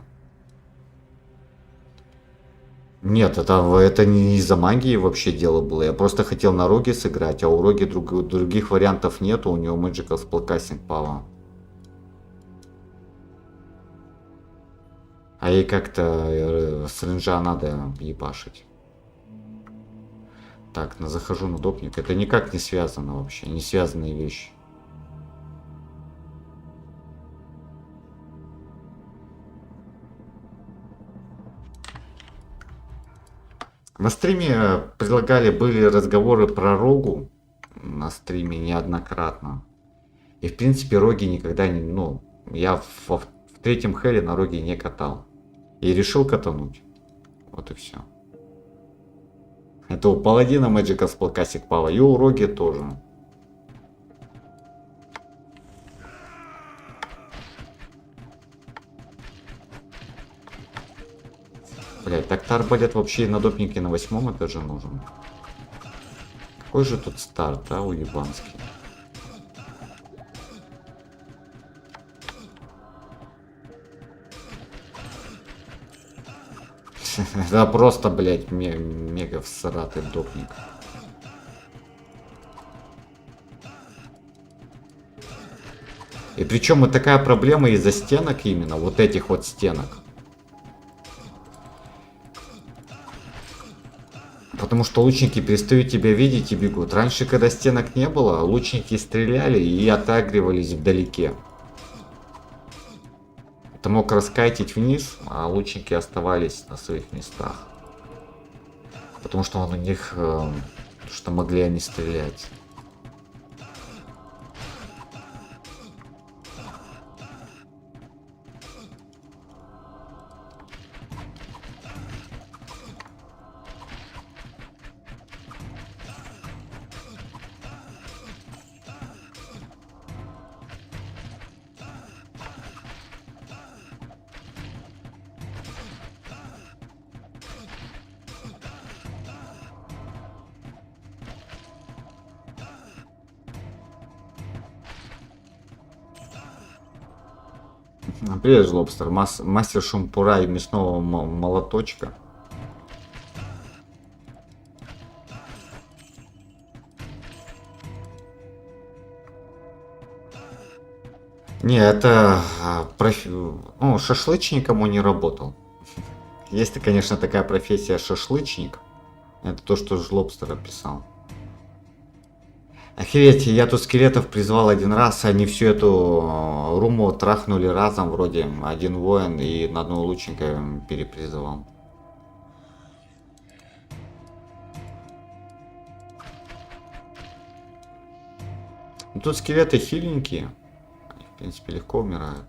Нет, это не из-за магии вообще дело было. Я просто хотел на роге сыграть, а у роги других вариантов нету. У него Magical Spellcasting Power. А ей как-то с ренджа надо ебашить. Так, захожу на допник. Это никак не связано вообще. Не связанные вещи. На стриме были разговоры про рогу. На стриме неоднократно. И в принципе роги никогда не... Ну, я в третьем хеле на роге не катал. И решил катануть. Вот и все. Это у паладина Magical Spellcasting Power. И у роги тоже. Блять, так-то арбалет вообще на допнике на 8 этаже нужен. Какой же тут старт, а, уебанский. Да просто, блять, мега всратый допник. И причем и такая проблема из-за стенок именно, вот этих вот стенок. Потому что лучники перестают тебя видеть и бегут. Раньше, когда стенок не было, лучники стреляли и отагривались вдалеке. Ты мог раскайтить вниз, а лучники оставались на своих местах. Потому что он у них, что могли они стрелять. Привет, Жлобстер. Мастер шампура и мясного молоточка. Не, это шашлычником он не работал. Есть, конечно, такая профессия шашлычник. Это то, что Жлобстер описал. Охереть, я тут скелетов призвал один раз, они всю эту руму трахнули разом, вроде один воин и на одного лучника перепризывал. Ну, тут скелеты хиленькие, они, в принципе, легко умирают.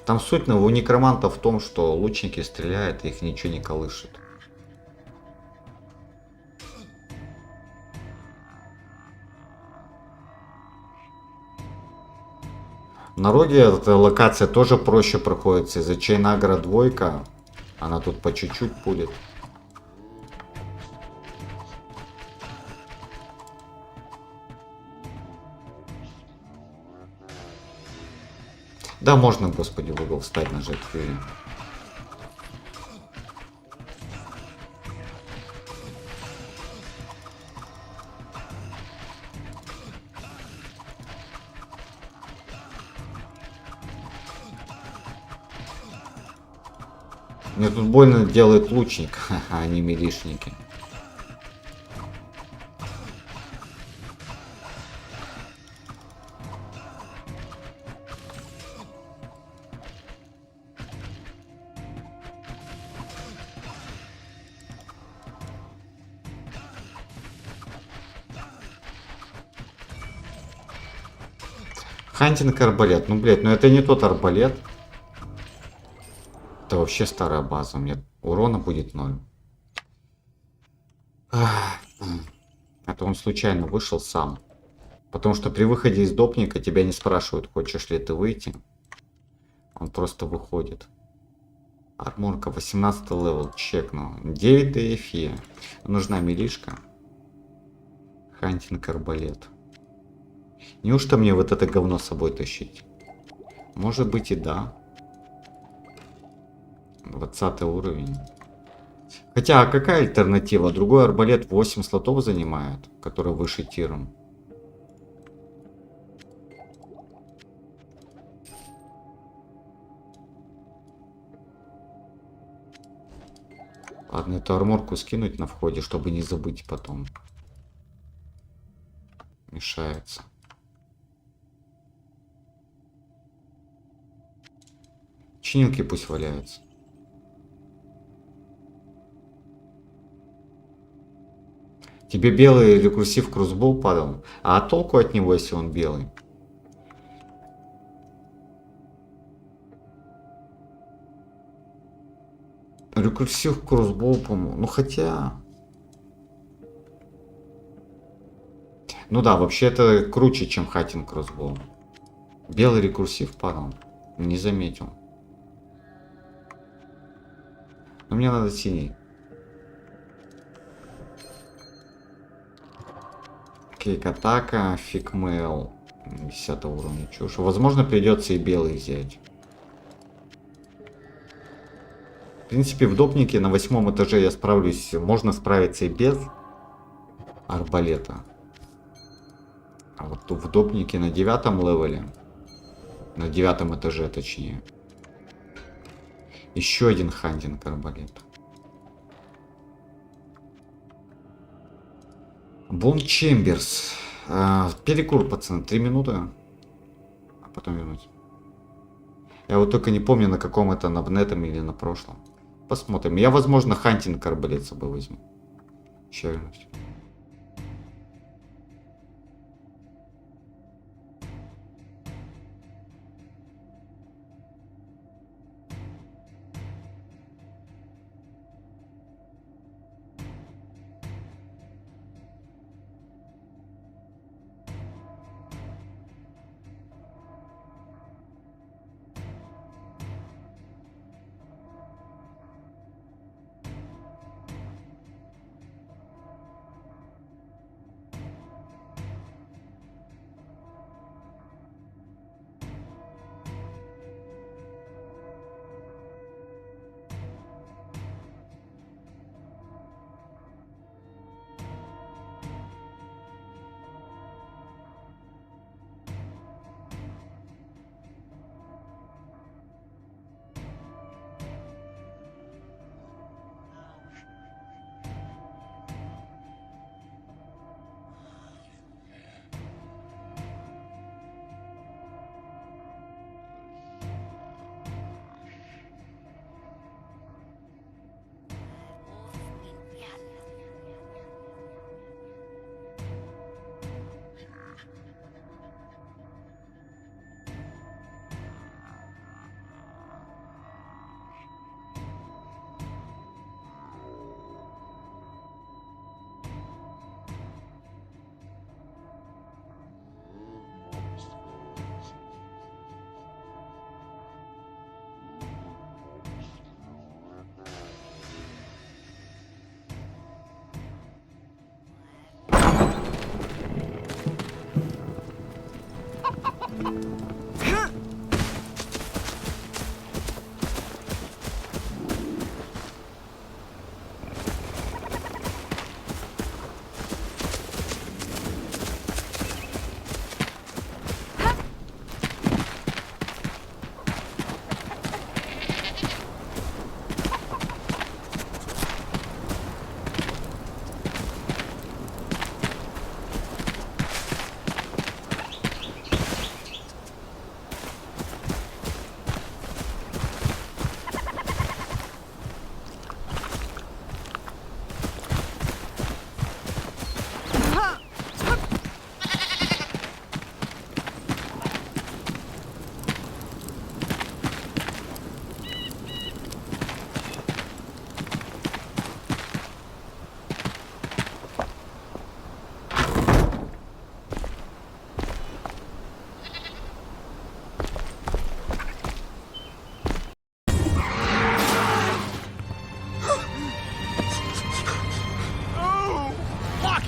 Там суть у некромантов в том, что лучники стреляют, и их ничего не колышет. На роге эта локация тоже проще проходится. Из-за Чайнагра двойка, она тут по чуть-чуть пулит. Да, можно, господи, в угол встать, нажать фьюри. Мне тут больно делает лучник, а не милишники. Хантинг арбалет. Ну, блядь, ну это не тот арбалет. Это вообще старая база. У меня урона будет 0. Это он случайно вышел сам. Потому что при выходе из допника тебя не спрашивают, хочешь ли ты выйти. Он просто выходит. Арморка 18 левел. Чекнул. 9 ДФЕ. Нужна милишка. Хантинг арбалет. Неужто мне вот это говно с собой тащить? Может быть и да. 20 уровень. Хотя, а какая альтернатива? Другой арбалет 8 слотов занимает, который выше тиром. Ладно, эту арморку скинуть на входе, чтобы не забыть потом. Мешается. Чинилки пусть валяются. Тебе белый рекурсив крузбол падал? А толку от него, если он белый? Рекурсив крузбол, по-моему. Ну хотя... Ну да, вообще это круче, чем хантинг крузбол. Белый рекурсив падал. Не заметил. Но мне надо синий. Кейк-атака, фигмейл. 10 уровня чушь. Возможно, придется и белый взять. В принципе, в допнике на 8 этаже я справлюсь. Можно справиться и без арбалета. А вот в допнике на 9 левеле. На 9 этаже, точнее. Еще один хантинг арбалет. Бон Чемберс. Перекур, пацаны, 3 минуты. А потом вернуть. Я вот только не помню, на каком это, на бнетом или на прошлом. Посмотрим. Я, возможно, хантинг арбалет с собой возьму. Еще вернусь.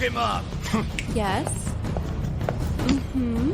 him up. Yes. Mm-hmm.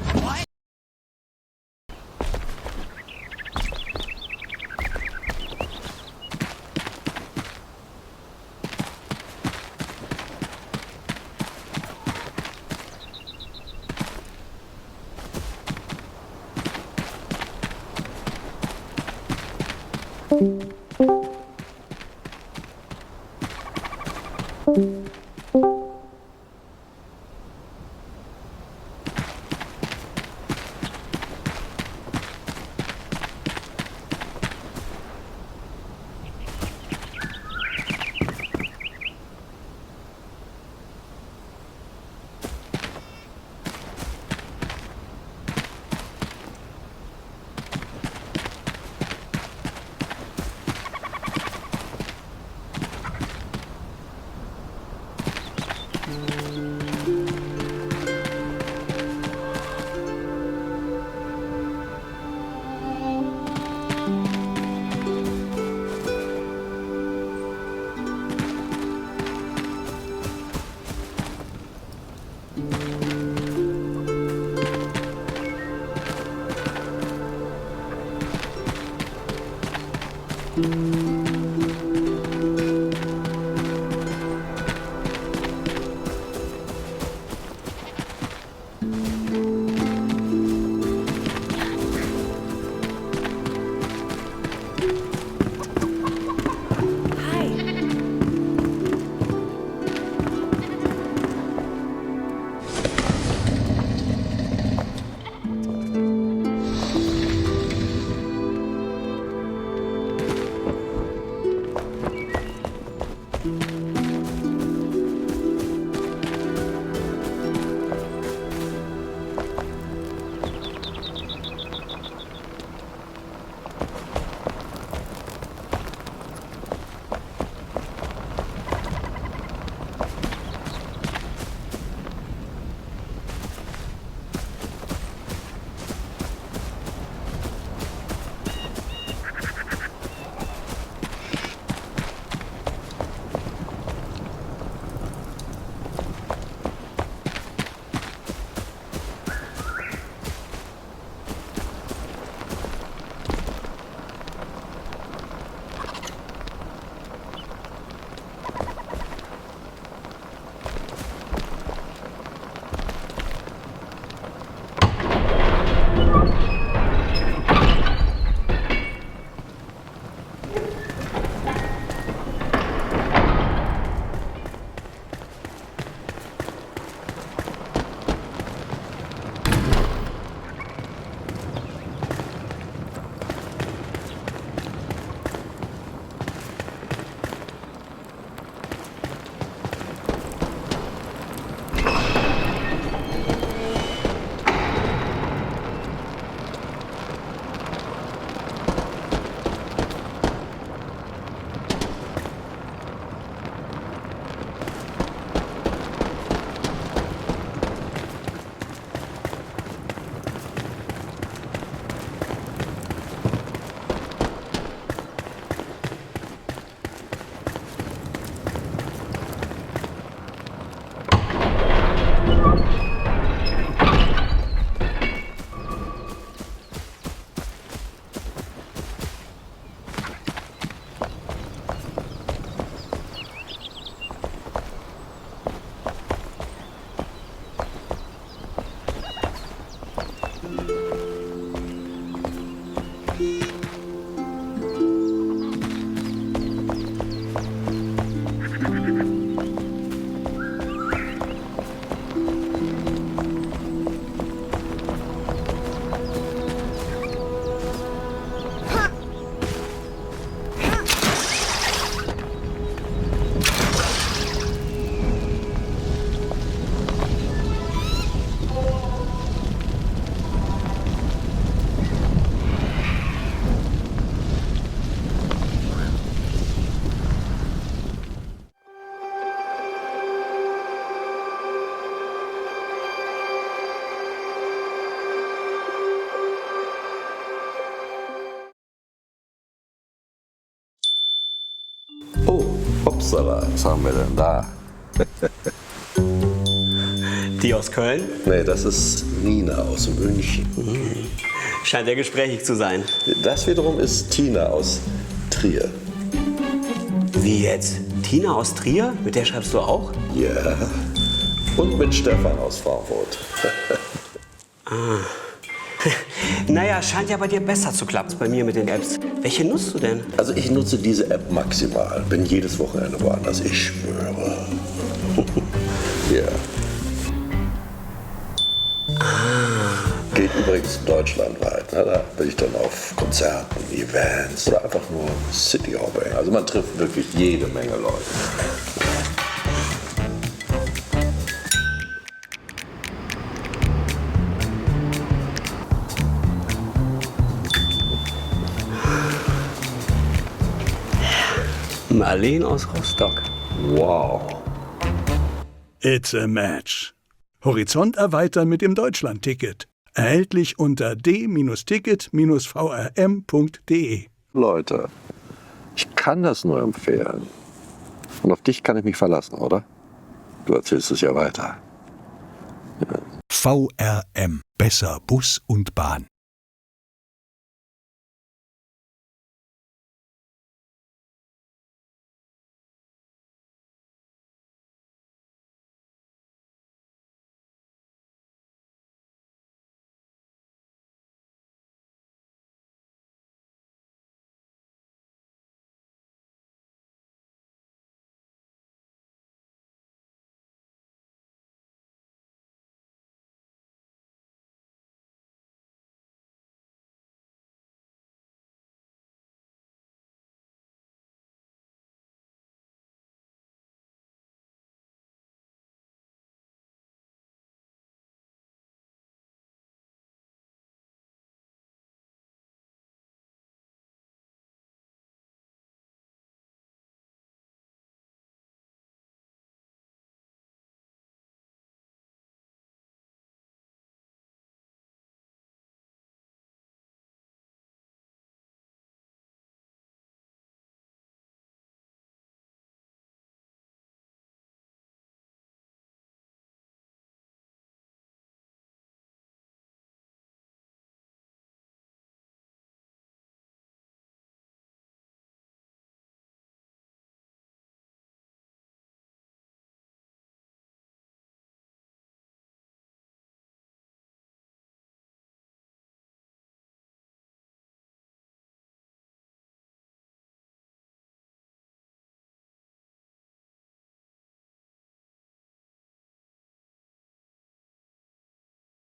Upsala, San Belen, da. Die aus Köln? Nee, das ist Nina aus München. Scheint ja gesprächig zu sein. Das wiederum ist Tina aus Trier. Wie jetzt? Tina aus Trier? Mit der schreibst du auch? Ja. Und mit Stefan aus Frankfurt. Naja, scheint ja bei dir besser zu klappen als bei mir mit den Apps. Welche nutzt du denn? Also ich nutze diese App maximal. Bin jedes Wochenende woanders. Ich schwöre. Ja. Geht übrigens deutschlandweit. Na, da bin ich dann auf Konzerten, Events oder einfach nur City-Hopping. Also man trifft wirklich jede Menge Leute. Marlene aus Rostock. Wow. It's a match. Horizont erweitern mit dem Deutschland-Ticket. Erhältlich unter d-ticket-vrm.de. Leute, ich kann das nur empfehlen. Und auf dich kann ich mich verlassen, oder? Du erzählst es ja weiter. Ja. VRM. Besser Bus und Bahn.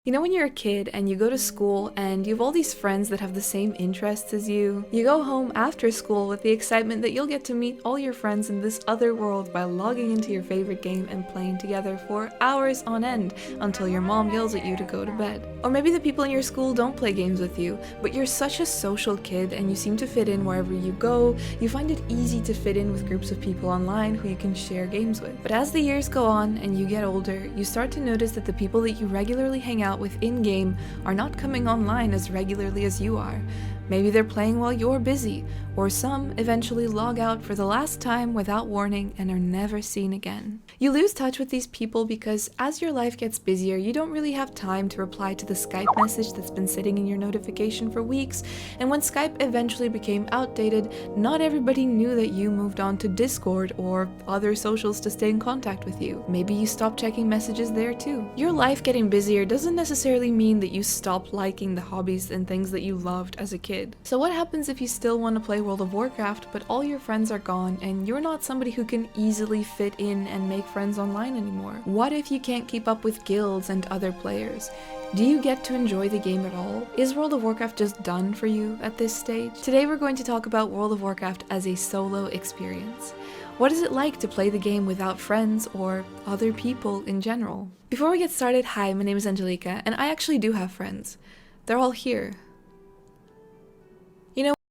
You know when you're a kid and you go to school and you have all these friends that have the same interests as you? You go home after school with the excitement that you'll get to meet all your friends in this other world by logging into your favorite game and playing together for hours on end until your mom yells at you to go to bed. Or maybe the people in your school don't play games with you, but you're such a social kid and you seem to fit in wherever you go. You find it easy to fit in with groups of people online who you can share games with. But as the years go on and you get older, you start to notice that the people that you regularly hang out with in-game are not coming online as regularly as you are. Maybe they're playing while you're busy, or some eventually log out for the last time without warning and are never seen again. You lose touch with these people because as your life gets busier, you don't really have time to reply to the Skype message that's been sitting in your notification for weeks, and when Skype eventually became outdated, not everybody knew that you moved on to Discord or other socials to stay in contact with you. Maybe you stopped checking messages there too. Your life getting busier doesn't necessarily mean that you stop liking the hobbies and things that you loved as a kid. So what happens if you still want to play World of Warcraft, but all your friends are gone and you're not somebody who can easily fit in and make friends online anymore? What if you can't keep up with guilds and other players? Do you get to enjoy the game at all? Is World of Warcraft just done for you at this stage? Today we're going to talk about World of Warcraft as a solo experience. What is it like to play the game without friends or other people in general? Before we get started, hi, my name is Angelica, and I actually do have friends. They're all here.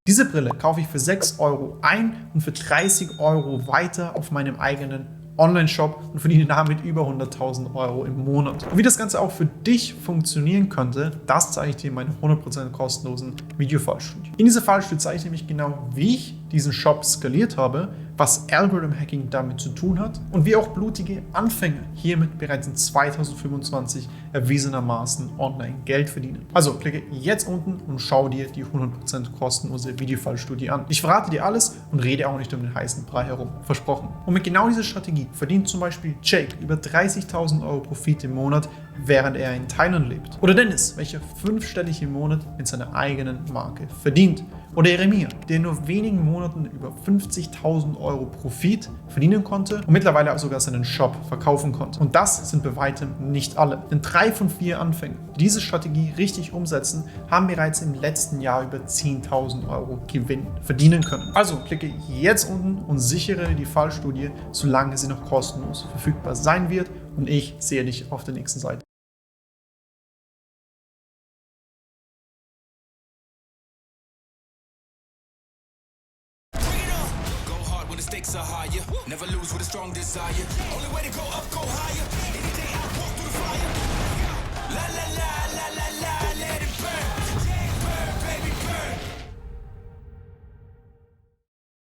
Diese Brille kaufe ich für 6 € ein und für 30 € weiter auf meinem eigenen Online-Shop und verdiene damit über 100.000 € im Monat. Und wie das Ganze auch für dich funktionieren könnte, das zeige ich dir in meinem 100% kostenlosen Video-Fallstudie. In dieser Fallstudie zeige ich nämlich genau, wie ich diesen Shop skaliert habe, was Algorithm Hacking damit zu tun hat und wie auch blutige Anfänger hiermit bereits in 2025 erwiesenermaßen online Geld verdienen. Also klicke jetzt unten und schau dir die 100% kostenlose Videofallstudie an. Ich verrate dir alles und rede auch nicht um den heißen Brei herum. Versprochen. Und mit genau dieser Strategie verdient zum Beispiel Jake über 30.000 € Profit im Monat, während er in Thailand lebt. Oder Dennis, welcher 5-stellig im Monat mit seiner eigenen Marke verdient. Oder Jeremia, der in nur wenigen Monaten über 50.000 € Profit verdienen konnte und mittlerweile auch sogar seinen Shop verkaufen konnte. Und das sind bei weitem nicht alle. Denn 3 von 4 Anfänger, die diese Strategie richtig umsetzen, haben bereits im letzten Jahr über 10.000 € Gewinn verdienen können. Also klicke jetzt unten und sichere die Fallstudie, solange sie noch kostenlos verfügbar sein wird. Und ich sehe dich auf der nächsten Seite. Stakes are higher. Never lose with a strong desire. Only way to go up, go higher. Any day I walk through the fire. La la la la la la, let it burn. Burn, baby, burn.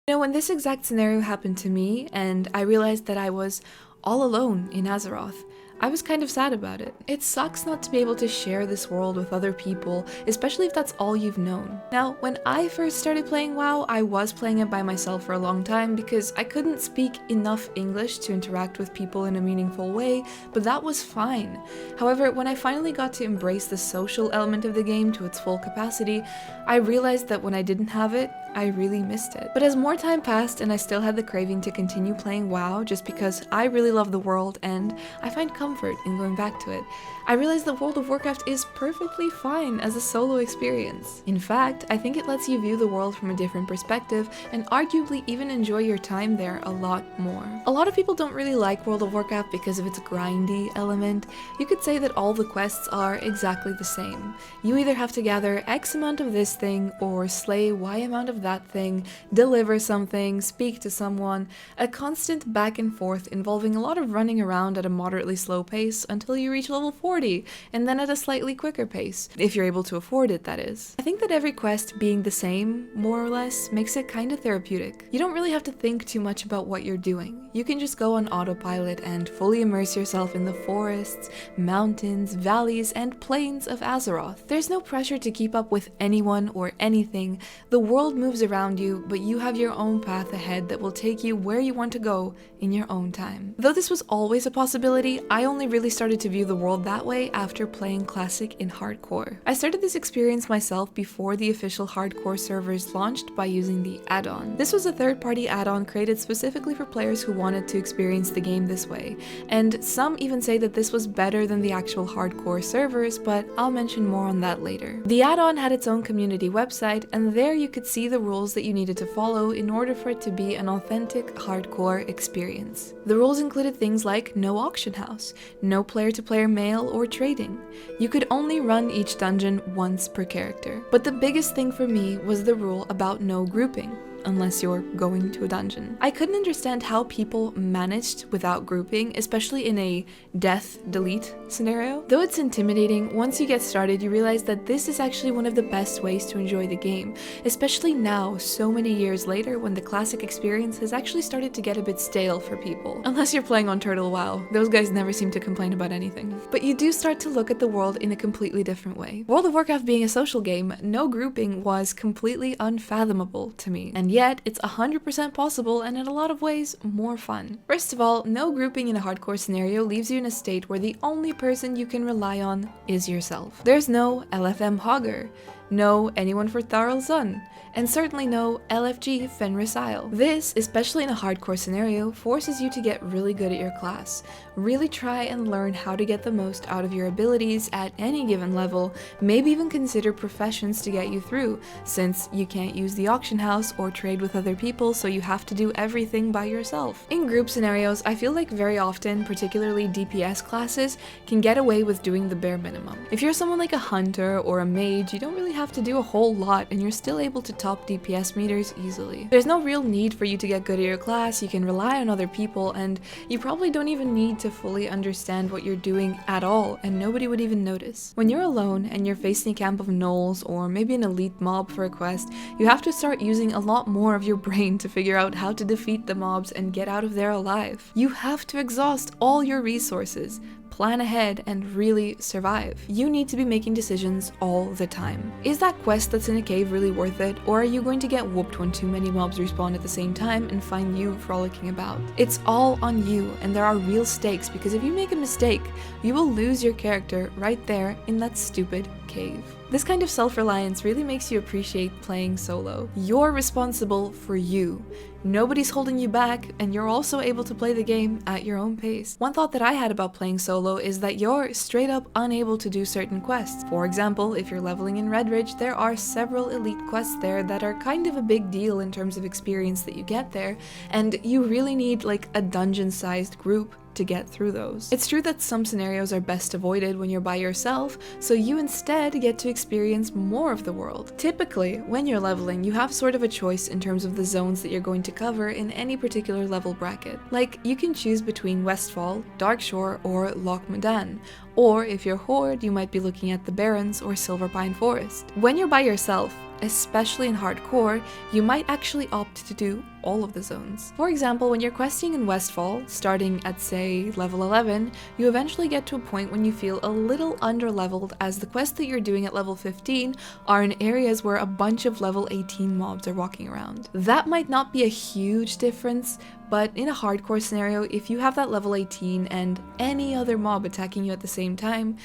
You know, when this exact scenario happened to me, and I realized that I was all alone in Azeroth, I was kind of sad about it. It sucks not to be able to share this world with other people, especially if that's all you've known. Now, when I first started playing WoW, I was playing it by myself for a long time because I couldn't speak enough English to interact with people in a meaningful way, but that was fine. However, when I finally got to embrace the social element of the game to its full capacity, I realized that when I didn't have it, I really missed it. But as more time passed and I still had the craving to continue playing WoW just because I really love the world and I find comfort in going back to it, I realized that World of Warcraft is perfectly fine as a solo experience. In fact, I think it lets you view the world from a different perspective and arguably even enjoy your time there a lot more. A lot of people don't really like World of Warcraft because of its grindy element. You could say that all the quests are exactly the same. You either have to gather X amount of this thing or slay Y amount of that thing, deliver something, speak to someone, a constant back and forth involving a lot of running around at a moderately slow pace until you reach level 40, and then at a slightly quicker pace, if you're able to afford it, that is. I think that every quest being the same, more or less, makes it kind of therapeutic. You don't really have to think too much about what you're doing. You can just go on autopilot and fully immerse yourself in the forests, mountains, valleys, and plains of Azeroth. There's no pressure to keep up with anyone or anything. The world moves around you, but you have your own path ahead that will take you where you want to go in your own time. Though this was always a possibility, I only really started to view the world that way after playing Classic in Hardcore. I started this experience myself before the official Hardcore servers launched by using the add-on. This was a third-party add-on created specifically for players who wanted to experience the game this way, and some even say that this was better than the actual Hardcore servers, but I'll mention more on that later. The add-on had its own community website, and there you could see the rules that you needed to follow in order for it to be an authentic Hardcore experience. The rules included things like no auction house, no player-to-player mail or trading. You could only run each dungeon once per character. But the biggest thing for me was the rule about no grouping, unless you're going to a dungeon. I couldn't understand how people managed without grouping, especially in a death delete scenario. Though it's intimidating, once you get started you realize that this is actually one of the best ways to enjoy the game, especially now, so many years later, when the classic experience has actually started to get a bit stale for people. Unless you're playing on Turtle WoW, those guys never seem to complain about anything. But you do start to look at the world in a completely different way. World of Warcraft being a social game, no grouping was completely unfathomable to me, and yet it's 100% possible and in a lot of ways more fun. First of all, no grouping in a hardcore scenario leaves you in a state where the only person you can rely on is yourself. There's no LFM Hogger, no anyone for Tharl Zun, and certainly no LFG Fenris Isle. This, especially in a hardcore scenario, forces you to get really good at your class. Really try and learn how to get the most out of your abilities at any given level, maybe even consider professions to get you through, since you can't use the auction house or trade with other people, so you have to do everything by yourself. In group scenarios, I feel like very often, particularly DPS classes, can get away with doing the bare minimum. If you're someone like a hunter or a mage, you don't really have to do a whole lot and you're still able to top DPS meters easily. There's no real need for you to get good at your class, you can rely on other people, and you probably don't even need to fully understand what you're doing at all, and nobody would even notice. When you're alone and you're facing a camp of gnolls or maybe an elite mob for a quest, you have to start using a lot more of your brain to figure out how to defeat the mobs and get out of there alive. You have to exhaust all your resources, plan ahead, and really survive. You need to be making decisions all the time. Is that quest that's in a cave really worth it, or are you going to get whooped when too many mobs respawn at the same time and find you frolicking about? It's all on you, and there are real stakes, because if you make a mistake, you will lose your character right there in that stupid cave. This kind of self-reliance really makes you appreciate playing solo. You're responsible for you. Nobody's holding you back, and you're also able to play the game at your own pace. One thought that I had about playing solo is that you're straight up unable to do certain quests. For example, if you're leveling in Redridge, there are several elite quests there that are kind of a big deal in terms of experience that you get there, and you really need like a dungeon-sized group to get through those. It's true that some scenarios are best avoided when you're by yourself, so you instead get to experience more of the world. Typically, when you're leveling, you have sort of a choice in terms of the zones that you're going to cover in any particular level bracket. Like, you can choose between Westfall, Darkshore, or Loch Modan. Or if you're Horde, you might be looking at the Barrens or Silverpine Forest. When you're by yourself, especially in hardcore, you might actually opt to do all of the zones. For example, when you're questing in Westfall, starting at say level 11, you eventually get to a point when you feel a little underleveled, as the quests that you're doing at level 15 are in areas where a bunch of level 18 mobs are walking around. That might not be a huge difference, but in a hardcore scenario, if you have that level 18 and any other mob attacking you at the same time,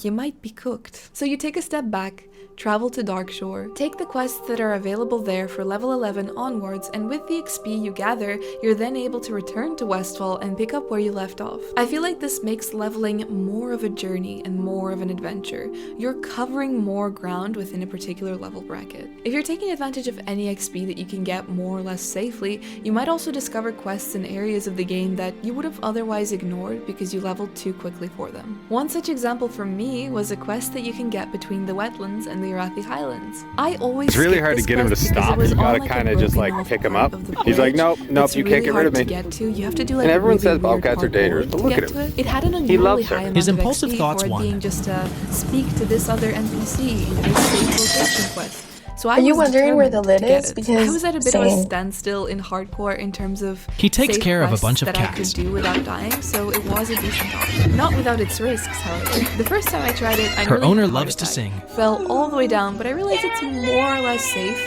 you might be cooked. So you take a step back, travel to Darkshore, take the quests that are available there for level 11 onwards, and with the XP you gather, you're then able to return to Westfall and pick up where you left off. I feel like this makes leveling more of a journey and more of an adventure. You're covering more ground within a particular level bracket. If you're taking advantage of any XP that you can get more or less safely, you might also discover quests in areas of the game that you would have otherwise ignored because you leveled too quickly for them. One such example for me was a quest that you can get between the wetlands and the Arathi Highlands. I always It's really hard to get him to stop. You gotta kind of just like pick him up. He's like, nope, you can't get rid of me. You have to do, like, and everyone really says bobcats are dangerous, but look at him. It had an He unusually loves her. high amount His of impulsive XP thoughts for it won. being just a speak to this other NPC in a safe location quest. So I Are you was wondering where the determined lid to get is? it. Because I was at a bit of a same. standstill in hardcore in terms of He takes safe care of a quests bunch of that cats. I could do without dying, so it was a decent option. Not without its risks, however. The first time I tried it, I Her nearly owner had a heart loves to attack. sing. Fell all the way down, but I realized it's more or less safe.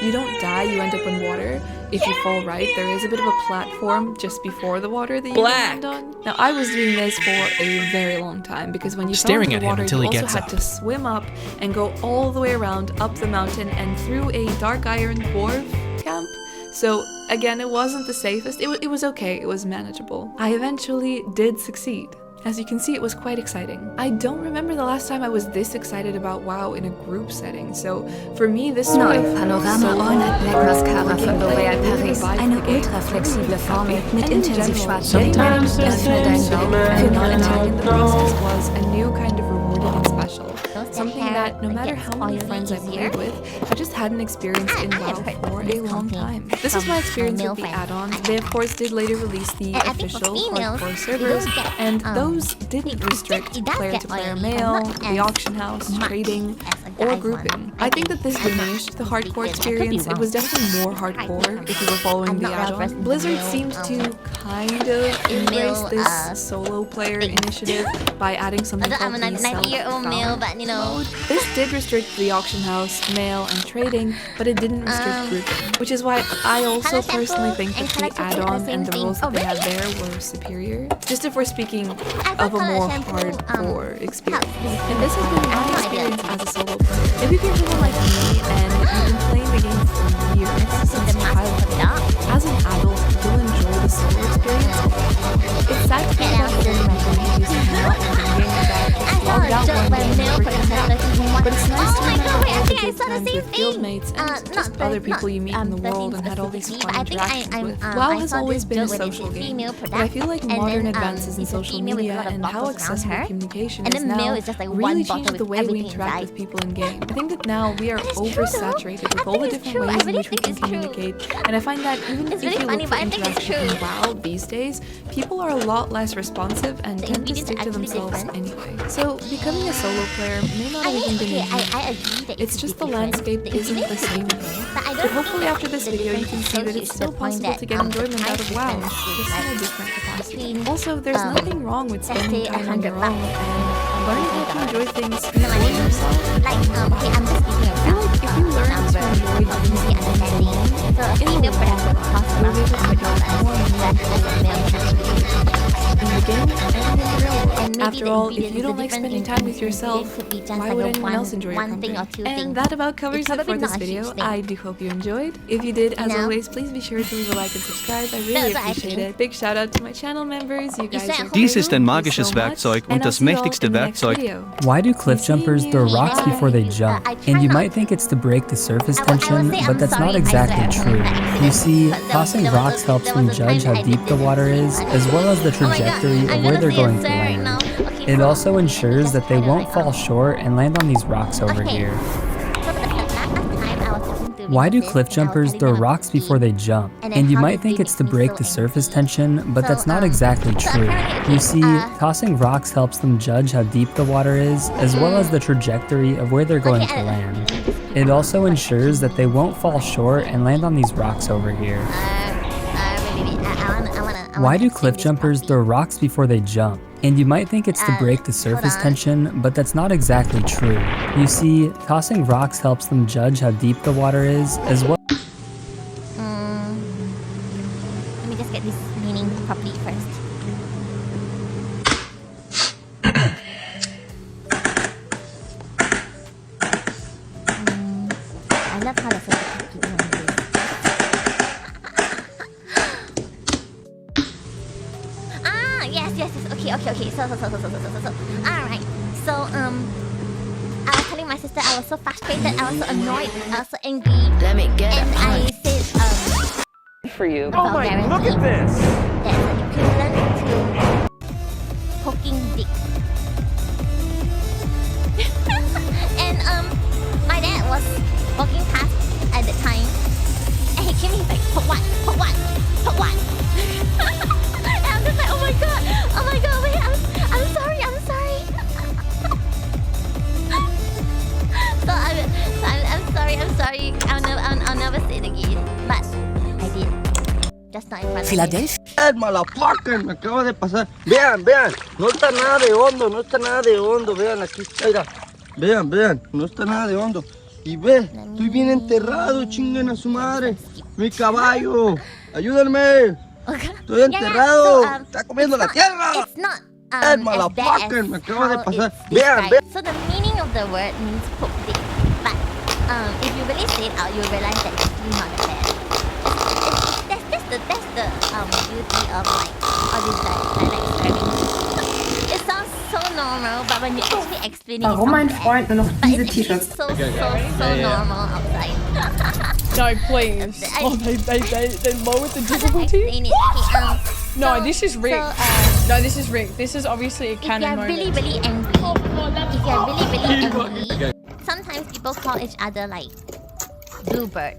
You don't die, you end up in water. If you fall right, there is a bit of a platform just before the water that you can land on. Now, I was doing this for a very long time because when you fell Staring into at the him water, until you he also gets had up. to swim up and go all the way around up the mountain and through a dark iron dwarf camp. So again, it wasn't the safest. It was okay, it was manageable. I eventually did succeed. As you can see, it was quite exciting. I don't remember the last time I was this excited about WoW in a group setting, so for me this sort Neu, of Panorama On hat Black Mascara von L'Oréal Paris. Eine ultraflexible Formel mit intensiv schwarzem Pigment. Öffne dein Bauch für neue in the process was a new kind of rewarding and special. Something that no matter how many friends I played with, I just hadn't experienced in WoW for a long time. This is my experience with the add-on. They of course did later release the official hardcore servers, and those didn't restrict player-to-player mail, the auction house, trading, or grouping. I think that this diminished the hardcore experience. It was definitely more hardcore if you were following the add-on. Blizzard seemed to kind of embrace this solo player initiative by adding something called the self-found. This did restrict the auction house, mail, and trading, but it didn't restrict grouping, which is why I also personally think that the add-on and the rules that they had there were superior. Just if we're speaking of a more hardcore experience. And this has been my experience as a solo player. Maybe if you're someone like me and you've been playing the game for years, since childhood, as an adult, you'll enjoy the solo experience. It's sad to think about so many people using not playing games that just logged out one day and never came back. But it's nice to remember all the I good saw the times same with thing. guildmates and just other people you meet in the world and had all these fun interactions with. WoW has always been a social game, but I feel like modern advances in social media and how accessible communication is now really changed the way we interact with people in game. I think that now we are oversaturated with all the different ways in which we can communicate, and I find that even if you look for interaction in WoW these days, people are a lot less responsive and tend to stick to themselves anyway. So becoming a solo player may not have even been easy. I agree that It's just the landscape isn't the same anymore. But hopefully after this video you can see that it's still possible to get enjoyment out of WoW, just in a different capacity. Also, there's nothing wrong with spending time on your own and learning how to enjoy things for yourself. Okay, I'm just giving I feel like if you learn to enjoy things in your own, in the game and in the real world. After all, if you don't like spending time with yourself, why would anyone else enjoy your company? And that about covers it for this video. I do hope you enjoyed. If you did, as always, please be sure to leave a like and subscribe. I really appreciate it. Big shout out to my channel members. You guys are Dies ist ein magisches Werkzeug und das mächtigste Werkzeug. Why do cliff jumpers throw rocks before they jump? And you might think it's to break the surface tension, but that's not exactly true. You see, tossing rocks helps them judge how deep the water is, as well as the trajectory of where they're going to land. It also ensures that they won't fall short and land on these rocks over here. Why do cliff jumpers throw rocks before they jump? And you might think it's to break the surface tension, but that's not exactly true. You see, tossing rocks helps them judge how deep the water is, as well as the trajectory of where they're going to land. It also ensures that they won't fall short and land on these rocks over here. Why do cliff jumpers throw rocks before they jump? And you might think it's to break the surface tension, but that's not exactly true. You see, tossing rocks helps them judge how deep the water is, as well. Let me just get this meaning properly first. I love how the subtitles keep on this. Yes. Okay. So. Alright. So, I was telling my sister I was so frustrated, I was so annoyed, I was so angry. Let me get it. And I said, for you. Oh my, look at this! That's an equivalent to poking dick. And, my dad was walking past at the time, and he came in, he's like, poke what? And I'm just like, oh my god, wait, I'm sorry. I'm sorry. I'll never say it again. But I did. Just not in front of Philadelphia. Motherfucker, me acaba de pasar. Vean, no está nada de hondo, vean, aquí está, mira. Vean, no está nada de hondo. Y ve, estoy bien enterrado, chinguen a su madre. Mi caballo, ayúdenme. Estoy enterrado, está comiendo la tierra. It's not motherfucker, me acaba de pasar. Vean. So the meaning of the word means poke dick. But if you really say it out, you'll realize that it's really not that bad. That's the beauty of like all these dialect swearing. It sounds so normal, but when you actually explain it, Warum mein Freund nur noch diese T-Shirts? So normal outside. No, please. Oh, they lowered the difficulty? No, this is rigged. No, this is rigged. This is obviously a canon moment. If you're really angry, sometimes people call each other like bluebird.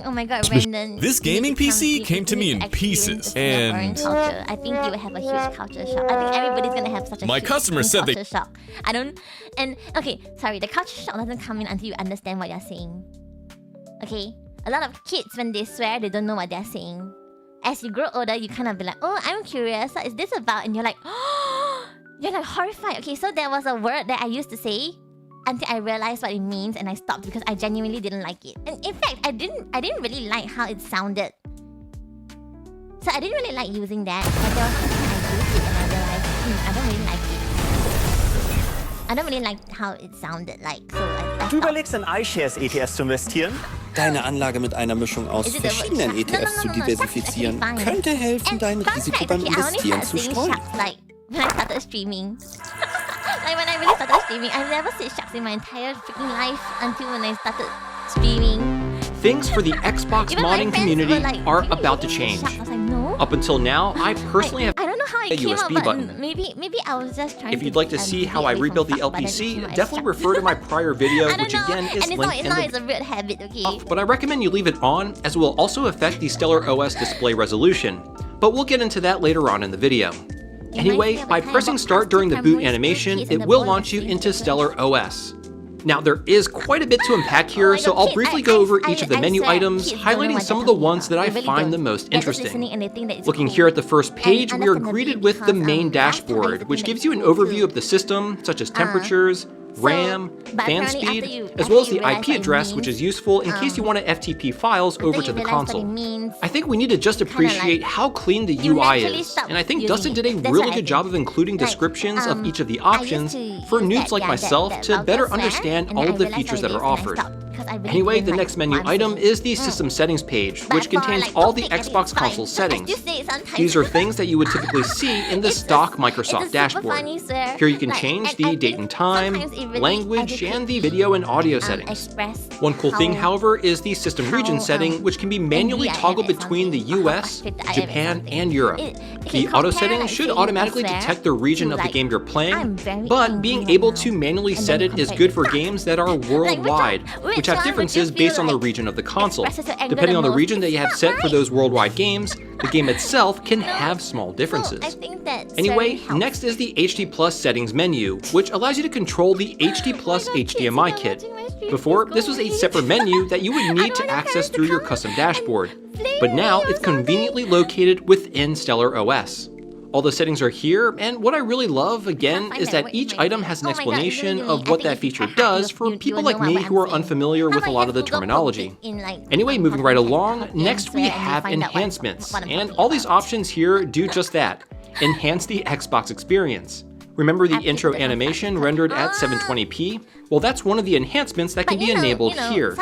Oh my god, Brandon. This gaming PC came to me in pieces, and I think you will have a huge culture shock. I think everybody's gonna have such a my customer said culture shock. Okay, sorry, the culture shock doesn't come in until you understand what you're saying. Okay? A lot of kids, when they swear, they don't know what they're saying. As you grow older, you kind of be like, oh, I'm curious, what is this about? And you're like, oh, you're like horrified. Okay, so there was a word that I used to say until I realized what it means, and I stopped because I genuinely didn't like it. And in fact, I didn't really like how it sounded. So I didn't really like using that. But there was something I used it and I realized, I don't really like it. I don't really like how it sounded like. So Du überlegst in iShares ETFs zu investieren? Deine Anlage mit einer Mischung aus verschiedenen ETFs zu diversifizieren könnte helfen, dein Risiko beim Investieren zu streuen. when I started streaming. Like when I really started streaming, I've never said shucks in my entire freaking life until when I started streaming. Things for the Xbox Even my modding friends community were like, are "Really, about to you change. shucks?" I was like, no. Up until now, I personally have I don't know how a it came USB out, but button. maybe I was just trying If to you'd like to see how I rebuilt the LPC, definitely refer to my prior video, which again is and linked in it's the a weird habit, okay? but I recommend you leave it on, as it will also affect the Stellar OS display resolution. But we'll get into that later on in the video. Anyway, by pressing start during the boot animation, it will launch you into Stellar OS. Now, there is quite a bit to unpack here, so I'll briefly go over each of the menu items, highlighting some of the ones that I find the most interesting. Looking here at the first page, we are greeted with the main dashboard, which gives you an overview of the system, such as temperatures, RAM, fan speed, as well as the IP address, which is useful in case you want to FTP files over to the console. I think we need to just appreciate how clean the UI is, and I think Dustin did a really good job of including descriptions of each of the options for noobs like myself to better understand all of the features that are offered. Anyway, the next menu item is the System Settings page, which contains all the Xbox console settings. These are things that you would typically see in the stock Microsoft dashboard. Here you can change the date and time, language, and the video and audio settings. One cool thing, however, is the system region setting, which can be manually toggled between the US, Japan, and Europe. The auto settings should automatically detect the region of the game you're playing, but being able to manually set it is good for games that are worldwide, which have differences based on the region of the console. Depending on the region that you have set for those worldwide games, the game itself can have small differences. Anyway, next is the HD Plus settings menu, which allows you to control the HD Plus HDMI kit. Before, this was a separate menu that you would need to access through your custom dashboard, but now it's conveniently located within Stellar OS. All the settings are here, and what I really love, again, is that each item has an explanation of what that feature does for people like me who are unfamiliar with a lot of the terminology. Anyway, moving right along, next we have enhancements, and all these options here do just that, enhance the Xbox experience. Remember the intro animation rendered at 720p? Well, that's one of the enhancements that can be enabled here.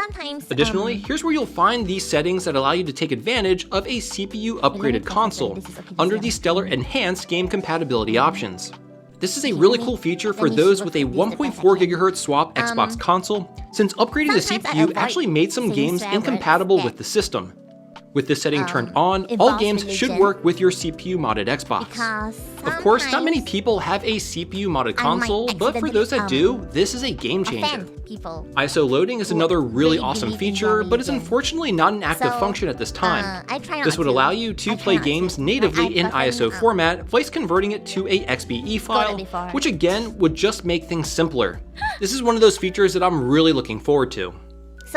Additionally, here's where you'll find these settings that allow you to take advantage of a CPU upgraded console under the Stellar Enhanced game compatibility options. This is a really cool feature for those with a 1.4 GHz swap Xbox console, since upgrading the CPU actually made some games incompatible with the system. With this setting turned on, all games should work with your CPU modded Xbox. Of course, not many people have a CPU modded console, but for those that do, this is a game changer. ISO loading is another really awesome feature, but is unfortunately not an active function at this time. This would allow you to play games natively in ISO format, voice converting it to a XBE file, which again would just make things simpler. This is one of those features that I'm really looking forward to.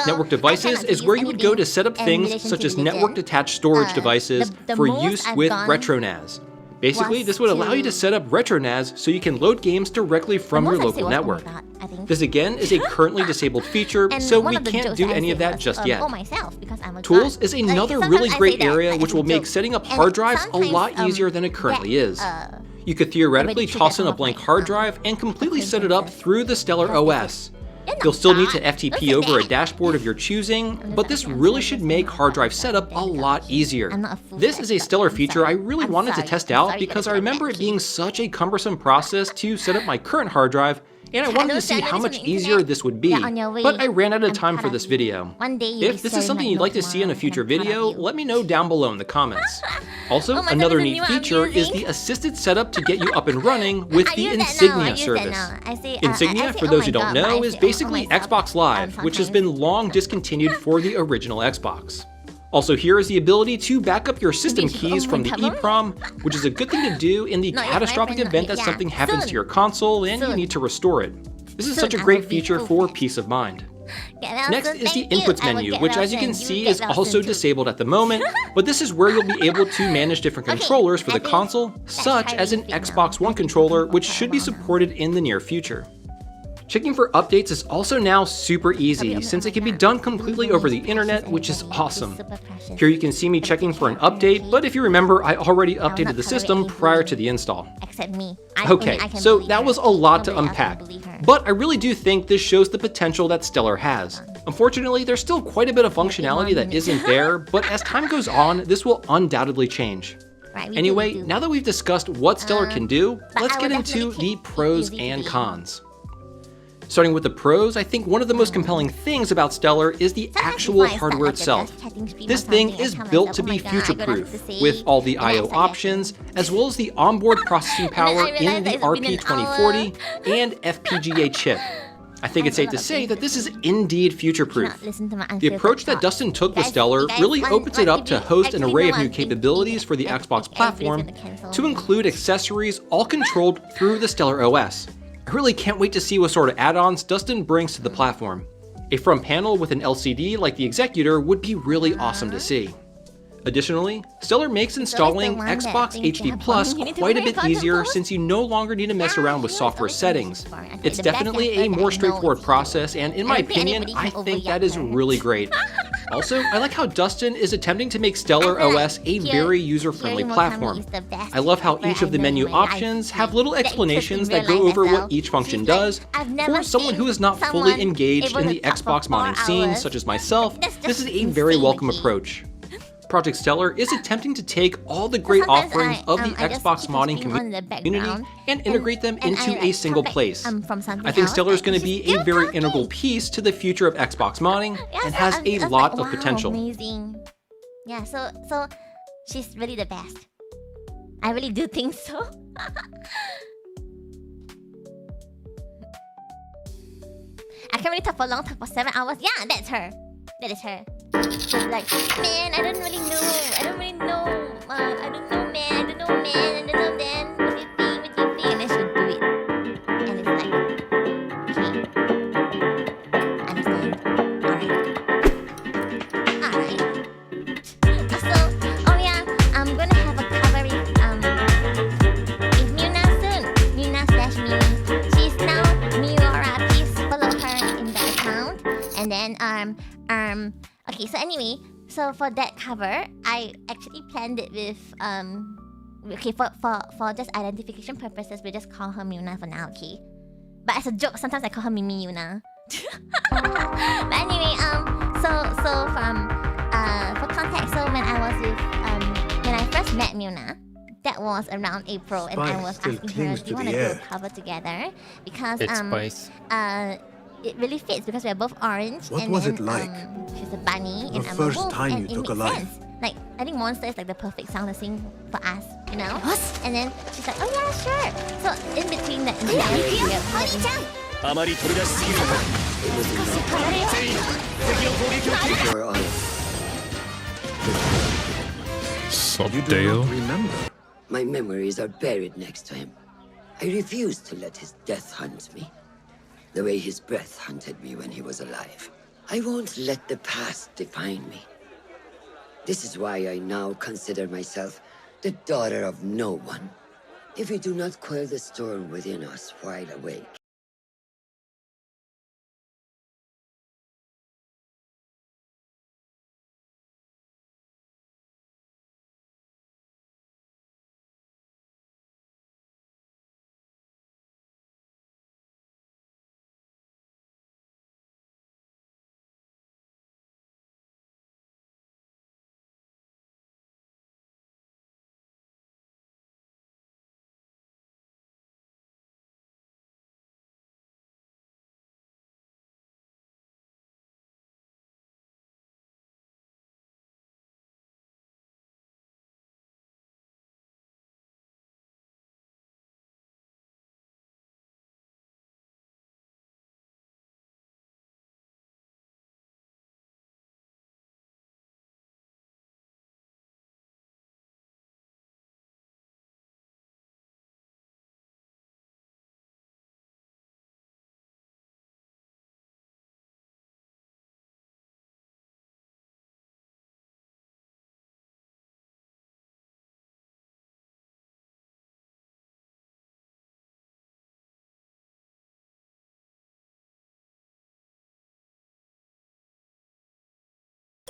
Network devices is where you would go to set up things such as network-attached storage devices for use with RetroNAS. Basically, this would allow you to set up RetroNAS so you can load games directly from your local network. This again is a currently disabled feature, so we can't do any of that just yet. Tools is another really great area which will make setting up hard drives a lot easier than it currently is. You could theoretically toss in a blank hard drive and completely set it up through the Stellar OS. You'll still need to FTP over a dashboard of your choosing, but this really should make hard drive setup a lot easier. This is a stellar feature I really wanted to test out because I remember it being such a cumbersome process to set up my current hard drive, and I wanted to see how much easier this would be, but I ran out of time for this video. If this is something you'd like to see in a future video, let me know down below in the comments. Also, another neat feature is the assisted setup to get you up and running with the Insignia service. Insignia, for those who don't know, is basically Xbox Live, which has been long discontinued for the original Xbox. Also here is the ability to back up your system keys from the EEPROM, which is a good thing to do in the catastrophic event that something happens to your console and you need to restore it. This is such a great feature for peace of mind. Next is the inputs menu, which as you can see is also disabled at the moment, but this is where you'll be able to manage different controllers for the console, such as an Xbox One controller, which should be supported in the near future. Checking for updates is also now super easy, since it can be done completely over the internet, which is awesome. Here you can see me checking for an update, but if you remember, I already updated the system prior to the install. Okay, so that was a lot to unpack, but I really do think this shows the potential that Stellar has. Unfortunately, there's still quite a bit of functionality that isn't there, but as time goes on, this will undoubtedly change. Anyway, now that we've discussed what Stellar can do, let's get into the pros and cons. Starting with the pros, I think one of the most compelling things about Stellar is the actual hardware itself. This thing is built to be future-proof, with all the I/O options, as well as the onboard processing power in the RP2040 and FPGA chip. I think it's safe to say that this is indeed future-proof. The approach that Dustin took with Stellar really opens it up to host an array of new capabilities for the Xbox platform, to include accessories all controlled through the Stellar OS. I really can't wait to see what sort of add-ons Dustin brings to the platform. A front panel with an LCD like the Executor would be really awesome to see. Additionally, Stellar makes installing Xbox HD Plus quite a bit easier since you no longer need to mess around with software settings. It's definitely a more straightforward process, and in my opinion, I think that is really great. Also, I like how Dustin is attempting to make Stellar OS a very user-friendly platform. I love how each of the menu options have little explanations that go over what each function does. For someone who is not fully engaged in the Xbox modding scene, such as myself, this is a very welcome approach. Project Stellar is attempting to take all the great offerings of the Xbox modding community and integrate them into a single place. I think Stellar is going to be a very integral piece to the future of Xbox modding and has a lot of potential. Amazing. Yeah, so she's really the best. I really do think so. I can't really talk for long, talk for 7 hours. Yeah, that's her. That is her. Like, man, I don't really know. I don't know, man. I don't know, man. And then, what do you think? And then she'll do it. And it's like, okay. Understand. Alright. So, oh yeah, I'm gonna have a cover with Muna soon. Muna/Mimi. She's now Miura. Please follow her in the account. And then, okay, so anyway, so for that cover, I actually planned it with okay, for just identification purposes, we just call her Muna for now, okay? But as a joke, sometimes I call her Mimi Yuna. But anyway, for context, so when I was with when I first met Muna, that was around April, and I was asking her, do you want to do a cover together? Because it really fits because we're both orange. What was it like? She's a bunny and I'm a wolf. The first time you took a life. Like, I think Monster is like the perfect song to sing for us, you know? What? And then she's like, oh yeah, sure. So in between that, Subdale. Remember, my memories are buried next to him. I refuse to let his death hunt me. The way his breath hunted me when he was alive. I won't let the past define me. This is why I now consider myself the daughter of no one. If we do not quell the storm within us while awake,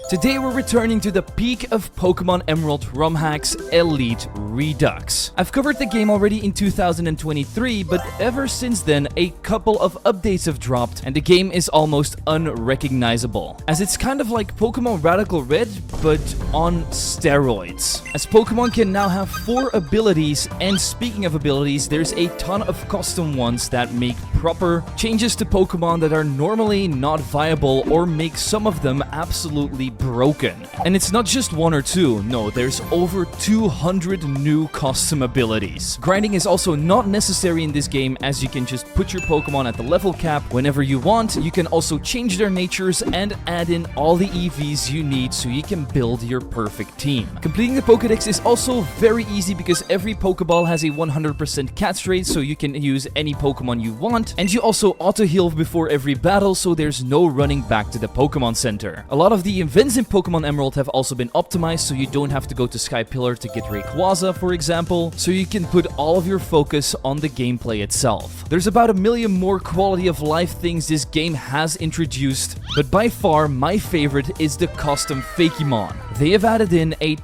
Today we're returning to the peak of Pokemon Emerald ROM hacks, Elite Redux. I've covered the game already in 2023, but ever since then a couple of updates have dropped and the game is almost unrecognizable, as it's kind of like Pokemon Radical Red but on steroids. As Pokemon can now have 4 abilities, and speaking of abilities, there's a ton of custom ones that make proper changes to Pokemon that are normally not viable or make some of them absolutely broken. And it's not just 1 or 2, no, there's over 200 new custom abilities. Grinding is also not necessary in this game, as you can just put your Pokemon at the level cap whenever you want. You can also change their natures and add in all the EVs you need so you can build your perfect team. Completing the Pokédex is also very easy because every Pokeball has a 100% catch rate, so you can use any Pokemon you want, and you also auto-heal before every battle, so there's no running back to the Pokemon Center. A lot of the events in Pokemon Emerald have also been optimized, so you don't have to go to Sky Pillar to get Rayquaza, for example, so you can put all of your focus on the gameplay itself. There's about 1 million more quality of life things this game has introduced, but by far my favorite is the custom Fakemon. They have added in a